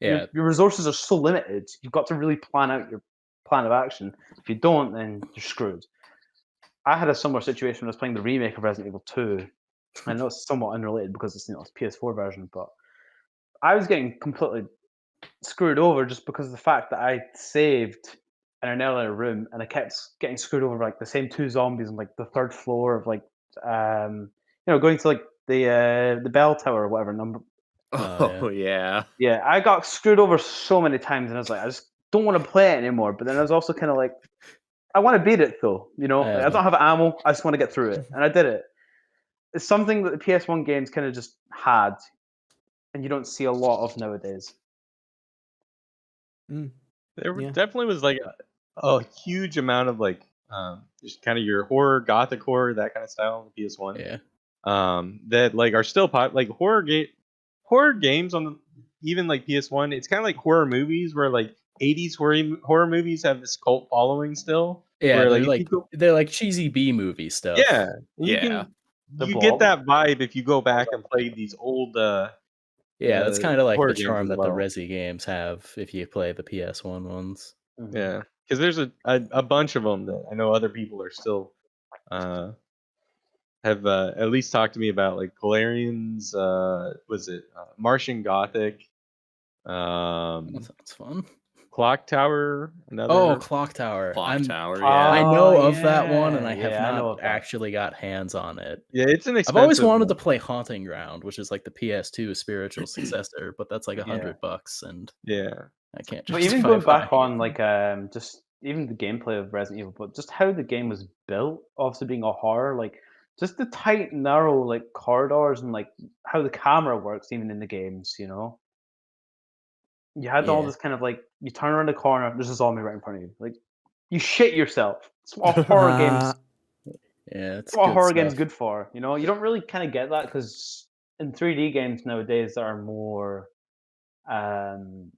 Yeah. your resources are so limited. You've got to really plan out your plan of action. If you don't, then you're screwed. I had a similar situation when I was playing the remake of Resident Evil 2. I know it's somewhat unrelated because it's it's PS4 version, but I was getting completely screwed over just because of the fact that I saved in an earlier room and I kept getting screwed over by, like the same two zombies on like the third floor of like going to like the bell tower or whatever number. Oh yeah. Yeah, I got screwed over so many times, and I was like, I just don't want to play it anymore. But then I was also kind of like, I want to beat it though. I don't have ammo. I just want to get through it, and I did it. It's something that the PS1 games kind of just had, and you don't see a lot of nowadays. There Yeah. definitely was like a huge amount of like just kind of your horror, gothic horror, that kind of style on the PS1. Yeah. That like are still like horror games on even like PS1. It's kind of like horror movies where like 80s horror movies have this cult following still. Yeah, Where they're like if you like go, they're like cheesy B movie stuff. yeah, you Yeah. The you get Blob. that vibe if you go back and play these old Yeah, that's kind of like horror the games charm as that the well. Resi games have if you play the PS1 ones. Mhm. Yeah, because there's a bunch of them that I know other people are still have at least talked to me about, like Galarian's. Was it Martian Gothic? That sounds fun. Clock Tower. Another. Oh, Clock Tower. Clock Tower, I yeah. know of that one, and I have I know not of that. actually got hands on it. Yeah, it's an expensive. I've always wanted to one. play Haunting Ground, which is like the PS2 spiritual successor, but that's like Yeah. $100, and Yeah. I can't. But even justify going back buying on it. like just even the gameplay of Resident Evil, but just how the game was built, obviously being a horror, like just the tight, narrow like corridors and like how the camera works, even in the games, you had all Yeah. this kind of like you turn around the corner, there's a zombie right in front of you, like you shit yourself. It's what horror games. Yeah, it's What good horror stuff. games good for? You don't really kind of get that because in 3D games nowadays there are more um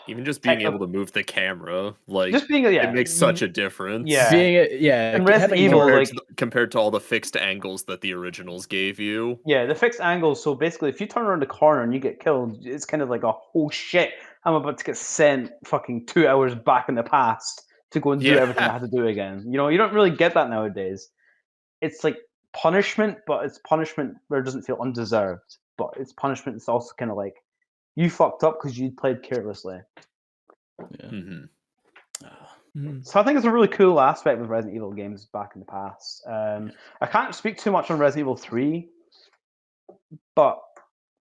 Even just being techno- able to move the camera, like just being it makes such a difference. Yeah. And Resident having Evil, more, like compared to all the fixed angles that the originals gave you. yeah, the fixed angles. So basically, if you turn around the corner and you get killed, it's kind of like, oh shit, I'm about to get sent fucking 2 hours back in the past to go and do everything I had to do again. You don't really get that nowadays. It's like punishment, but it's punishment where it doesn't feel undeserved. But it's punishment. It's also kind of like you fucked up because you played carelessly. Yeah. Mhm. So I think it's a really cool aspect with Resident Evil games back in the past. I can't speak too much on Resident Evil 3, but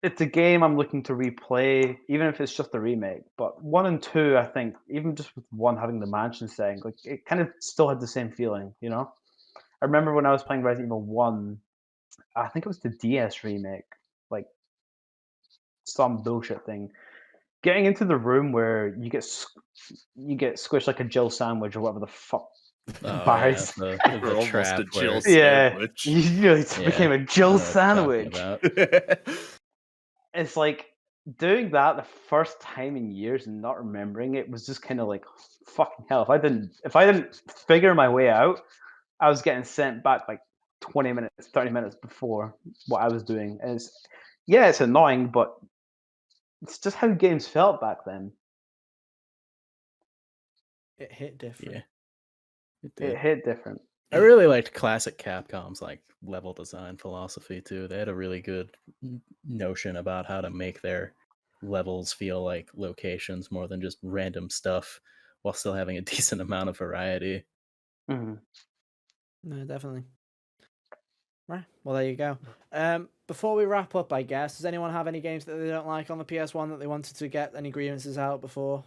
it's a game I'm looking to replay, even if it's just a remake. But 1 and 2, I think, even just with 1 having the mansion setting, like it kind of still had the same feeling. I remember when I was playing Resident Evil 1, I think it was the DS remake, like some bullshit thing. Getting into the room where you get squished like a Jill sandwich or whatever the fuck. Oh, Barry's- yeah, We're the almost trap a Jill where Yeah, sandwich. you nearly Yeah, became a I Jill know what you're talking sandwich. about. It's like doing that the first time in years and not remembering it was just kind of like fucking hell. If I didn't figure my way out, I was getting sent back like 20 minutes, 30 minutes before what I was doing. And it's annoying, but it's just how games felt back then. It hit different. Yeah, it It did. hit different. I really liked classic Capcom's like level design philosophy too. They had a really good notion about how to make their levels feel like locations more than just random stuff, while still having a decent amount of variety. Hmm. No, definitely. Right. Well, there you go. Before we wrap up, I guess, does anyone have any games that they don't like on the PS1 that they wanted to get any grievances out before?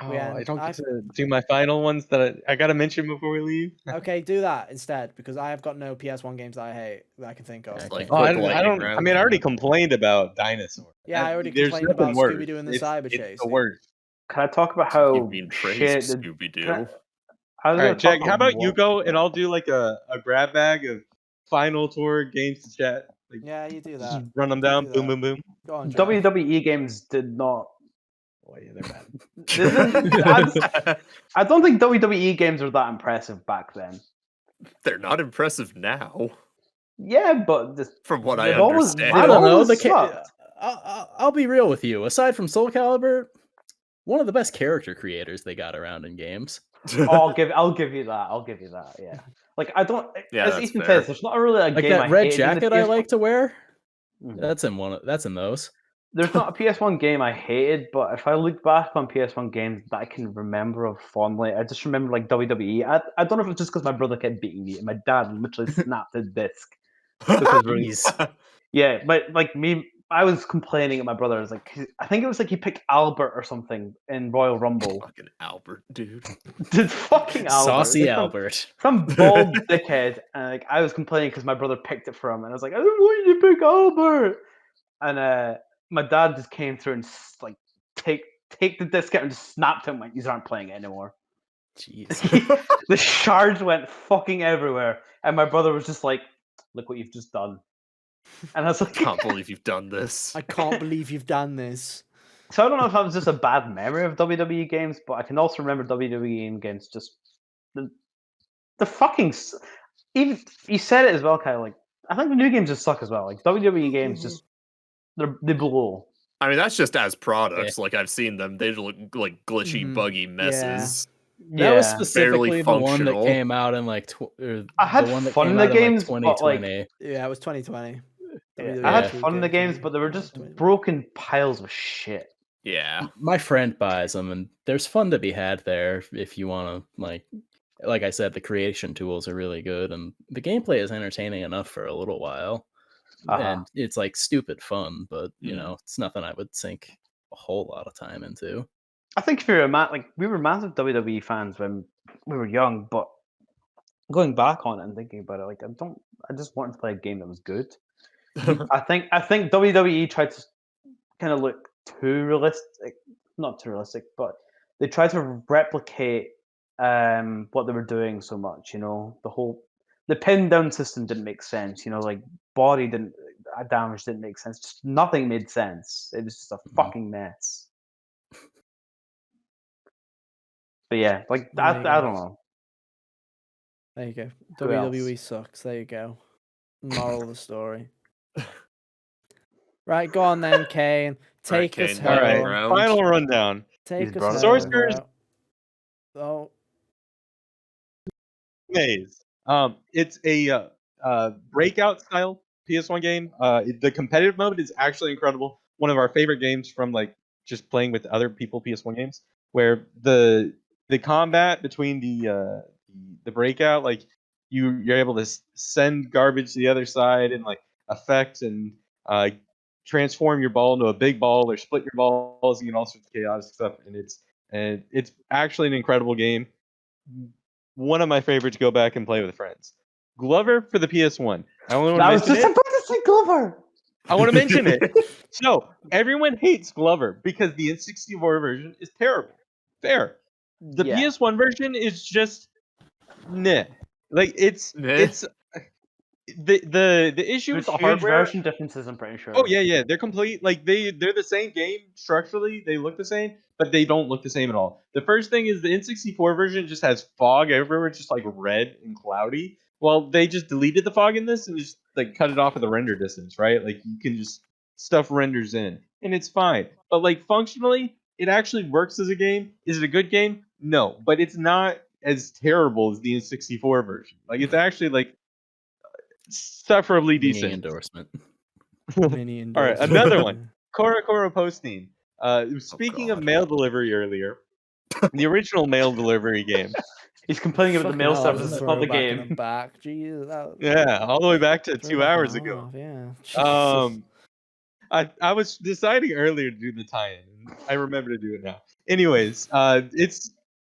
Oh, end. I don't get to do my final ones that I gotta mention before we leave. Okay, do that instead, because I have got no PS1 games that I hate that I can think of. Yeah, Like, I Oh, quick I lightning don't. round. I mean, I already complained about Dinosaur. Yeah, I already There's complained nothing about worse. Scooby-Doo and the It's Cyber it's Chase. the worst. Can I talk about You how mean praise shit? Scooby can I- Doo? I was All gonna right, Jack. talk How about you what- go and I'll do like a grab bag of final tour games to chat. Like, Yeah, you do just that. run them Do down. that. Boom, boom, boom. Go on, Jack. WWE games did not. Oh yeah, they're bad. I don't think WWE games were that impressive back then. They're not impressive now, Yeah, but from what I they've always- understand. I don't know. always The sucked. I'll be real with you. Aside from Soul Calibur, one of the best character creators they got around in games. I'll give you that. I'll give you that. Yeah. Like I don't. Yeah, as that's Ethan fair. says, there's not really a Like game that I red hated in the jacket I PS1. like to wear. Mhm. That's in those. There's not a PS1 game I hated, but if I look back on PS1 games that I can remember of fondly, I just remember like WWE. I don't know if it's just because my brother kept beating me and my dad literally snapped the disc. Because we're- Jeez. Yeah, but like me, I was complaining at my brother. I was like, I think it was like he picked Albert or something in Royal Rumble. Fucking Albert, dude. Did fucking Albert. Saucy Like, Albert. some bald dickhead, and like I was complaining because my brother picked it for him, and I was like, I don't want you to pick Albert. And my dad just came through and like take the disc out and just snapped him. Like, these aren't playing it anymore. Jeez. The shards went fucking everywhere, and my brother was just like, "Look what you've just done." And I was like, Can't believe you've done this. I can't believe you've done this. So I don't know if that was just a bad memory of WWE games, but I can also remember WWE games just the fucking. Even you said it as well, Kyle. Like I think the new games just suck as well. Like WWE games just they blow. I mean, that's just as products. Like, I've seen them. They look like glitchy, Mhm. buggy messes. That was Yeah. specifically the one that functional. came out in like I had the one that fun came in the out games, in but, like, 2020. Yeah, it was 2020. WWE I had 2K fun in the games, came but they were out just 2020. broken piles of shit. Yeah. My friend buys them, and there's fun to be had there if you want to like I said, the creation tools are really good, and the gameplay is entertaining enough for a little while. Uh-huh. And it's like stupid fun, but you Mm. know, it's nothing I would sink a whole lot of time into. I think if you're we were massive WWE fans when we were young, but going back on it and thinking about it, like I just wanted to play a game that was good. I think WWE tried to kind of look too realistic, not too realistic, but they tried to replicate what they were doing so much. You know, the pin down system didn't make sense. You know, like body didn't damage didn't make sense. Just nothing made sense. It was just a Mhm. fucking mess. But yeah, like There I you go. don't know. There you go. Who WWE else? sucks. There you go. Moral of the story. Right, go on then, Kane. Take us Kane, home. All right, round. final rundown. Take He's us brought home. it Sorcerer's bro. Oh, Maze. It's a breakout style PS1 game. The competitive mode is actually incredible. One of our favorite games from like just playing with other people PS1 games, where the combat between the breakout, like you're able to send garbage to the other side and like affect and transform your ball into a big ball or split your balls and all sorts of chaotic stuff. And it's actually an incredible game. One of my favorites to go back and play with friends. Glover for the PS1. I only want I to was mention just it. about to say Glover. I want to mention it. So everyone hates Glover because the N64 version is terrible. Fair. The Yeah. PS1 version is just nah. Like it's Meh. the issue with There's the huge hardware. version differences, I'm pretty sure. Oh yeah, they're complete. Like they're the same game structurally. They look the same, but they don't look the same at all. The first thing is the N64 version just has fog everywhere, just like red and cloudy. Well, they just deleted the fog in this and just like cut it off of the render distance, right? Like you can just stuff renders in, and it's fine. But like functionally, it actually works as a game. Is it a good game? No, but it's not as terrible as the N64 version. Like it's actually like sufferably Mini decent. endorsement. Mini All right, endorsement. another one. Koro posting. Speaking of God. mail delivery earlier, the original mail delivery game. He's complaining about the Fucking mail hell, that was service. a It's not the throwback in the game. back. Jeez, that Yeah, all the way back to 2 throwback and a hours ago. half, yeah. Jesus. I was deciding earlier to do the tie-in. And I remember to do it now. Anyways, it's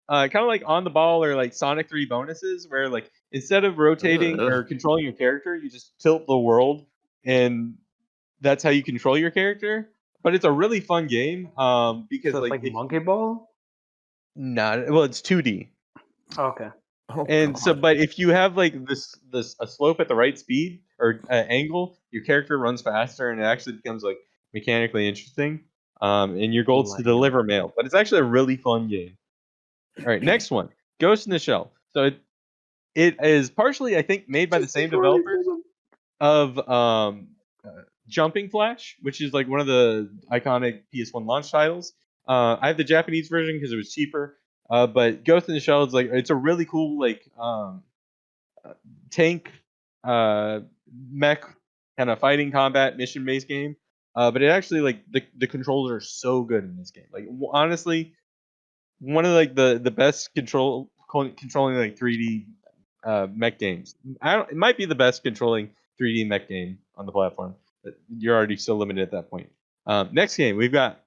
kind of like on the ball or like Sonic 3 bonuses, where like instead of rotating Ugh. or controlling your character, you just tilt the world, and that's how you control your character. But it's a really fun game because So it's like Monkey Ball? it's 2D. Oh, okay. Oh, And so, God. but if you have like this a slope at the right speed or angle, your character runs faster, and it actually becomes like mechanically interesting. And your goal is to Like- deliver mail, but it's actually a really fun game. All right, next one, Ghost in the Shell. So it is partially, I think, made by the same developers of Jumping Flash, which is like one of the iconic PS1 launch titles. I have the Japanese version because it was cheaper. But Ghost in the Shell is like it's a really cool like tank mech kind of fighting combat mission based game. But it actually like the controls are so good in this game. Like honestly, one of like the best controlling like 3D mech games. It might be the best controlling 3D mech game on the platform. But you're already so limited at that point. Next game we've got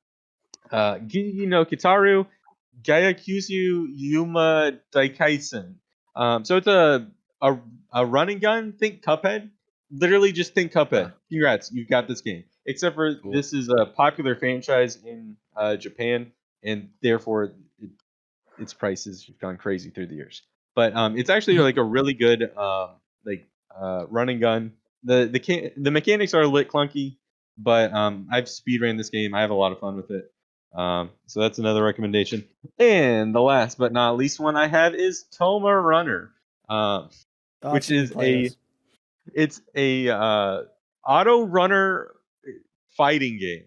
Gigi no Kitaru Gyakuzu Yuma Daikaisen. So it's a run and gun. Think Cuphead. Literally, just think Cuphead. Congrats, you've got this game. Except for Cool. this is a popular franchise in Japan, and therefore its prices have gone crazy through the years. But it's actually like a really good run and gun. The mechanics are a lit clunky, but I've speedran this game. I have a lot of fun with it. So that's another recommendation. And the last but not least one I have is Toma Runner, which is it's a auto runner fighting game.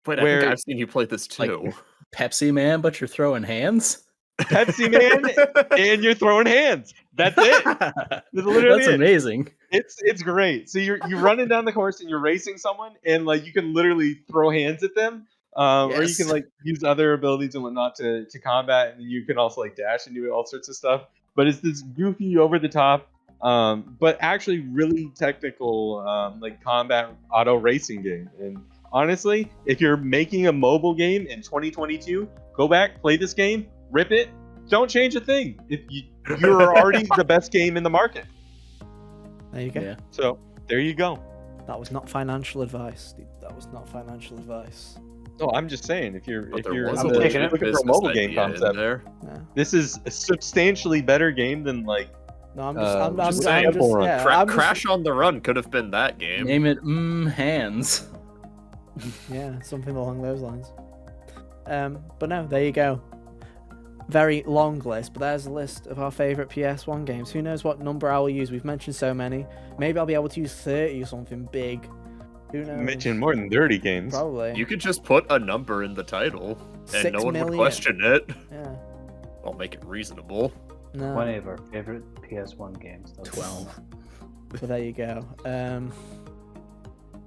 Wait, I where- think I've seen you play this Like- too. Pepsi Man, but you're throwing hands. Pepsi Man, and you're throwing hands. That's it. That's literally That's it. amazing. It's great. So you're running down the course and you're racing someone, and like you can literally throw hands at them, or you can Yes. like use other abilities and whatnot to combat, and you can also like dash and do all sorts of stuff. But it's this goofy, over the top, but actually really technical, like combat auto racing game. And honestly, if you're making a mobile game in 2022, go back, play this game, rip it. Don't change a thing. If you're already the best game in the market. There you go. Yeah. So there you go. That was not financial advice. Dude. That was not financial advice. No, I'm just saying if you're But there you're was I'm a taking legit it. looking for a business mobile game idea in concept, there. Yeah. this is a substantially better game than like No, I'm just, I'm just just, saying. I'm just, Temple Run. yeah, I'm just- Crash on the Run could have been that game. Name it hands. Yeah, something along those lines. But no, there you go. Very long list, but there's a list of our favourite PS1 games. Who knows what number I will use? We've mentioned so many. Maybe I'll be able to use 30 or something big. Who knows? mention more than 30 games. Probably. You could just put a number in the title, and 6 no one would million. question it. Yeah. I'll make it reasonable. No. One of our favorite PS1 games. 12. So there you go.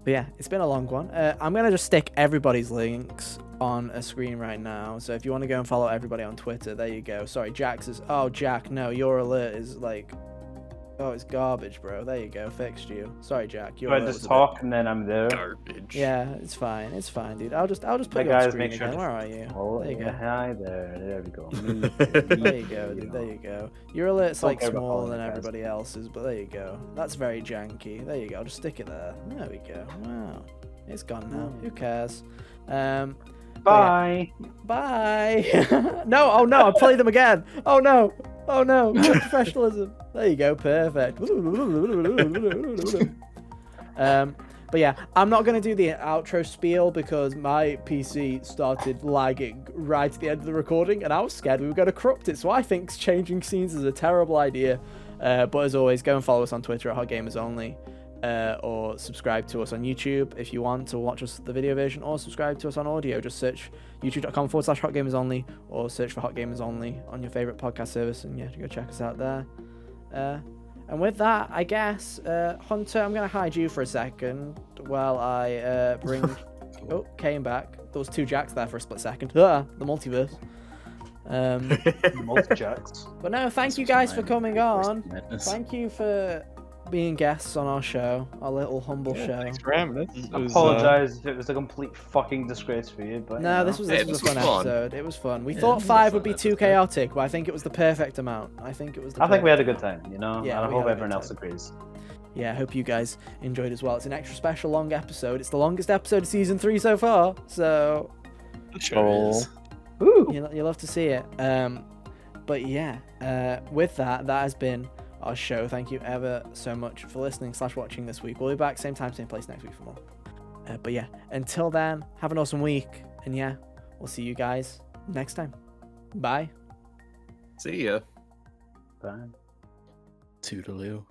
But yeah, it's been a long one. I'm gonna just stick everybody's links on a screen right now. So if you want to go and follow everybody on Twitter, there you go. Sorry, Jack says, "Oh, Jack, no, your alert is like Oh, it's garbage, bro. There you go. Fixed you. Sorry, Jack. Your Do I alert just was a talk and then I'm there? Garbage. Yeah, it's fine. It's fine, dude. I'll just put Hey you on guys, screen make sure again. to. Where are you? Oh, There you yeah, go. hi there. There we go. There you go, dude. There you go. Your alert's Don't like care about smaller following than you guys. everybody else's, but there you go. That's very janky. There you go. I'll just stick it there. There we go. Wow. It's gone now. Who cares? Bye. Bye. No, oh no, I'll play them again. Oh no. Oh no. Professionalism. There you go. Perfect. But yeah, I'm not going to do the outro spiel because my PC started lagging right at the end of the recording and I was scared we were going to corrupt it. So I think changing scenes is a terrible idea. But as always, go and follow us on Twitter at HotGamersOnly. Or subscribe to us on YouTube if you want to watch us the video version, or subscribe to us on audio. Just search youtube.com/HotGamersOnly or search for Hot Gamers Only on your favorite podcast service, and yeah, go check us out there. And with that, I guess, Hunter, I'm going to hide you for a second while I bring... Oh, came back. There was 2 Jacks there for a split second. The multiverse. Multi-jacks. But no, thank you guys for coming on. Thank you for being guests on our show, our little humble show. Thanks for having us. I apologize if it was a complete fucking disgrace for you, but No, you this know. was a fun episode. It was fun. We Yeah, thought it was a 5 fun would be too episode. chaotic, but I think it was the perfect amount. I think we had a good time, you know? Yeah, and I we hope had a everyone good else time. agrees. Yeah, I hope you guys enjoyed as well. It's an extra special long episode. It's the longest episode of season 3 so far, so Sure is. Woo! you'll love to see it. But yeah, with that has been our show. Thank you ever so much for listening / watching this week. We'll be back same time, same place next week for more. But yeah, until then, have an awesome week. And yeah, we'll see you guys next time. Bye. See ya. Bye. Toodaloo.